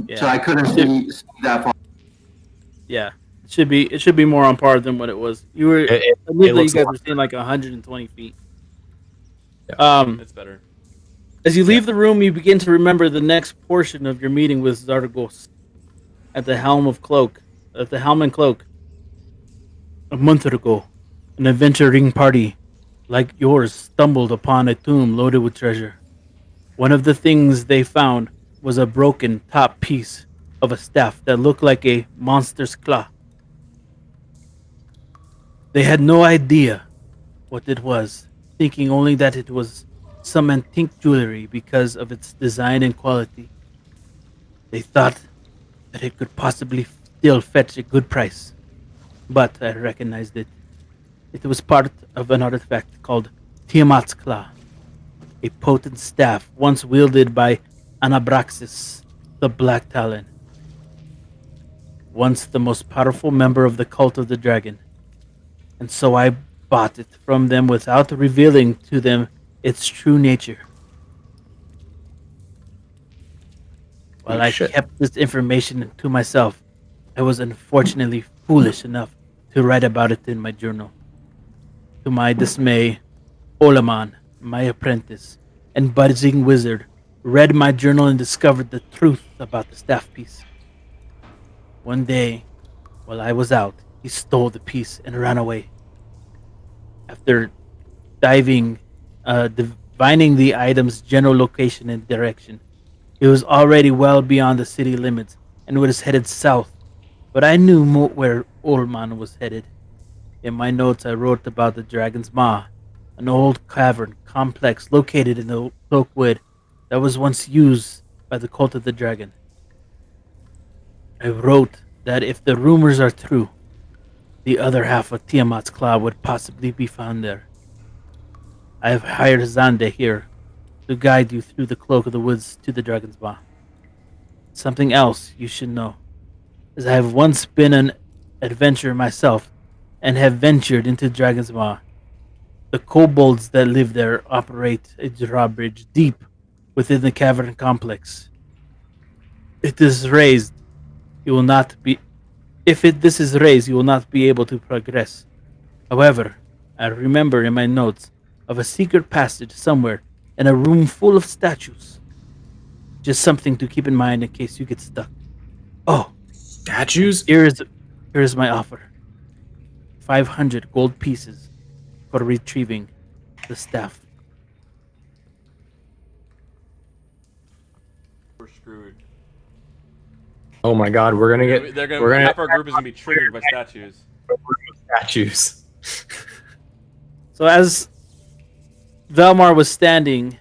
yeah, so I couldn't see that far. yeah, it should be more on par than what it was. You were admittedly, you looks guys more- were seeing like 120 feet. Yeah. It's better. As you leave the room, you begin to remember the next portion of your meeting with Zargos at the helm and cloak. A month ago, an adventuring party like yours stumbled upon a tomb loaded with treasure. One of the things they found was a broken top piece of a staff that looked like a monster's claw. They had no idea what it was, thinking only that it was some antique jewelry because of its design and quality. They thought that it could possibly still fetch a good price, but I recognized it. It was part of an artifact called Tiamat's Claw, a potent staff once wielded by Anabraxis, the Black Talon, once the most powerful member of the Cult of the Dragon. And so I bought it from them without revealing to them its true nature. While I Shit. kept this information to myself, I was unfortunately foolish enough to write about it in my journal. To my dismay, Olaman, my apprentice, and budding wizard read my journal and discovered the truth about the staff piece. One day, while I was out, he stole the piece and ran away. After diving, divining the item's general location and direction, he was already well beyond the city limits and was headed south. But I knew where Ulman was headed. In my notes, I wrote about the Dragon's Maw, an old cavern complex located in the Cloakwood that was once used by the cult of the dragon. I wrote that if the rumors are true, the other half of Tiamat's claw would possibly be found there. I have hired Zande here to guide you through the cloak of the woods to the Dragon's Maw. Something else you should know is I have once been an adventurer myself and have ventured into Dragon's Maw. The kobolds that live there operate a drawbridge deep within the cavern complex. It is raised. You will not be. If this is raised, you will not be able to progress. However, I remember in my notes of a secret passage somewhere in a room full of statues. Just something to keep in mind in case you get stuck. Oh, Statues? here is my offer. 500 gold pieces for retrieving the staff. We're screwed. Oh my god, we're gonna get we're gonna Half our group is gonna be triggered by statues. statues. So as Velmar was standing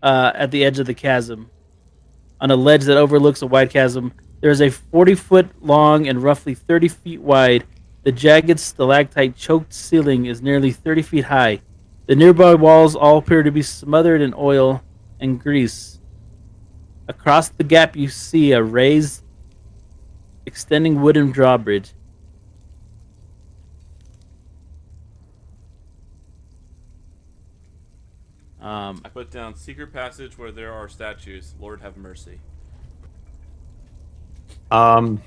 at the edge of the chasm, on a ledge that overlooks a wide chasm, there is a 40-foot long and roughly 30 feet wide. The jagged stalactite choked ceiling is nearly 30 feet high. The nearby walls all appear to be smothered in oil and grease. Across the gap, you see a raised, extending wooden drawbridge. I put down secret passage where there are statues. Lord have mercy. All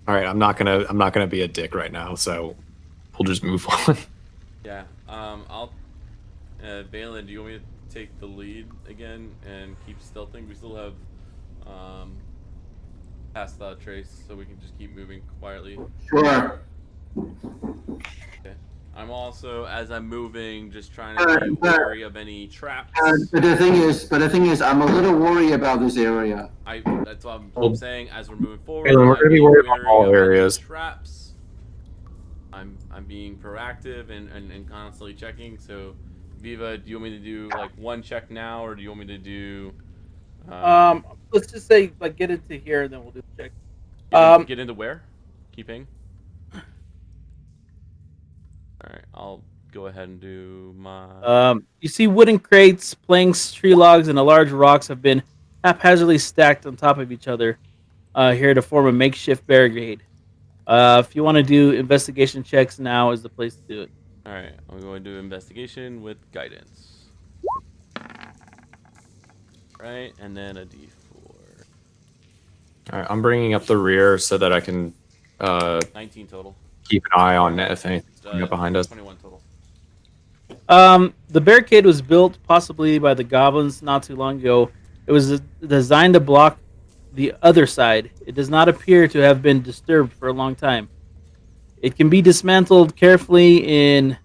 right, I'm not gonna be a dick right now, so we'll just move on. Yeah. I'll. Valen, do you want me to take the lead again and keep stealthing? We still have past that trace, so we can just keep moving quietly. Sure. Okay. I'm also, as I'm moving, just trying to be wary of any traps. But the thing is, I'm a little worried about this area. That's what I'm saying. As we're moving forward, We're I'm gonna be being worried about wary all of any areas. traps. I'm being proactive and constantly checking. So, Viva, do you want me to do like one check now, or do you want me to do? Let's just say get into here, and then we'll do the check. Get into where? Keeping. All right, I'll go ahead and do my. You see wooden crates, planks, tree logs, and large rocks have been haphazardly stacked on top of each other here to form a makeshift barricade. If you want to do investigation checks, now is the place to do it. All right, I'm going to do investigation with guidance. Right, and then a D4. All right, I'm bringing up the rear so that I can 19 total. keep an eye on if anything's coming up behind us. 21 total. The barricade was built possibly by the goblins not too long ago. It was designed to block the other side. It does not appear to have been disturbed for a long time. It can be dismantled carefully in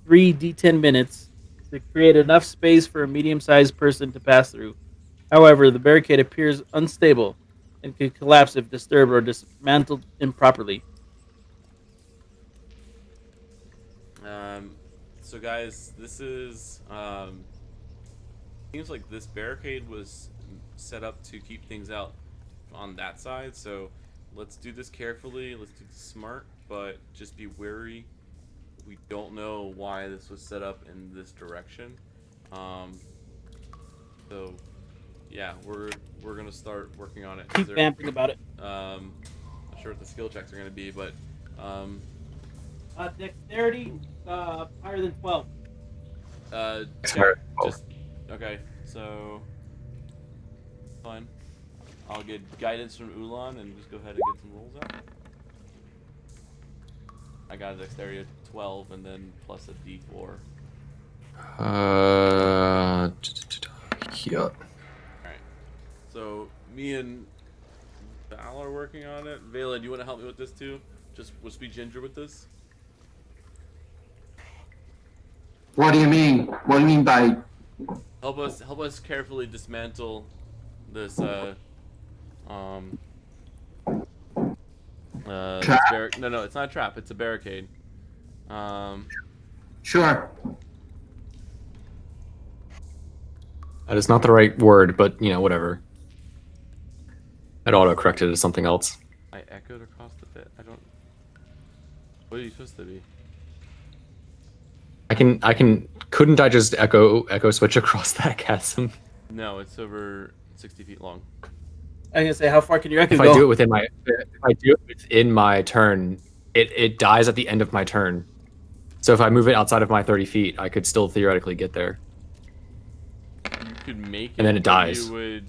3d10 minutes to create enough space for a medium-sized person to pass through. However, the barricade appears unstable and could collapse if disturbed or dismantled improperly. So guys, this is seems like this barricade was set up to keep things out on that side. So let's do this carefully. Let's do this smart, but just be wary. We don't know why this was set up in this direction. So yeah, we're gonna start working on it. Keep vamping about it. Not sure what the skill checks are gonna be, but Dexterity higher than 12. just okay. So fine. I'll get guidance from Ulan and just go ahead and get some rolls out. I got a dexterity of 12 and then plus a D4. Yeah. Alright. So, me and Val are working on it. Vela, do you want to help me with this too? Just we'll speak ginger with this. What do you mean? What do you mean by? Help us carefully dismantle this um Trap? no, it's not a trap, it's a barricade. Sure. That is not the right word, but whatever. I'd auto-corrected it as something else. I echoed across the bit. I don't. What are you supposed to be? Couldn't I just echo switch across that chasm? No, it's over 60 feet long. I was gonna say, how far can your echo If go? I do it within my turn, it dies at the end of my turn. So if I move it outside of my 30 feet, I could still theoretically get there. You could make it, And then it but dies. You would.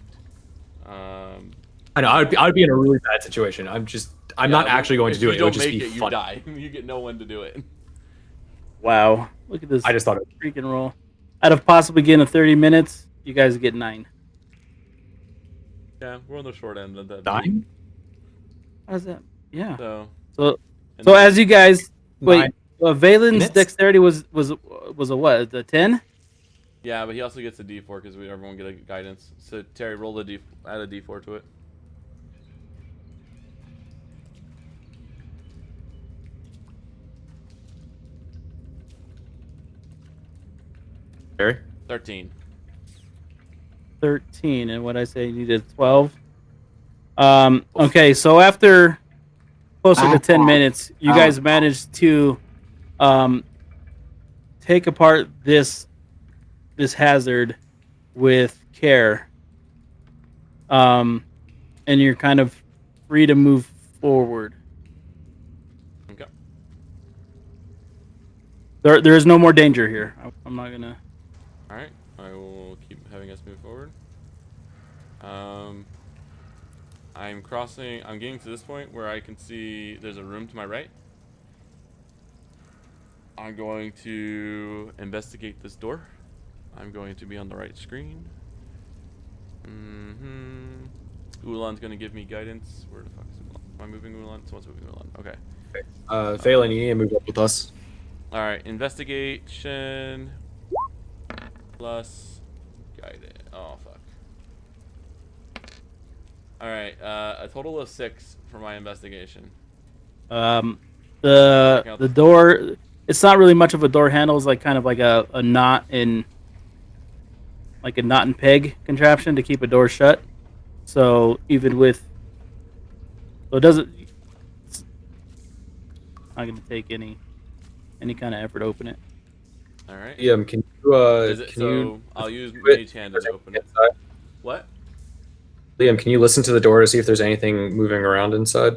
I know I'd be in a really bad situation. I'm not actually going to do it. If It would you don't just make be it, you funny. die. You get no one to do it. Wow, look at this I just thought it. freaking roll. Out of possibly getting 30 minutes, you guys get 9. Yeah, we're on the short end of that. Nine? How's that? Yeah. So. So and then- as you guys wait, 9 Valen's minutes? dexterity was a what? The 10? Yeah, but he also gets a D4 because everyone get a guidance. So Terry, roll add a D4 to it. Barry? 13. 13, and what I say, you did 12. Okay, so after closer to 10 minutes, you guys managed to take apart this hazard with care. And you're kind of free to move forward. Okay. There is no more danger here. I'm not gonna. All right. I will keep having us move forward. I'm getting to this point where I can see there's a room to my right. I'm going to investigate this door. I'm going to be on the right screen. Ulan's going to give me guidance. Where the fuck is Ulan? Am I moving Ulan? Someone's moving Ulan. Okay. Phelan, you need to move up with us. All right. Investigation plus guidance. Oh, fuck. All right. A total of 6 for my investigation. The door. It's not really much of a door handle. It's like kind of like a knot and peg contraption to keep a door shut. So even with, so it doesn't. It's not going to take any kind of effort to open it. All right. Liam, can you I'll use Mage Hand to open it. What? Liam, can you listen to the door to see if there's anything moving around inside?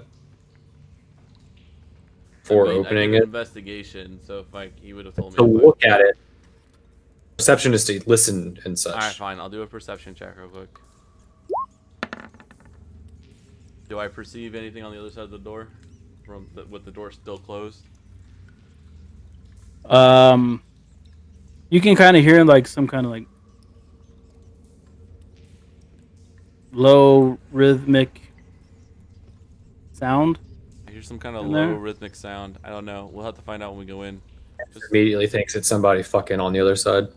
Before opening I it? Investigation. So if he would have told me. To look at it. Perception is to listen and such. All right, fine. I'll do a perception check real quick. Do I perceive anything on the other side of the door, with the door still closed? You can kind of hear like some kind of like low rhythmic sound. I hear some kind of In low there? rhythmic sound. I don't know. We'll have to find out when we go in. Just, Immediately thinks it's somebody fucking on the other side.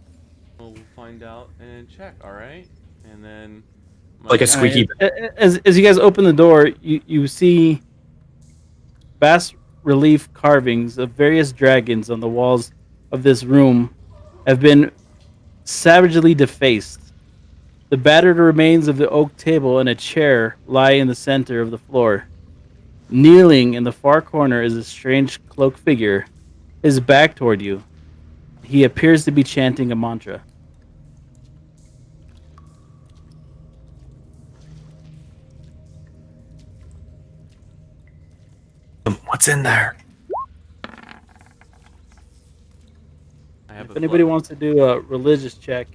we'll find out and check. All right, and then Like a squeaky. As you guys open the door, you see bas relief carvings of various dragons on the walls of this room have been savagely defaced. The battered remains of the oak table and a chair lie in the center of the floor. Kneeling in the far corner is a strange cloaked figure, his back toward you. He appears to be chanting a mantra. What's in there? I have If anybody wants to do a religious check,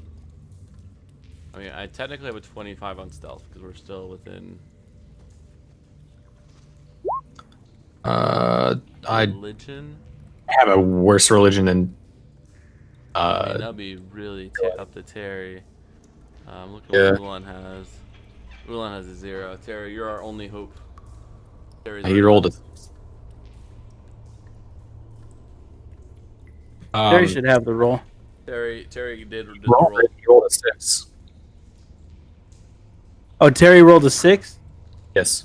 I mean, I technically have a 25 on stealth because we're still within I religion. have a worse religion than I mean, that'd be really up to Terry. Look at Yeah. what Ulan has. Ulan has a 0. Terry, you're our only hope. Terry's He our rolled a. nuts. Terry should have the roll. Terry did the roll. He rolled a 6. Oh, Terry rolled a 6. Yes.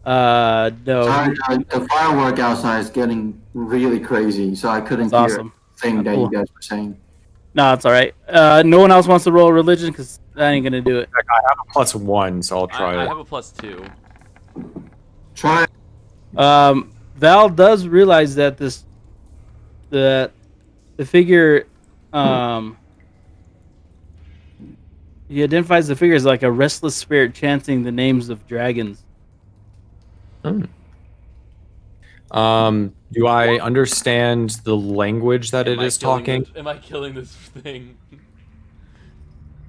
No. Sorry, the firework outside is getting really crazy, so I couldn't That's hear awesome. anything that Cool. you guys were saying. No, it's all right. No one else wants to roll religion because that ain't gonna do it. I have a +1, so I'll try I it. have a +2. Try. Val does realize that the figure, he identifies the figure as like a restless spirit chanting the names of dragons. Do I understand the language that it is talking? Am I killing this thing?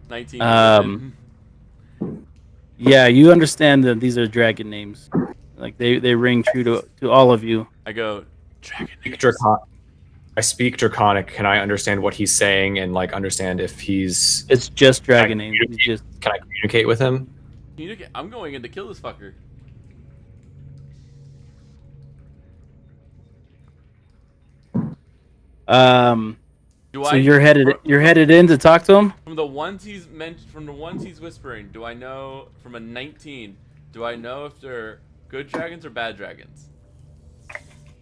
19. Yeah, you understand that these are dragon names. Like they ring true to all of you. I go, dragon names. I speak Draconic. Can I understand what he's saying and like understand if he's? It's just dragon names. He's just Can I communicate with him? I'm going in to kill this fucker. So you're headed in to talk to him? From the ones he's whispering, do I know from a 19? Do I know if they're good dragons or bad dragons?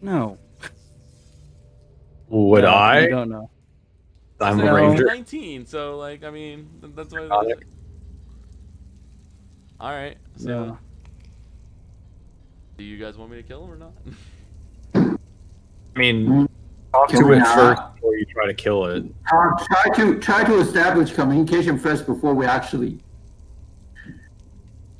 No. Would I? I don't know. I'm So a I'm ranger. 19, so like I mean that's why. All right. So, Yeah. do you guys want me to kill him or not? I mean, talk Can to we it not? first before you try to kill it. Try to establish communication first before we actually.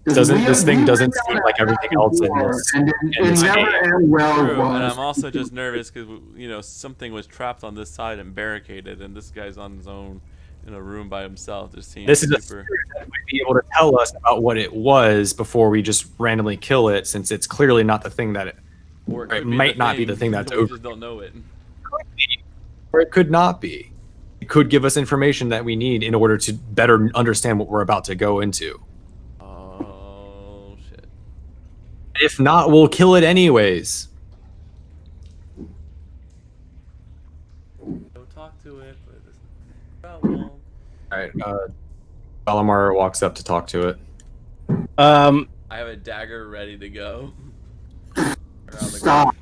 'Cause This thing we doesn't went seem down like that everything path else in before, this. and in it this never game. ended well. True, It was. and I'm also just nervous because something was trapped on this side and barricaded, and this guy's on his own in a room by himself. Just seems This is a super. spirit that might be able to tell us about what it was before we just randomly kill it, since it's clearly not the thing that it, Or it could be might not be the thing but that's we over. just don't know it. Or it could not be. It could give us information that we need in order to better understand what we're about to go into. Oh shit! If not, we'll kill it anyways. Go talk to it, but it's problem. Alright, Valamar walks up to talk to it. I have a dagger ready to go. Around the Stop.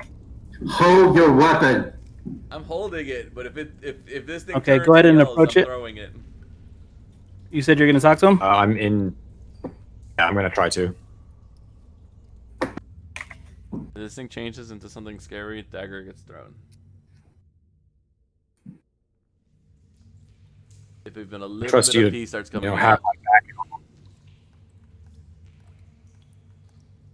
Hold your weapon. I'm holding it, but if this thing Okay, turns go ahead and yells, approach I'm it. throwing it. You said you're gonna talk to him? I'm in. Yeah, I'm gonna try to. If this thing changes into something scary, dagger gets thrown. If even a little Trust bit you of to, pee starts you coming know, out, have my back.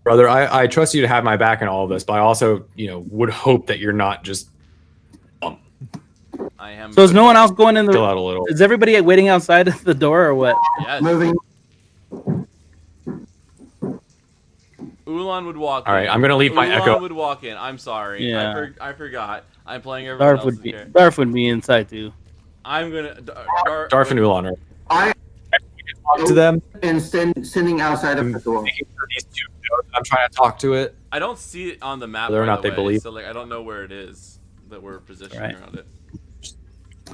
Brother, I trust you to have my back in all of this, but I also, would hope that you're not just I am. So is no one else going in chill the? out a little. Is everybody waiting outside the door or what? Yes. Moving. Ulan would walk. All right, in. I'm gonna leave my Ulan echo. would walk in. I'm sorry. Yeah. I forgot. I'm playing everyone Darth else's would be character. Darth would be inside too. I'm gonna. Darth and Ulan, right? I Talk to them. and sitting outside of the door. Making sure these two know that I'm trying to talk to it. I don't see it on the map. Whether or by not the they way, believe. So like, I don't know where it is that we're positioned Right. around it.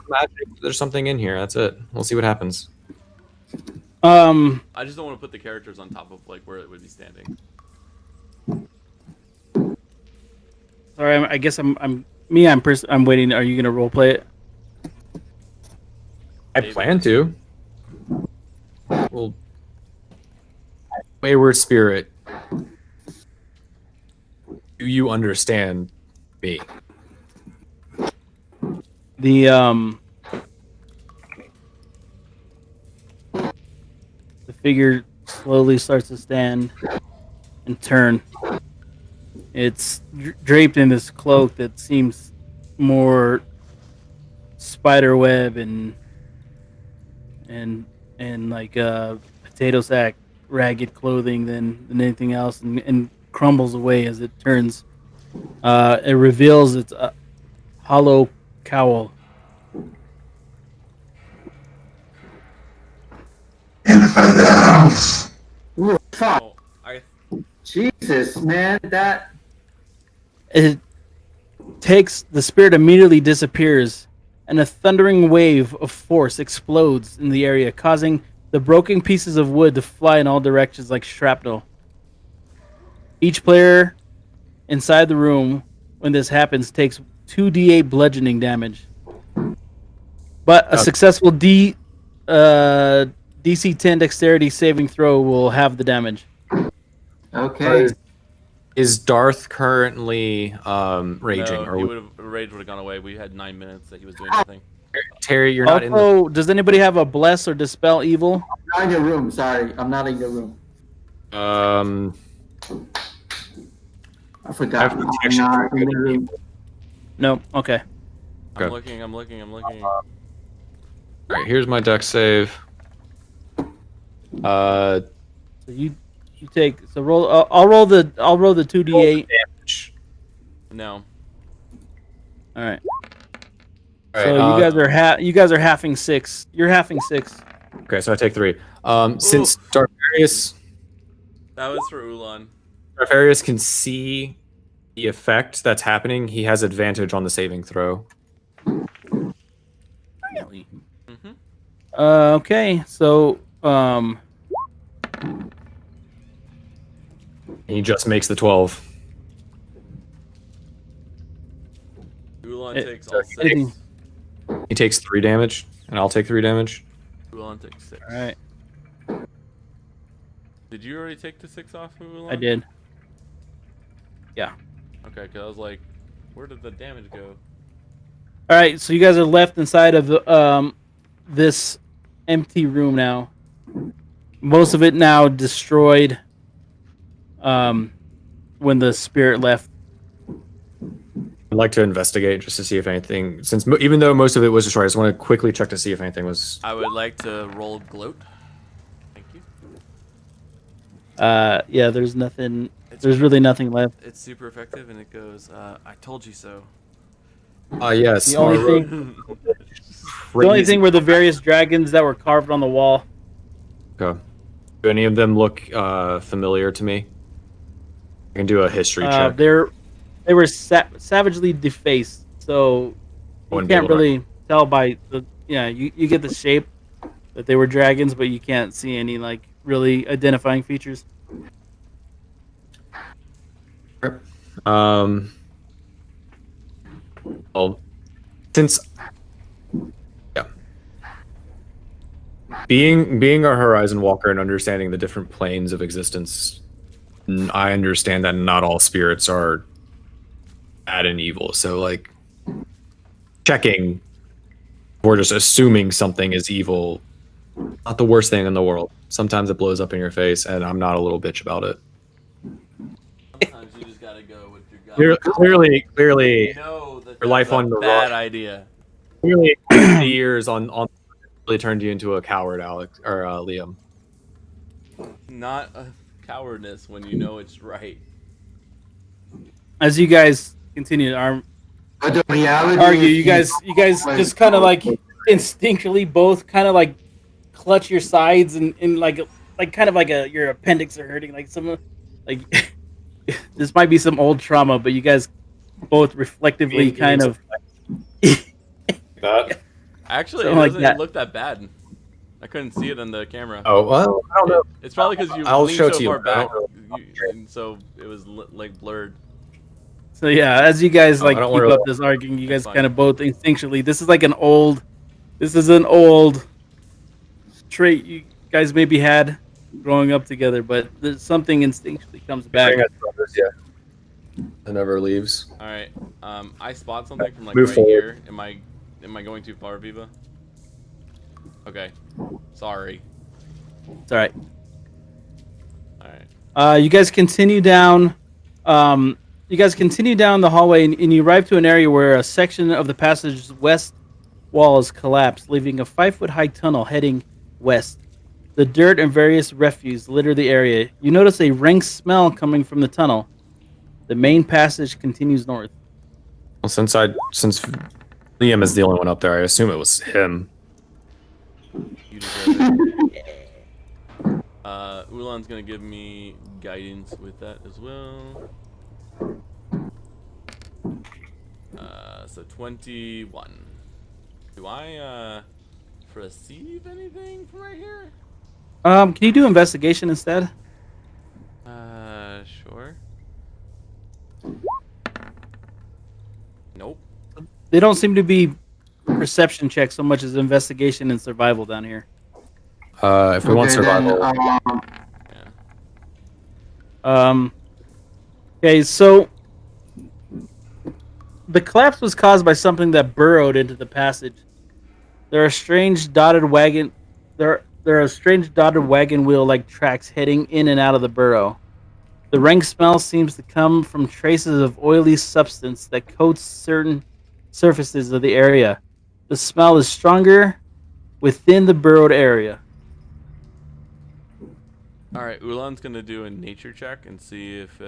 Magic. There's something in here. That's it. We'll see what happens. I just don't want to put the characters on top of like where it would be standing. Sorry, I guess I'm waiting. Are you gonna role play it? I plan to. Well, wayward spirit, do you understand me? The figure slowly starts to stand and turn. It's draped in this cloak that seems more spider web and like potato sack ragged clothing than anything else, and crumbles away as it turns. It reveals its hollow cowl. Ooh, fuck. Oh, I Jesus, man, that. It takes the spirit immediately disappears, and a thundering wave of force explodes in the area, causing the broken pieces of wood to fly in all directions like shrapnel. Each player inside the room when this happens takes 2d8 bludgeoning damage. But a Okay. successful DC 10 dexterity saving throw will have the damage. Okay. Is Darth currently raging? no, Or he would have rage would have gone away. We had 9 minutes that he was doing nothing. Terry, you're not in the. Also, does anybody have a bless or dispel evil? I'm not in your room. Sorry, I'm not in your room. I forgot. I have I'm protection not for in good your room. No. Okay. Okay. I'm looking. All right, here's my deck save. So you take so roll. I'll roll the 2d8. Damage. No. All right. All So right, you guys are halving 6. You're halving 6. okay, so I take 3. Since Darvarius That was for Ulan. can see the effect that's happening, he has advantage on the saving throw. Really? Mm-hmm. Okay. So He just makes the 12. Ulan It- takes all anything- 6. He takes 3 damage, and I'll take 3 damage. Ulan takes 6. all right. Did you already take the 6 off of Ulan? I did. Yeah. Okay, because I was like, where did the damage go? All right. So you guys are left inside of the this empty room now. Most of it now destroyed. When the spirit left. I'd like to investigate just to see if anything, since even though most of it was destroyed, I just want to quickly check to see if anything was. I would like to roll gloat. Thank you. Yeah. There's nothing. There's really nothing left. It's super effective, and it goes, I told you so. Yes. The only our thing. The only thing were the various dragons that were carved on the wall. Okay. Do any of them look familiar to me? I can do a history check. They were savagely defaced, so you Wouldn't be can't able to- really tell by the. Yeah, you get the shape that they were dragons, but you can't see any like really identifying features. Well, since being a Horizon Walker and understanding the different planes of existence, I understand that not all spirits are bad and evil. So like checking or just assuming something is evil, not the worst thing in the world. Sometimes it blows up in your face, and I'm not a little bitch about it. Sometimes you just gotta go with your gut. Clearly, You know that your life that's a on the bad rock. idea. clearly, the years on really turned you into a coward, Alex or Liam. Not a cowardness when you know it's right. As you guys continue to But the reality argue, is you guys just kind of like instinctually both kind of like clutch your sides and like kind of like your appendix are hurting, like some like this might be some old trauma, but you guys both reflectively kind of That? Actually, Something it like doesn't that. look that bad. I couldn't see it on the camera. Oh well, I don't know. It's probably because you I'll leaned show so to you. far I back, don't and so it was like blurred. So yeah, as you guys Oh, like I don't keep wanna- up this arguing, you guys That's fine. kind of both instinctually. This is an old trait you guys maybe had growing up together, but there's something instinctually comes back. Yeah. It never leaves. All right. I spot something from like Move right forward. here. Am I going too far, Viva? Okay. Sorry. It's all right. All right. You guys continue down. You guys continue down the hallway, and you arrive to an area where a section of the passage's west wall is collapsed, leaving a 5-foot-high tunnel heading west. The dirt and various refuse litter the area. You notice a rank smell coming from the tunnel. The main passage continues north. Well, since Liam is the only one up there, I assume it was him. You deserve it. Ulan's gonna give me guidance with that as well. So 21. Do I perceive anything from right here? Can you do investigation instead? Sure. Nope. They don't seem to be perception checks so much as investigation and survival down here. If we want Okay, then, survival, Yeah. Okay, so the collapse was caused by something that burrowed into the passage. There are strange dotted wagon wheel-like tracks heading in and out of the burrow. The rank smell seems to come from traces of oily substance that coats certain surfaces of the area. The smell is stronger within the burrowed area. All right. Ulan's gonna do a nature check and see if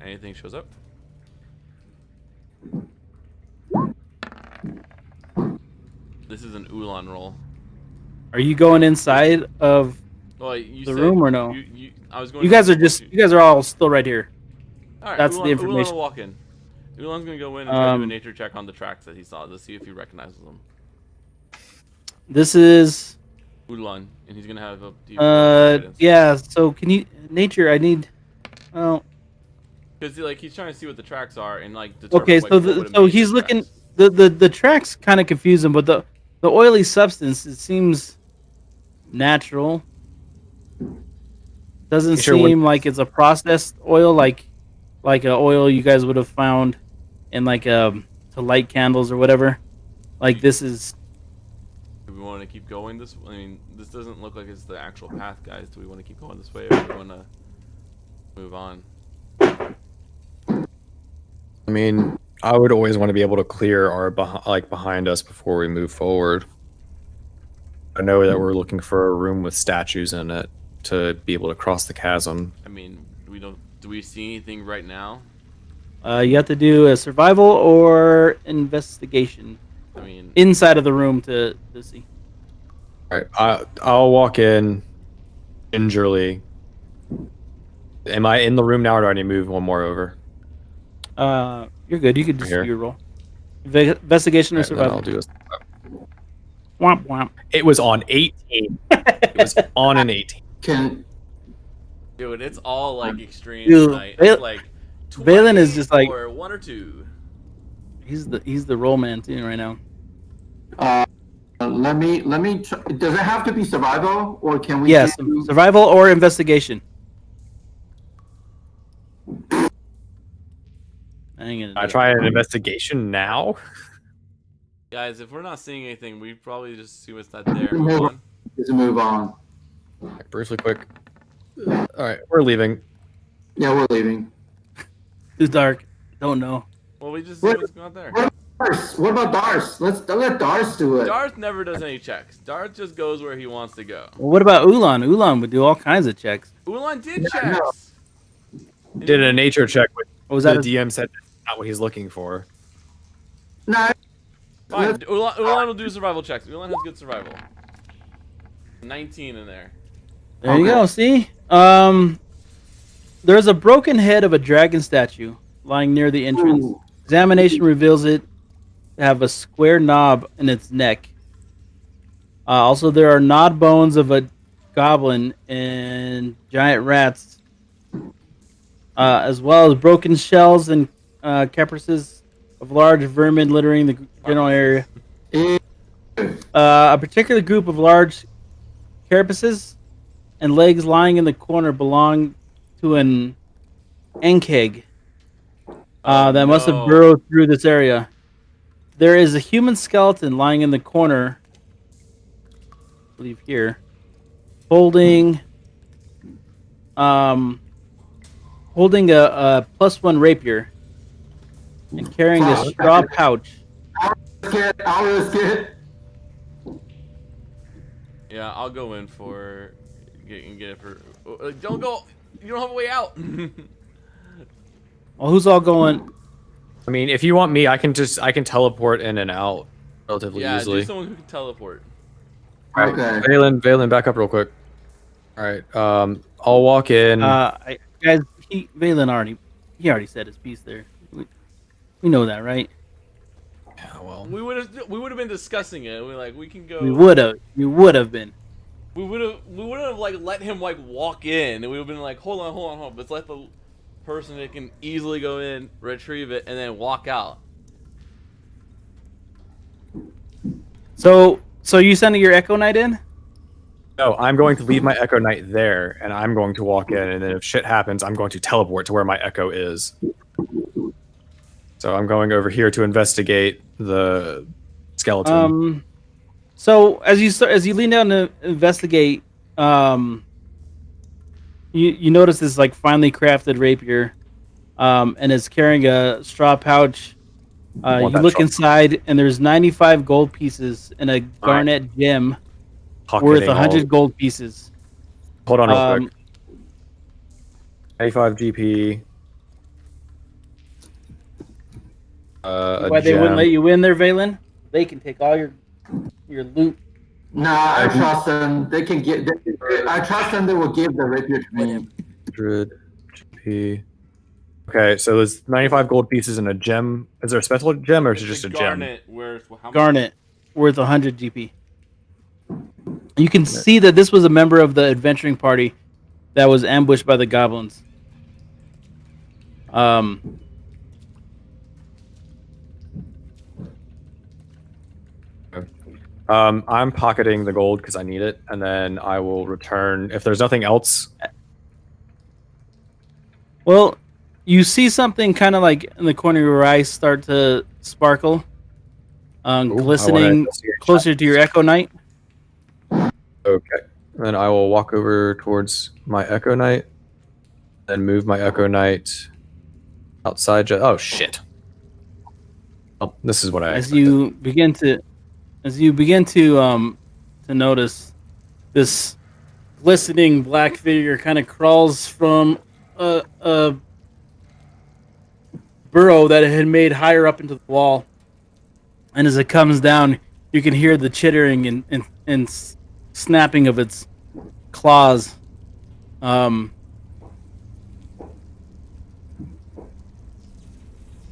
anything shows up. This is an Ulan roll. Are you going inside of Well, you the said room or no? I was going. You guys are just you guys are all still right here. All right. that's the Ulan information. will walk in. Ulan's gonna go in and try to do a Um, nature check on the tracks that he saw to see if he recognizes them. This is Ulan, and he's gonna have a. Guidance. yeah, so can you nature I need well Because he's trying to see what the tracks are and determine. okay, so he's looking the tracks kind of confuse him, but the oily substance, it seems natural. Doesn't seem like it's a processed oil like an oil you guys would have found in to light candles or whatever. Like this is. Do we want to keep going this? I mean, this doesn't look like it's the actual path, guys. Do we want to keep going this way, or do we want to move on? I mean, I would always want to be able to clear our behind us before we move forward. I know that we're looking for a room with statues in it to be able to cross the chasm. I mean, we don't. Do we see anything right now? You have to do a survival or investigation I mean, inside of the room to see. All right, I'll walk in gingerly. Am I in the room now, or do I need to move one more over? You're good. You could just do Here. your roll. Investigation or All right, then survival. I'll do this. Womp womp. It was on 18. It was on an 18. can dude, it's all extreme Dude, tonight. It's like Valen is just or 1 or 2. he's the roll man too right now. let me try, does it have to be survival or can we Yes, do, survival or investigation. I try an investigation now. Guys, if we're not seeing anything, we probably just see what's not there. Move Move on. on. just move on? Briefly quick. All right, we're leaving. Yeah, we're leaving. Too dark. Don't know. Well, we just see what's not there. What about Dars? Let's let Dars do it. Darth never does any checks. Darth just goes where he wants to go. Well, what about Ulan? Ulan would do all kinds of checks. Ulan did Yeah, I know. checks. Did a nature check with What was the that? DM said that's not what he's looking for. No, Fine. Ulan will do survival checks. Ulan has good survival. 19 in there. There you go. See, there's a broken head of a dragon statue lying near the entrance. Ooh. Examination reveals it to have a square knob in its neck. Also, there are gnawed bones of a goblin and giant rats, as well as broken shells and carapaces of large vermin littering the general area. A particular group of large carapaces and legs lying in the corner belong to an enkeg that must have no. burrowed through this area. There is a human skeleton lying in the corner, I believe here, holding a +1 rapier and carrying a straw pouch. I'll risk it. Yeah, I'll go in for get it for. Don't go. You don't have a way out. Well, who's all going? I mean, if you want me, I can teleport in and out relatively Yeah, easily. do someone who can teleport. All right, Okay. Valen, back up real quick. All right, I'll walk in. Guys, Valen already said his piece there. We know that, right? Yeah, well, We would have been discussing it. We can go. We would have been. We would have like let him like walk in, and we would have been like, hold on. Let's let the person that can easily go in, retrieve it, and then walk out. So you sending your Echo Knight in? no, I'm going to leave my Echo Knight there, and I'm going to walk in, and then if shit happens, I'm going to teleport to where my Echo is. So I'm going over here to investigate the skeleton. So as you lean down to investigate, you notice this like finely crafted rapier, and it's carrying a straw pouch. You that look straw. inside, and there's 95 gold pieces and a garnet gem worth Pocketing 100 gold pieces. Hold on real Um, quick. 85 GP. A Why they wouldn't gem. let you in there, Valen? They can take all your loot. Nah, I trust them. They can get. I trust them. They will give the rapier to me. 100 GP. Okay, so there's 95 gold pieces and a gem. Is there a special gem or is it just a gem? Garnet, where how much? Garnet worth 100 GP. You can see that this was a member of the adventuring party that was ambushed by the goblins. I'm pocketing the gold because I need it, and then I will return if there's nothing else. Well, you see something kind of like in the corner of your eyes start to sparkle, glistening closer to your Echo Knight. Okay, then I will walk over towards my Echo Knight, then move my Echo Knight outside. Oh shit! Oh, this is what I As expected. you begin to notice this glistening black figure kind of crawls from a burrow that it had made higher up into the wall, and as it comes down, you can hear the chittering and snapping of its claws.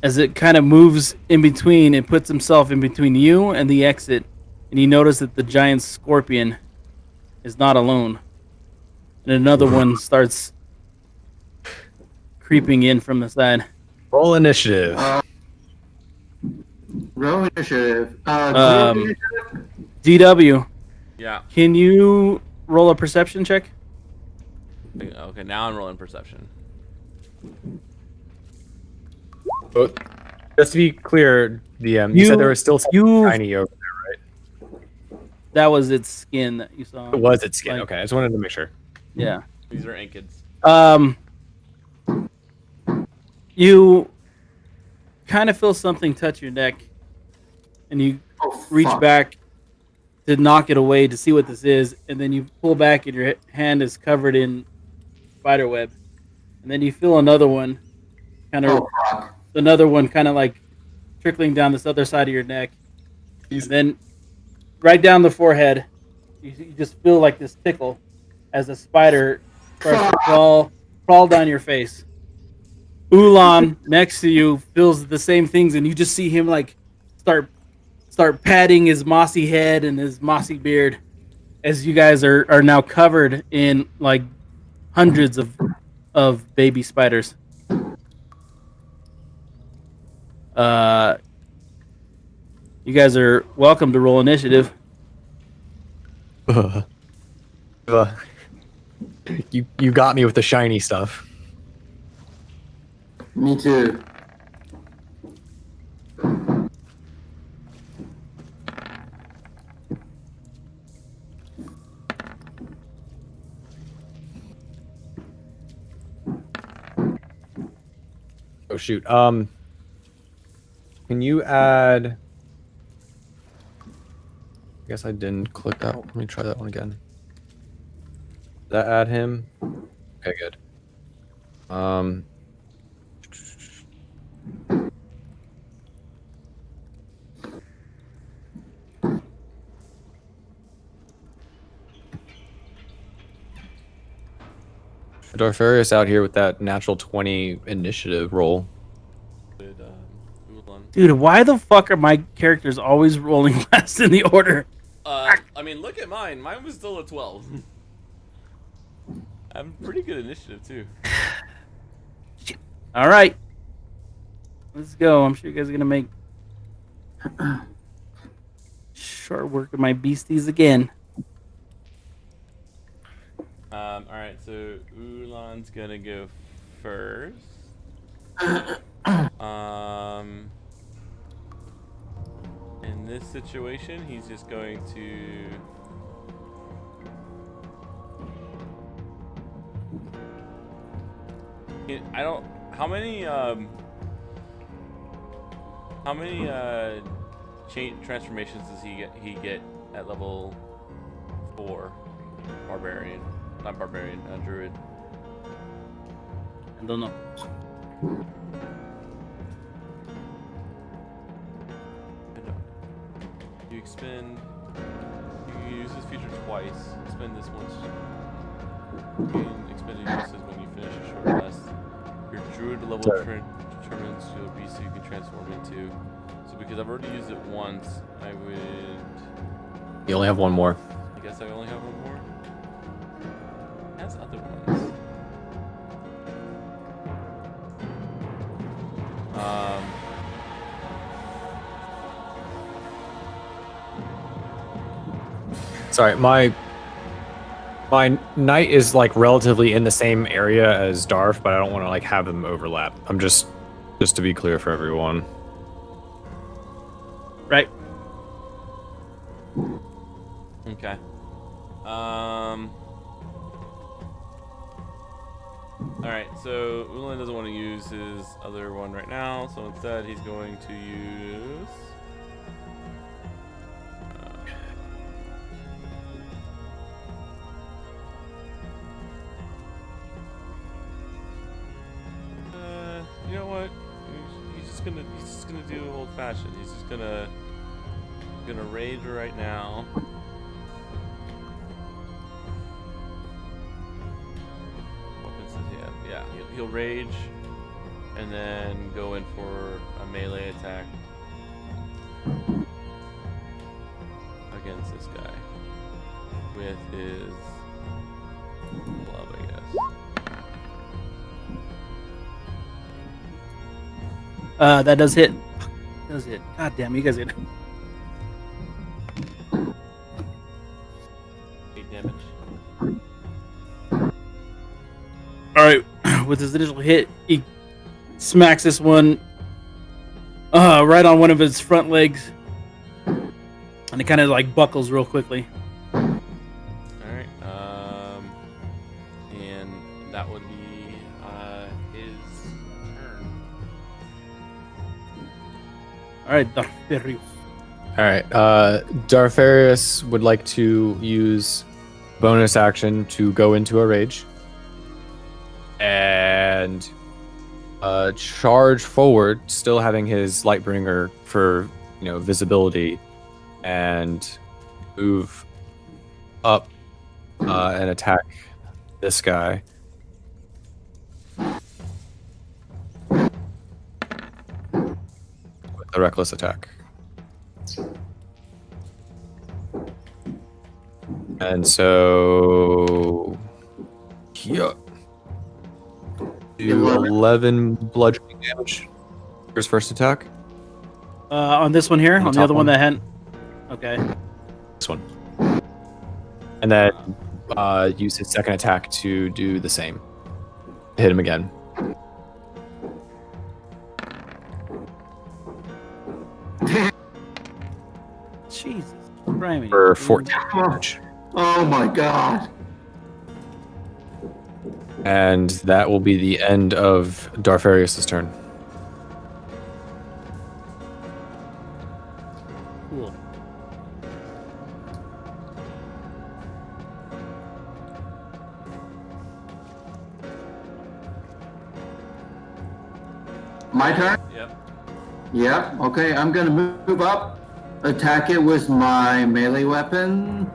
As it kind of moves in between, it puts himself in between you and the exit, and you notice that the giant scorpion is not alone. And another one starts creeping in from the side. Roll initiative. Roll initiative. Um, DW, Yeah. can you roll a perception check? Okay, now I'm rolling perception. But just to be clear, DM, you said there was still something tiny over there, right? That was its skin that you saw. It was its skin. Like- Okay, I just wanted to make sure. Yeah. These are Ankids. You kind of feel something touch your neck, and you reach back to knock it away to see what this is, and then you pull back, and your hand is covered in spider web, and then you feel another one, kind of like trickling down this other side of your neck, and then right down the forehead, you just feel like this tickle as a spider starts to crawl down your face. Ulan next to you feels the same things, and you just see him like start patting his mossy head and his mossy beard as you guys are now covered in like hundreds of baby spiders. You guys are welcome to roll initiative. You got me with the shiny stuff. Me too. Oh shoot. Can you add? I guess I didn't click that one. Let me try that one again. Did that add him? Okay, good. Darfarius out here with that natural 20 initiative roll. Good, Ulan. Dude, why the fuck are my characters always rolling last in the order? I mean, look at mine. Mine was still a 12. I'm pretty good initiative too. All right. Let's go. I'm sure you guys are going to make short work of my beasties again. All right, so Ulan's gonna go first. In this situation, he's just going to. I don't. How many transformations does he get at level 4? Barbarian, not barbarian, druid. I don't know. You expend. You can use this feature twice. Expend this once. You can expend it uses when you finish a short rest. Your druid level determines your beast you can transform into. So because I've already used it once, I would. You only have one more. I guess I only have one more. Has other ones. Sorry, my knight is like relatively in the same area as Darf, but I don't want to like have them overlap. I'm just to be clear for everyone. Right. Okay. Alright, so Ulan doesn't want to use his other one right now, so instead he's going to use. You know what? He's just gonna do old fashioned. He's just gonna raid right now. Yeah, he'll rage, and then go in for a melee attack against this guy with his glove, I guess. That does hit. Does hit. God damn, you guys are. 8 damage. All right, with his initial hit, he smacks this one right on one of his front legs, and it kind of like buckles real quickly. All right, and that would be his turn. All right, Darfarius. All right, Darfarius would like to use bonus action to go into a rage and charge forward, still having his Lightbringer for visibility, and move up and attack this guy. With a reckless attack. And so, yeah, do 11 bludgeoning damage. His first attack. On this one here, on the other one that hadn't. Okay. This one. And then use his second attack to do the same. Hit him again. Jesus Christ. For 14 damage. Oh my god. And that will be the end of Darfarius' turn. Cool. My turn? Yep. Yep. Okay, I'm gonna move up, attack it with my melee weapon.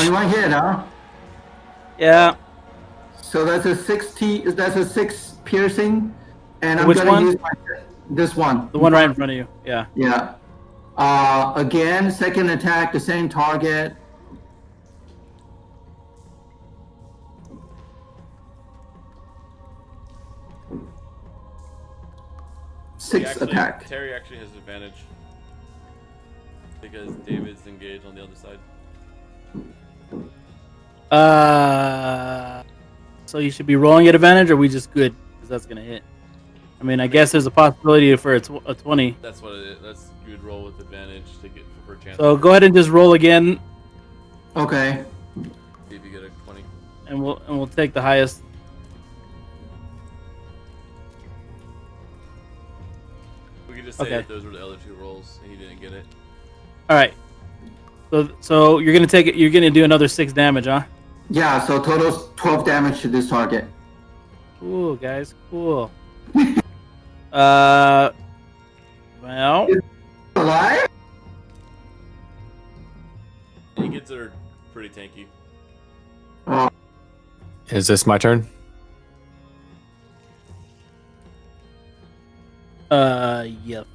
21 hit, huh? Yeah. So that's a 60. That's a 6 piercing, and I'm Which gonna one? use this one. The one right in front of you. Yeah. Yeah. Again, second attack, the same target. Six attack. Terry actually has advantage because David's engaged on the other side. So you should be rolling at advantage, or are we just good? Because that's gonna hit. I mean, I guess there's a possibility for a 20. That's what it is. That's you would roll with advantage to get for a chance. So go ahead and just roll again, Okay. See if you get a 20. and we'll take the highest. We could just say Okay. that those were the other two rolls and he didn't get it. All right. So you're gonna take it. You're gonna do another 6 damage, huh? Yeah. So total 12 damage to this target. Cool, guys. Cool. Well, Alive? He gets are pretty tanky. Oh, Is this my turn? yep.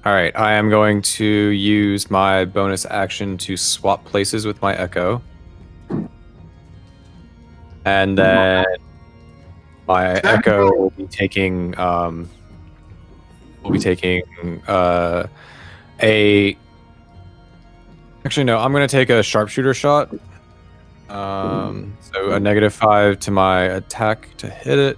All right, I am going to use my bonus action to swap places with my Echo. And then my Echo will be taking a actually no, I'm going to take a sharpshooter shot. So a -5 to my attack to hit it.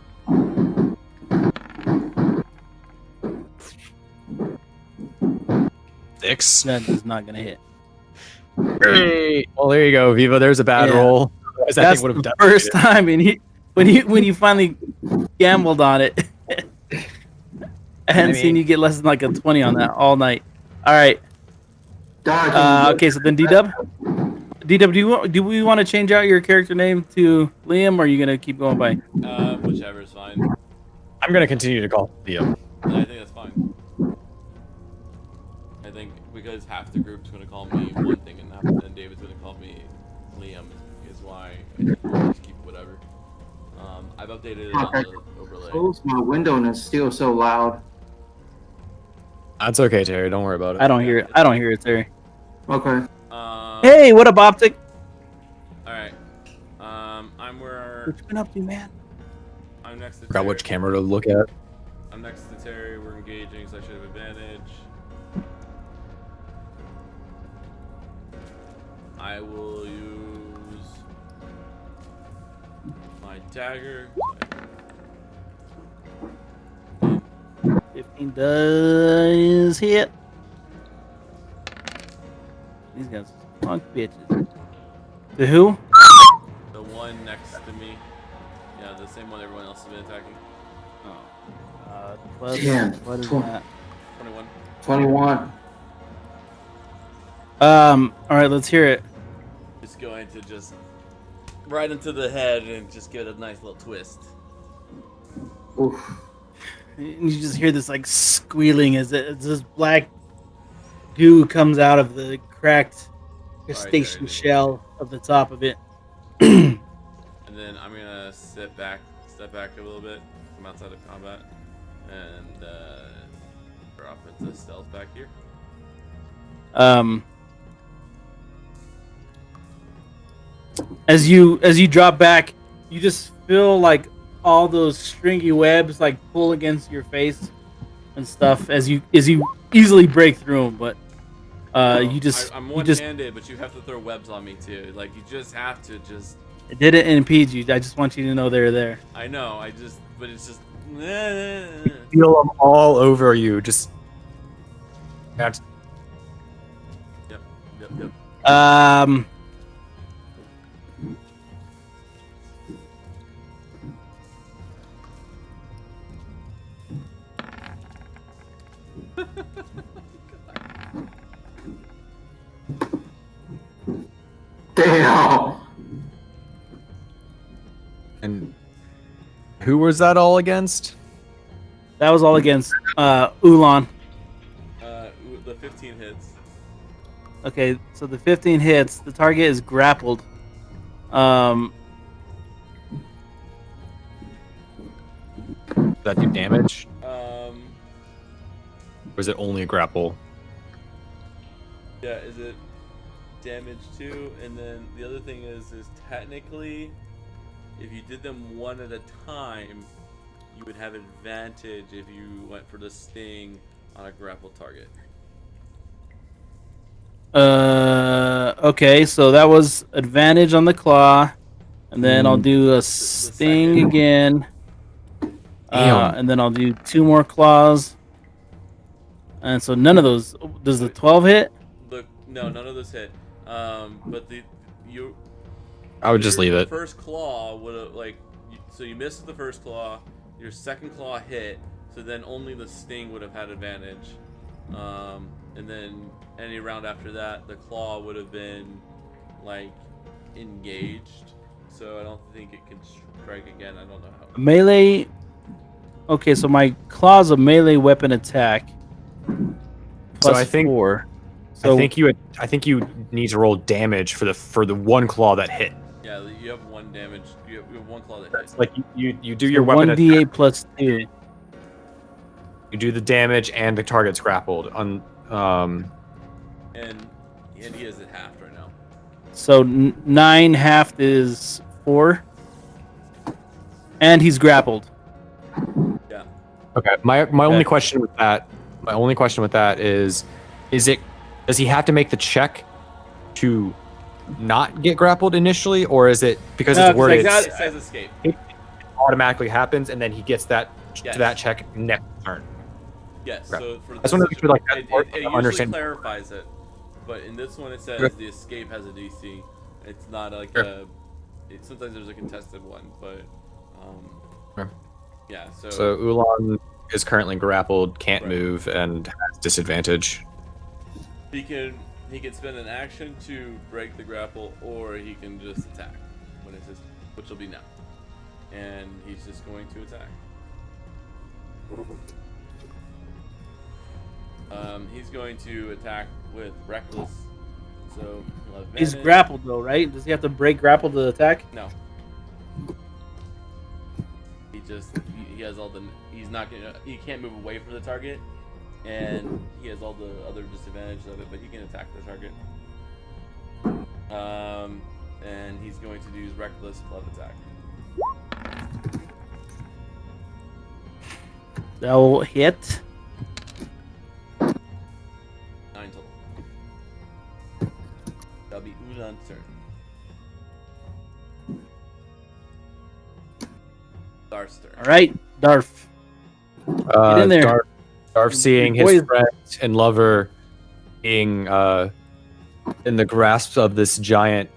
Six. That is not gonna hit. Great. Well, there you go, Viva. There's a bad Yeah. roll. Otherwise, That's would have the first time, and when you finally gambled on it, I hadn't seen you get less than like a 20 on that all night. All right. Okay, so then D-Dub, do we want to change out your character name to Liam, or are you gonna keep going by? Whichever is fine. I'm going to continue to call Liam. I think that's fine. I think because half the group's gonna call me one thing and David's gonna call me Liam is why I think we'll just keep whatever. I've updated it on the overlay. close my window and it's still so loud. That's okay, Terry. Don't worry about it. I don't hear it. I don't hear it, Terry. Okay. Hey, what up, Optic? Alright. I'm where What you been up to, man? I'm next to Forgot Terry. which camera to look at. I'm next to Terry, we're engaging, so I should have advantage. I will use my dagger. 15 does hit. These guys are punk bitches. To who? The one next to me. Yeah, the same one everyone else has been attacking. Plus, 10, what is 20. that? 21. 21. All right, let's hear it. Just going to just right into the head and just give it a nice little twist. Oof. And you just hear this like squealing as this black goo comes out of the cracked crustacean shell of the top of it. And then I'm gonna step back a little bit, come outside of combat, and drop into stealth back here. As you drop back, you just feel like all those stringy webs like pull against your face and stuff as you easily break through them. But I'm one-handed, but you have to throw webs on me too. Like you just have to just. It didn't impede you. I just want you to know they're there. I know. But it's just. Feel them all over you. Just. Yep. Damn. And who was that all against? That was all against Ulan. The 15 hits. Okay, so the 15 hits. The target is grappled. Does that do damage? Or is it only a grapple? Yeah, is it damage too? And then the other thing is technically, if you did them one at a time, you would have advantage if you went for the sting on a grapple target. Okay, so that was advantage on the claw, and then I'll do a sting second- again. Damn. And then I'll do 2 more claws. And so none of those. Does the 12 hit? Look, no, none of those hit. But you. I would just your leave it. First claw would have so you missed the first claw. Your second claw hit, so then only the sting would have had advantage. And then any round after that, the claw would have been engaged. So I don't think it can strike again. I don't know how. Melee. Okay, so my claw's a melee weapon attack. So I think 4. So I think you need to roll damage for the one claw that hit. Yeah, you have one damage. You have one claw that hits. Like you do your weapon 1d8 attack, plus 2. you do the damage and the target's grappled. And he has it halved right now. So 9 halved is 4. And he's grappled. Yeah. Okay. My only question with that is it does he have to make the check to not get grappled initially, or is it because No, it's worded It says escape. it automatically happens and then he gets that Yes. to that check next turn? Yes. Right. So for I just wanted to make sure, like, that part, it I usually understand. clarifies it, but in this one it says Okay. the escape has a DC. It's not like Sure. sometimes there's a contested one, but Sure. yeah. So Ulan is currently grappled, can't Right. move, and has disadvantage. he can spend an action to break the grapple, or he can just attack when it says, which will be now, and he's just going to attack. He's going to attack with reckless, so he'll have He's advantage. grappled though, right? Does he have to break grapple to attack? No. He has all the he can't move away from the target, and he has all the other disadvantages of it, but he can attack the target. And he's going to use reckless club attack. That will hit. 9 total. That'll be Ulan's turn. Darth's turn. All right, Darf. Get in there. Darf seeing his friend and lover being in the grasp of this giant,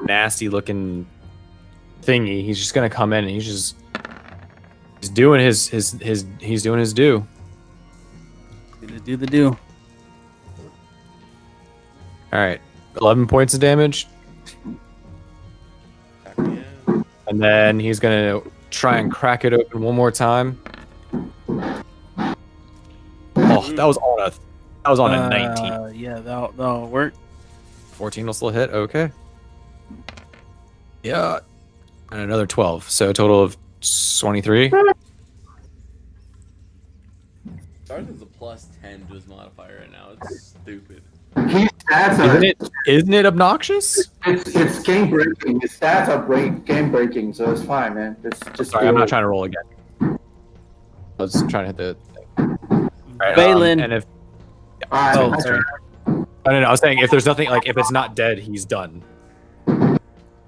nasty-looking thingy. He's just gonna come in and he's doing his due. Gonna do the do. All right, 11 points of damage, Back again. and then he's gonna try and crack it open one more time. Oh, that was on a 19. Yeah, that'll work. 14 will still hit. Okay. Yeah. And another 12. So a total of 23. Darth has a +10 to his modifier right now. It's stupid. His stats are Isn't it obnoxious? it's game breaking. His stats are game breaking, so it's fine, man. It's just Sorry, I'm not trying to roll again. I was trying to hit the thing. Right, Balin. and if All Oh, right. sorry. I don't know, I was saying if there's nothing like if it's not dead, he's done.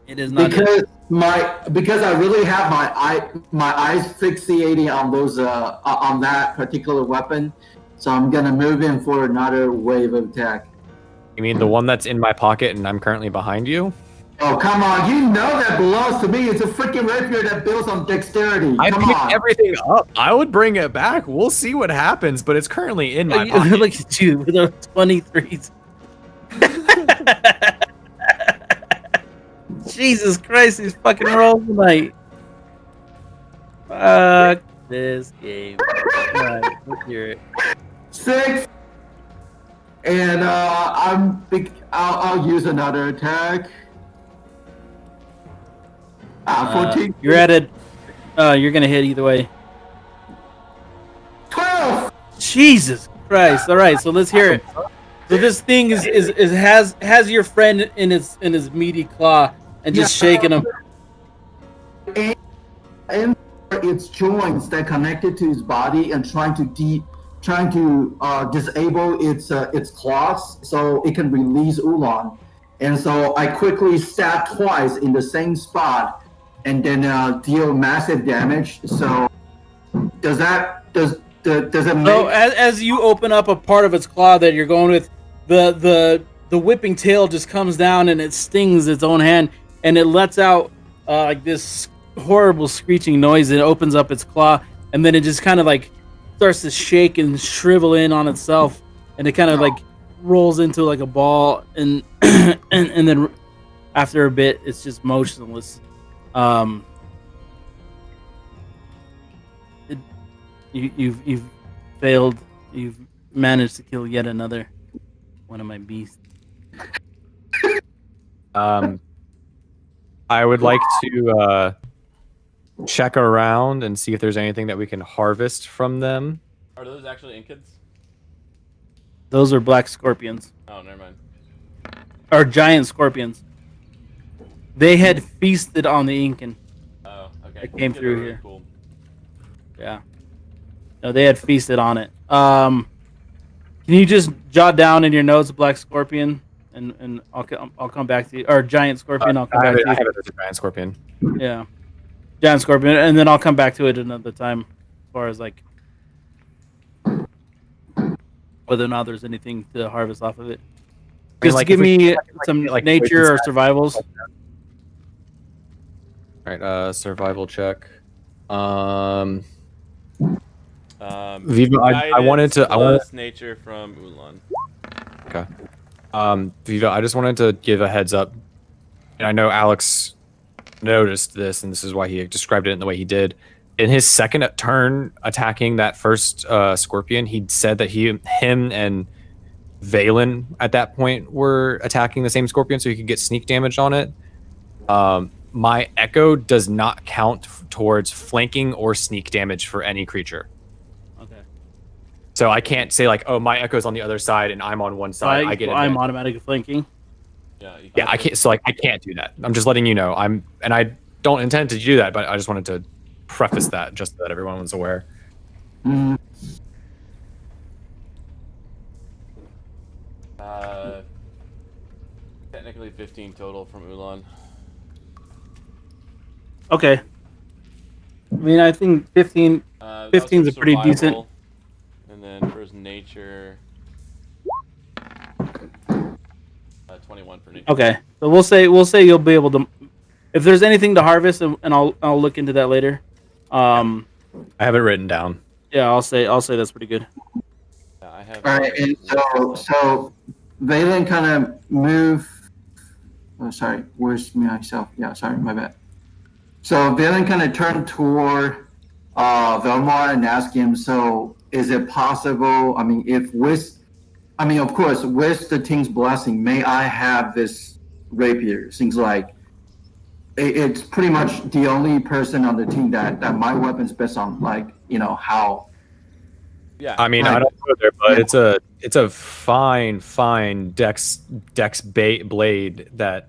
It is not. Dead. Because I really have my eyes fixating on those on that particular weapon, so I'm gonna move in for another wave of attack. You mean the one that's in my pocket and I'm currently behind you? Oh come on! You know that belongs to me. It's a freaking rapier that builds on dexterity. I Come picked on. everything up. I would bring it back. We'll see what happens, but it's currently in my pocket. Look at you with those 23s. Jesus Christ, these fucking rolls tonight. Fuck this game. Come on, let's hear it. 6. And I'll use another attack. Uh, 14. you're at it. You're gonna hit either way. 12. Jesus Christ! All right, so let's hear it. So this thing is has your friend in his meaty claw and just shaking him. And its joints that connected to his body and trying to disable its claws so it can release Ulan. And so I quickly stab twice in the same spot and then deal massive damage. So does it make So as you open up a part of its claw that you're going with, the whipping tail just comes down and it stings its own hand and it lets out like this horrible screeching noise. It opens up its claw and then it just kind of like starts to shake and shrivel in on itself, and it kind of like rolls into like a ball, and and then after a bit it's just motionless. You've failed. You've managed to kill yet another one of my beasts. I would like to check around and see if there's anything that we can harvest from them. Are those actually Inkids? Those are black scorpions, Oh, never mind. or giant scorpions. They had feasted on the Incan. Oh, okay. It came Inkids through are really here. Cool. Yeah. No, they had feasted on it. Can you just jot down in your notes black scorpion, and I'll come back to you, or giant scorpion. I'll come I have back it, to I you. have it as a giant scorpion. Yeah, giant scorpion, and then I'll come back to it another time, as far as like whether or not there's anything to harvest off of it. I mean, Just like, give if we- me like, some like, nature or poison survivals. All right, survival check. Viva, I wanted to. I wanted plus nature from Ulan. Okay. Viva, I just wanted to give a heads up, and I know Alex noticed this, and this is why he described it in the way he did. In his second turn attacking that first scorpion, he said that him and Valen at that point were attacking the same scorpion, so he could get sneak damage on it. My echo does not count towards flanking or sneak damage for any creature. Okay. So I can't say like, oh, my echo's on the other side and I'm on one side. I get I'm advantage. automatically flanking. Yeah. You Yeah, I can't. So like, I can't do that. I'm just letting you know. I don't intend to do that, but I just wanted to preface that just so that everyone was aware. Mm, Technically 15 total from Ulan. Okay. I mean, I think 15. That was 15 is for a pretty decent. survival. And then for his nature, 21 for nature. Okay, so we'll say you'll be able to. If there's anything to harvest, and I'll look into that later. I have it written down. Yeah, I'll say that's pretty good. Yeah, I have. all right, and so Valen kind of move. Oh, sorry, where's myself? Yeah, sorry, my bad. So Valen kind of turned toward Velmar and asked him, so is it possible, I mean, of course, with the king's blessing, may I have this rapier? Seems like it's pretty much the only person on the team that my weapon's based on, like, how. Yeah. I mean, I don't know there, but it's a fine dex blade that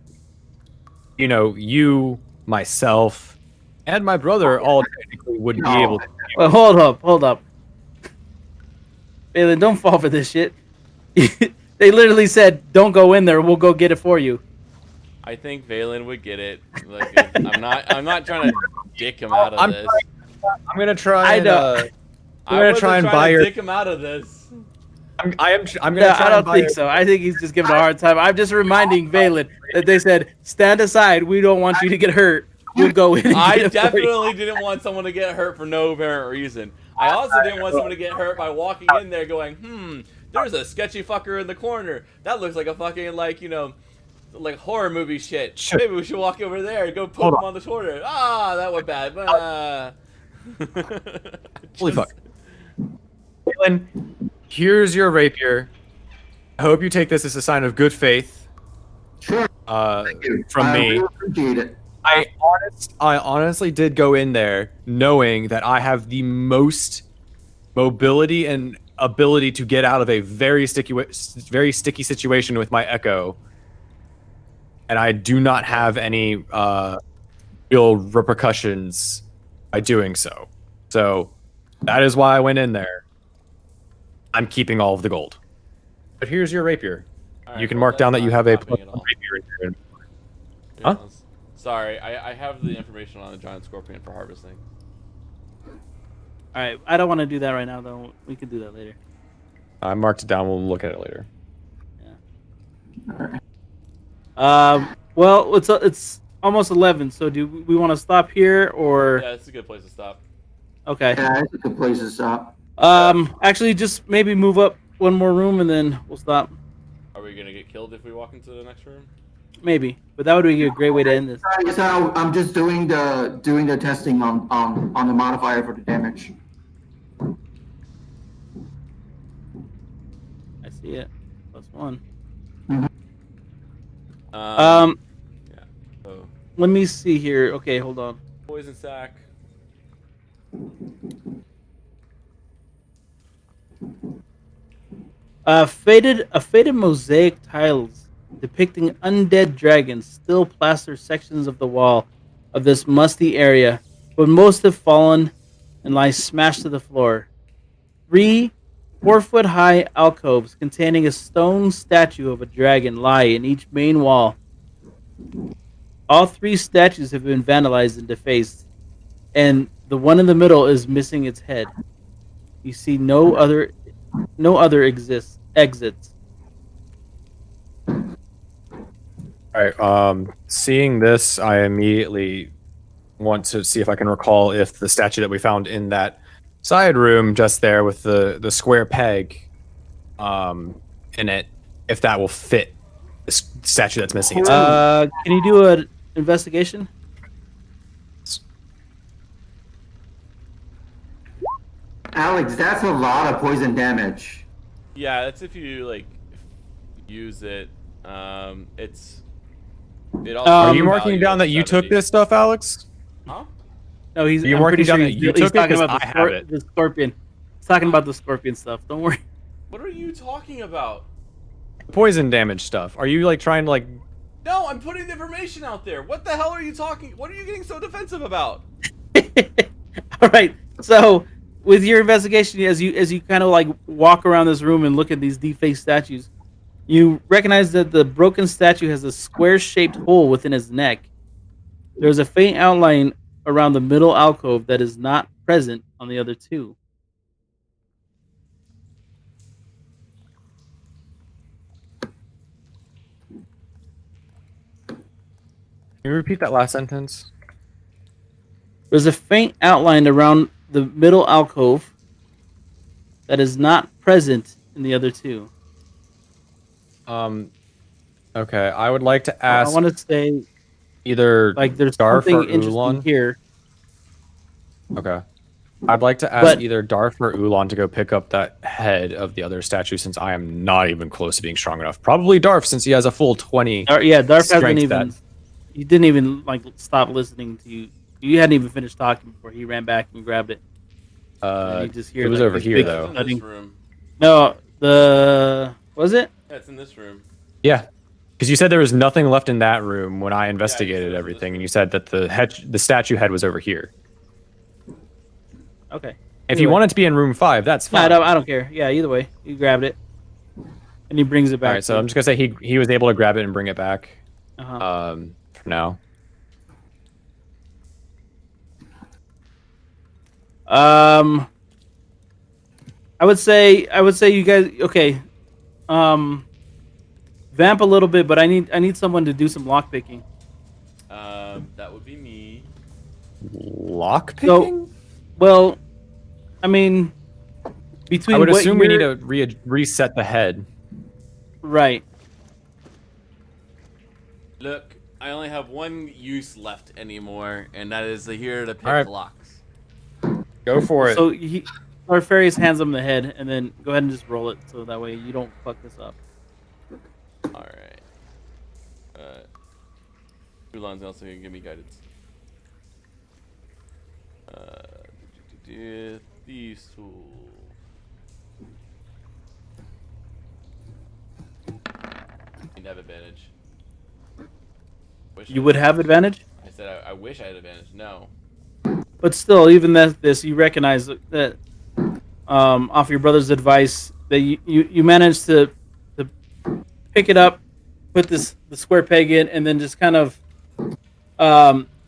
you, myself, and my brother all technically would be able to. Well, hold up. Valen, don't fall for this shit. They literally said, "Don't go in there. We'll go get it for you." I think Valen would get it. Like, I'm not trying to dick him out of this. I'm gonna try. I know. I'm gonna try and buy your. Dick him out of this. I'm gonna No, try I and don't buy think your- so. I think he's just giving a hard time. I'm just reminding Valen that they said, "Stand aside. We don't want you to get hurt. We'll go in." And I get it for you." definitely didn't want someone to get hurt for no apparent reason. I also didn't want someone to get hurt by walking in there going, there's a sketchy fucker in the corner. That looks like a fucking, like horror movie shit. Sure. Maybe we should walk over there and go poke Hold him on the shoulder. Ah, that went bad. Holy fuck. Caitlin, here's your rapier. I hope you take this as a sign of good faith Sure. Thank you. from I me. really appreciate it. I honestly did go in there knowing that I have the most mobility and ability to get out of a very sticky situation with my Echo, and I do not have any real repercussions by doing so. So that is why I went in there. I'm keeping all of the gold. But here's your rapier. All You right, can well, mark down that's that you not have a stopping at +1 all. rapier in your inventory. Here, Huh? Sorry, I have the information on the giant scorpion for harvesting. All right, I don't want to do that right now, though. We can do that later. I marked it down. We'll look at it later. Well, it's almost 11. So do we want to stop here or? Yeah, it's a good place to stop. Okay. Yeah, it's a good place to stop. Actually, just maybe move up one more room and then we'll stop. Are we gonna get killed if we walk into the next room? Maybe, but that would be a great way to end this. So I'm just doing the testing on the modifier for the damage. I see it. +1. Yeah. So Let me see here. Okay, hold on. poison sac. Faded mosaic tiles depicting undead dragons still plaster sections of the wall of this musty area, but most have fallen and lie smashed to the floor. 3 4-foot-high alcoves containing a stone statue of a dragon lie in each main wall. All 3 statues have been vandalized and defaced, and the one in the middle is missing its head. You see no other exits. All right. Seeing this, I immediately want to see if I can recall if the statue that we found in that side room just there with the square peg in it, if that will fit the statue that's missing its head. Can you do an investigation? Alex, that's a lot of poison damage. Yeah, that's if you like use it. It also Are has you a marking value down of that you took 70. this stuff, Alex? Huh? No, he's. Are you I'm marking pretty down sure that he's, you he's took it? talking 'Cause about I have it. the scorpion. He's talking about the scorpion stuff. Don't worry. What are you talking about? Poison damage stuff. Are you like trying to like? No, I'm putting the information out there. What the hell are you talking? What are you getting so defensive about? All right. So, with your investigation, as you kind of like walk around this room and look at these defaced statues, you recognize that the broken statue has a square-shaped hole within its neck. There's a faint outline around the middle alcove that is not present on the other 2. Can you repeat that last sentence? There's a faint outline around the middle alcove that is not present in the other 2. Okay. I would like to I ask want to say either like there's Darf something or interesting Ulan. here. Okay. I'd like to ask But- either Darf or Ulan to go pick up that head of the other statue since I am not even close to being strong enough. Probably Darf since he has a full 20. Yeah, Darf hasn't strength even. that- He didn't even like stop listening to you. You hadn't even finished talking before he ran back and grabbed it. And you just hear, it was like, over this here big though. It's in thudding. this room. No, was it? Yeah, it's in this room. Yeah. Because you said there was nothing left in that room when I it investigated was everything, this and you said that the statue head was over here. Okay. If you Anyway. want it to be in room 5, that's No, fine. I don't care. Yeah, either way, you grabbed it, and he brings it back. All right, so I'm just gonna say he was able to grab it and bring it back. Uh-huh. For now. I would say you guys okay. Vamp a little bit, but I need someone to do some lock picking. That would be me. Lock So, picking? well, I mean, between I would what assume we need you're- to reset the head. right. Look, I only have one use left anymore, and that is here to pick Alright. locks. Go for it. So Farfarius hands him the head, and then go ahead and just roll it, so that way you don't fuck this up. All right. Ulan's also gonna give me guidance. Thieves tool. You'd have advantage. Wish I You had would have advantage, I said I wish I had advantage. No. but still, even this, you recognize that off your brother's advice that you managed to pick it up, put the square peg in, and then just kind of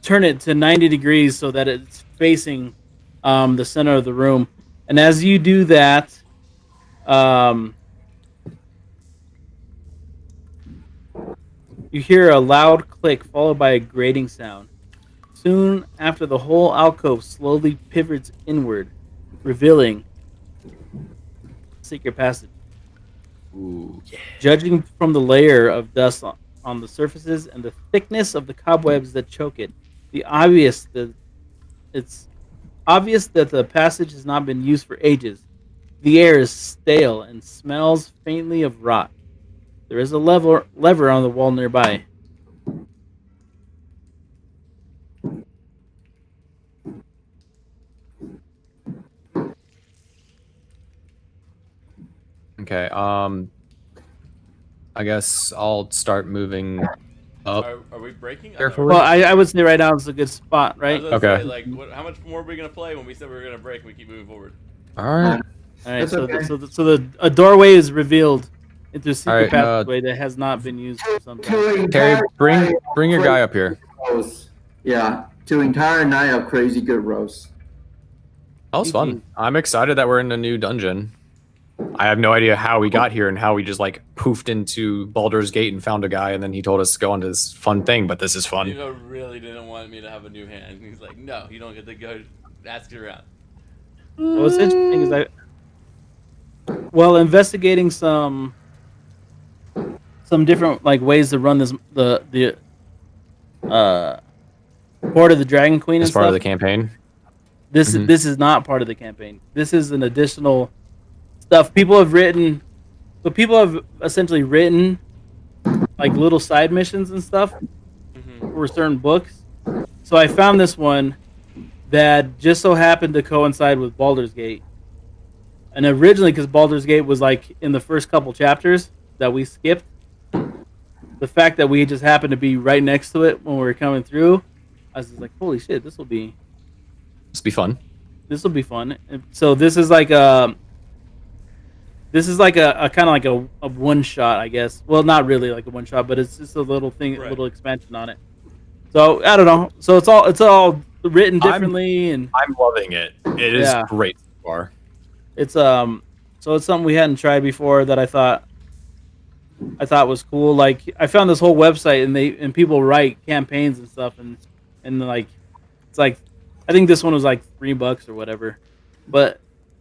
turn it to 90 degrees so that it's facing the center of the room. And as you do that, you hear a loud click followed by a grating sound. Soon after, the whole alcove slowly pivots inward, revealing secret passage. Ooh, Judging from the layer of dust on the surfaces and the thickness of the cobwebs that choke it, it's obvious that the passage has not been used for ages. The air is stale and smells faintly of rot. There is a lever on the wall nearby. okay. I guess I'll start moving up. Are we breaking? Carefully. Well, I would say right now is a good spot, I right? was gonna Okay. say, like, how much more are we gonna play when we said we were gonna break and we keep moving forward? All right. All right, That's so okay. a doorway is revealed into a secret All right, passageway that has not been used for some time. Terry, bring your guy up here. Roast. Yeah, to entire night of crazy good roast. That was fun. GG. I'm excited that we're in a new dungeon. I have no idea how we got here and how we just like poofed into Baldur's Gate and found a guy, and then he told us to go on this fun thing. But this is fun. Nico really didn't want me to have a new hand. He's like, no, you don't get to go ask it around. What's interesting is investigating some different like ways to run this the Court of the Dragon Queen and As part stuff. of the campaign. This Mhm. this is not part of the campaign. This is an additional stuff people have written. But people have essentially written like little side missions and stuff for certain books. So I found this one that just so happened to coincide with Baldur's Gate. And originally, because Baldur's Gate was like in the first couple chapters that we skipped, the fact that we just happened to be right next to it when we were coming through, I was just like, "Holy shit, this will be fun." fun." And so this is like a kind of like a one shot, I guess. Well, not really like a one shot, but it's just a little thing, Right. a little expansion on it. So I don't know. So it's all written differently, and I'm loving it. It is Yeah. great so far. it's so it's something we hadn't tried before that I thought was cool. Like I found this whole website and people write campaigns and stuff and like it's like I think this one was like $3 or whatever. But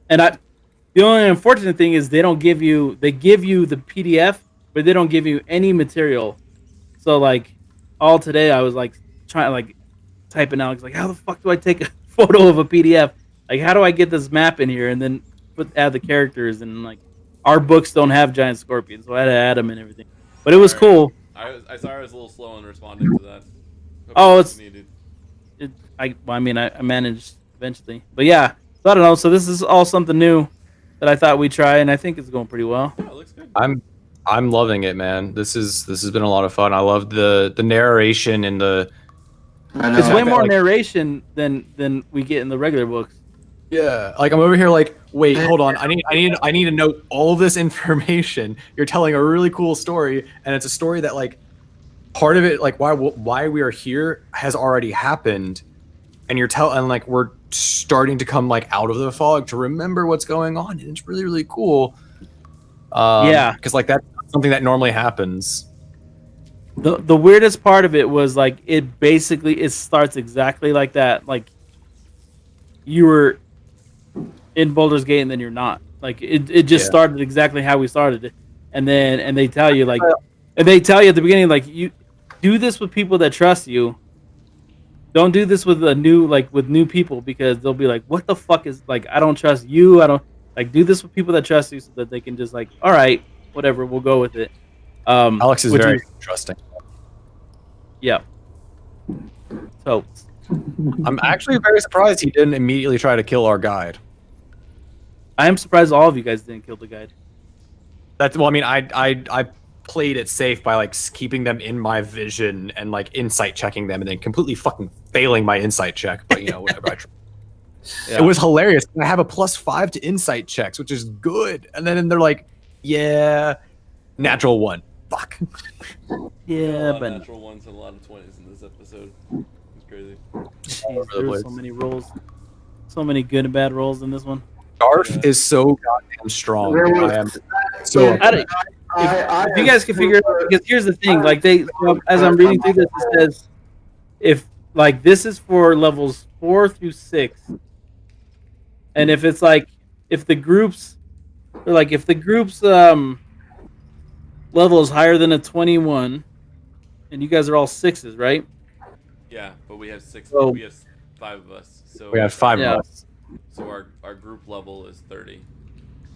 the only unfortunate thing is they give you the PDF, but they don't give you any material. So like all today I was like trying like typing out like how the fuck do I take a photo of a PDF? Like how do I get this map in here and then add the characters and like our books don't have giant scorpions, so I had to add them and everything. But it was Alright. cool. I saw I was a little slow in responding to that. Oh, it's- needed. I managed eventually, but yeah. So I don't know. So this is all something new that I thought we'd try, and I think it's going pretty well. Oh, it looks good. I'm loving it, man. This has been a lot of fun. I love the narration and the I know. It's way more like- narration than we get in the regular books. yeah. Like I'm over here, like, wait, hold on. I need to note all this information. You're telling a really cool story, and it's a story that like part of it, like why we are here, has already happened, and like we're starting to come like out of the fog to remember what's going on, and it's really really cool. Yeah. because like that's something that normally happens. The weirdest part of it was like it starts exactly like that. Like you were in Baldur's Gate and then you're not. Like it just Yeah. started exactly how we started it. And they tell you at the beginning like you do this with people that trust you. Don't do this with with new people because they'll be like, what the fuck is like I don't trust you. I don't like do this with people that trust you so that they can just like, all right, whatever, we'll go with it. Alex is which very trusting. yeah. So I'm actually very surprised he didn't immediately try to kill our guide. I am surprised all of you guys didn't kill the guide. That's well, I mean, I played it safe by like keeping them in my vision and like insight checking them, and then completely fucking failing my insight check. But you know, whatever. Yeah. It was hilarious. I have a +5 to insight checks, which is good. And then they're like, "Yeah, natural 1. Fuck." Yeah, a lot but of natural ones and a lot of 20s in this episode. It's crazy. jeez, there were so many rolls, so many good and bad rolls in this one. Darth Yeah. is so goddamn strong. There was- I am so. Yeah, I don't- If you guys can figure it out, because here's the thing, like as I'm reading through this, it says if like this is for levels 4 through 6, and if it's like if the group's level is higher than a 21, and you guys are all 6s, right? Yeah, but we have 6. So- We have 5 of us. So We have 5 Yeah. of us. So our group level is 30.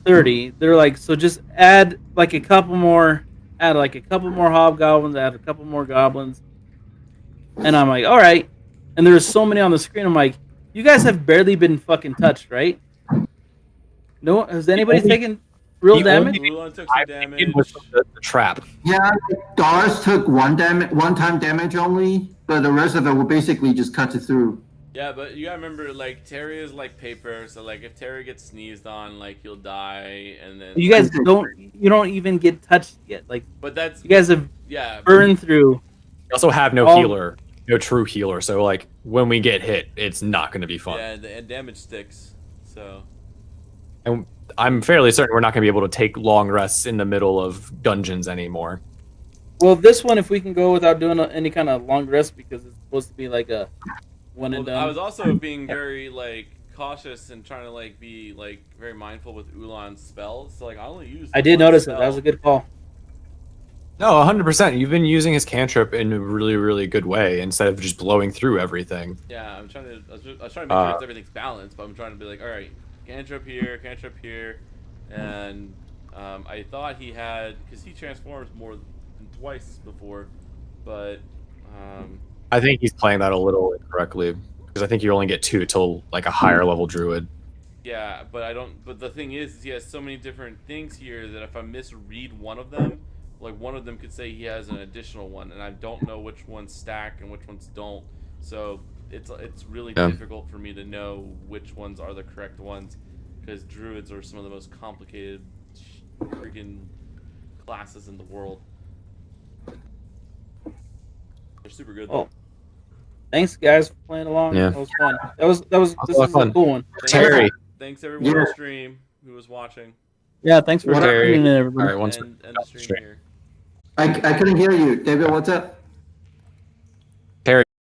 30. They're like, so just add like a couple more hobgoblins, add a couple more goblins. And I'm like, all right. And there's so many on the screen. I'm like, you guys have barely been fucking touched, right? No, has anybody taken real the damage? Ulan took some It damage. was the trap. Yeah, Dars took one-time damage only, but the rest of it will basically just cut it through. Yeah, but you gotta remember, like, Terry is like paper, so like if Terry gets sneezed on, like you'll die, and then. You guys don't even get touched yet. Like But that's you guys have yeah. burned through. We also have no Oh. healer, no true healer. So like when we get hit, it's not going to be fun. Yeah, and damage sticks. So. And I'm fairly certain we're not going to be able to take long rests in the middle of dungeons anymore. Well, this one, if we can go without doing any kind of long rest, because it's supposed to be like a one and Well, done. I was also being very like cautious and trying to like be like very mindful with Ulan's spells. So like I only use. I did one notice spell. that. That was a good call. No, 100%. You've been using his cantrip in a really, really good way instead of just blowing through everying. Yeah, I'm trying to. I was trying to make sure everything's balanced, but I'm trying to be like, all right, cantrip here, and I thought he had because he transforms more than twice before, but I think he's playing that a little incorrectly because I think you only get 2 till like a higher level druid. yeah, but I don't. But the thing is he has so many different things here that if I misread one of them, like one of them could say he has an additional one, and I don't know which ones stack and which ones don't. So it's really difficult for me to know which ones are the correct ones because druids are some of the most complicated freaking classes in the world. They're super good. Oh, thanks guys for playing along. Yeah. That was fun. This a is lot of a fun. cool one. Terry. Thanks everyone Yeah. on stream who was watching Yeah, thanks for Terry. tuning in, everybody. All right, once and the stream stream. here. I couldn't hear you, David. What's up?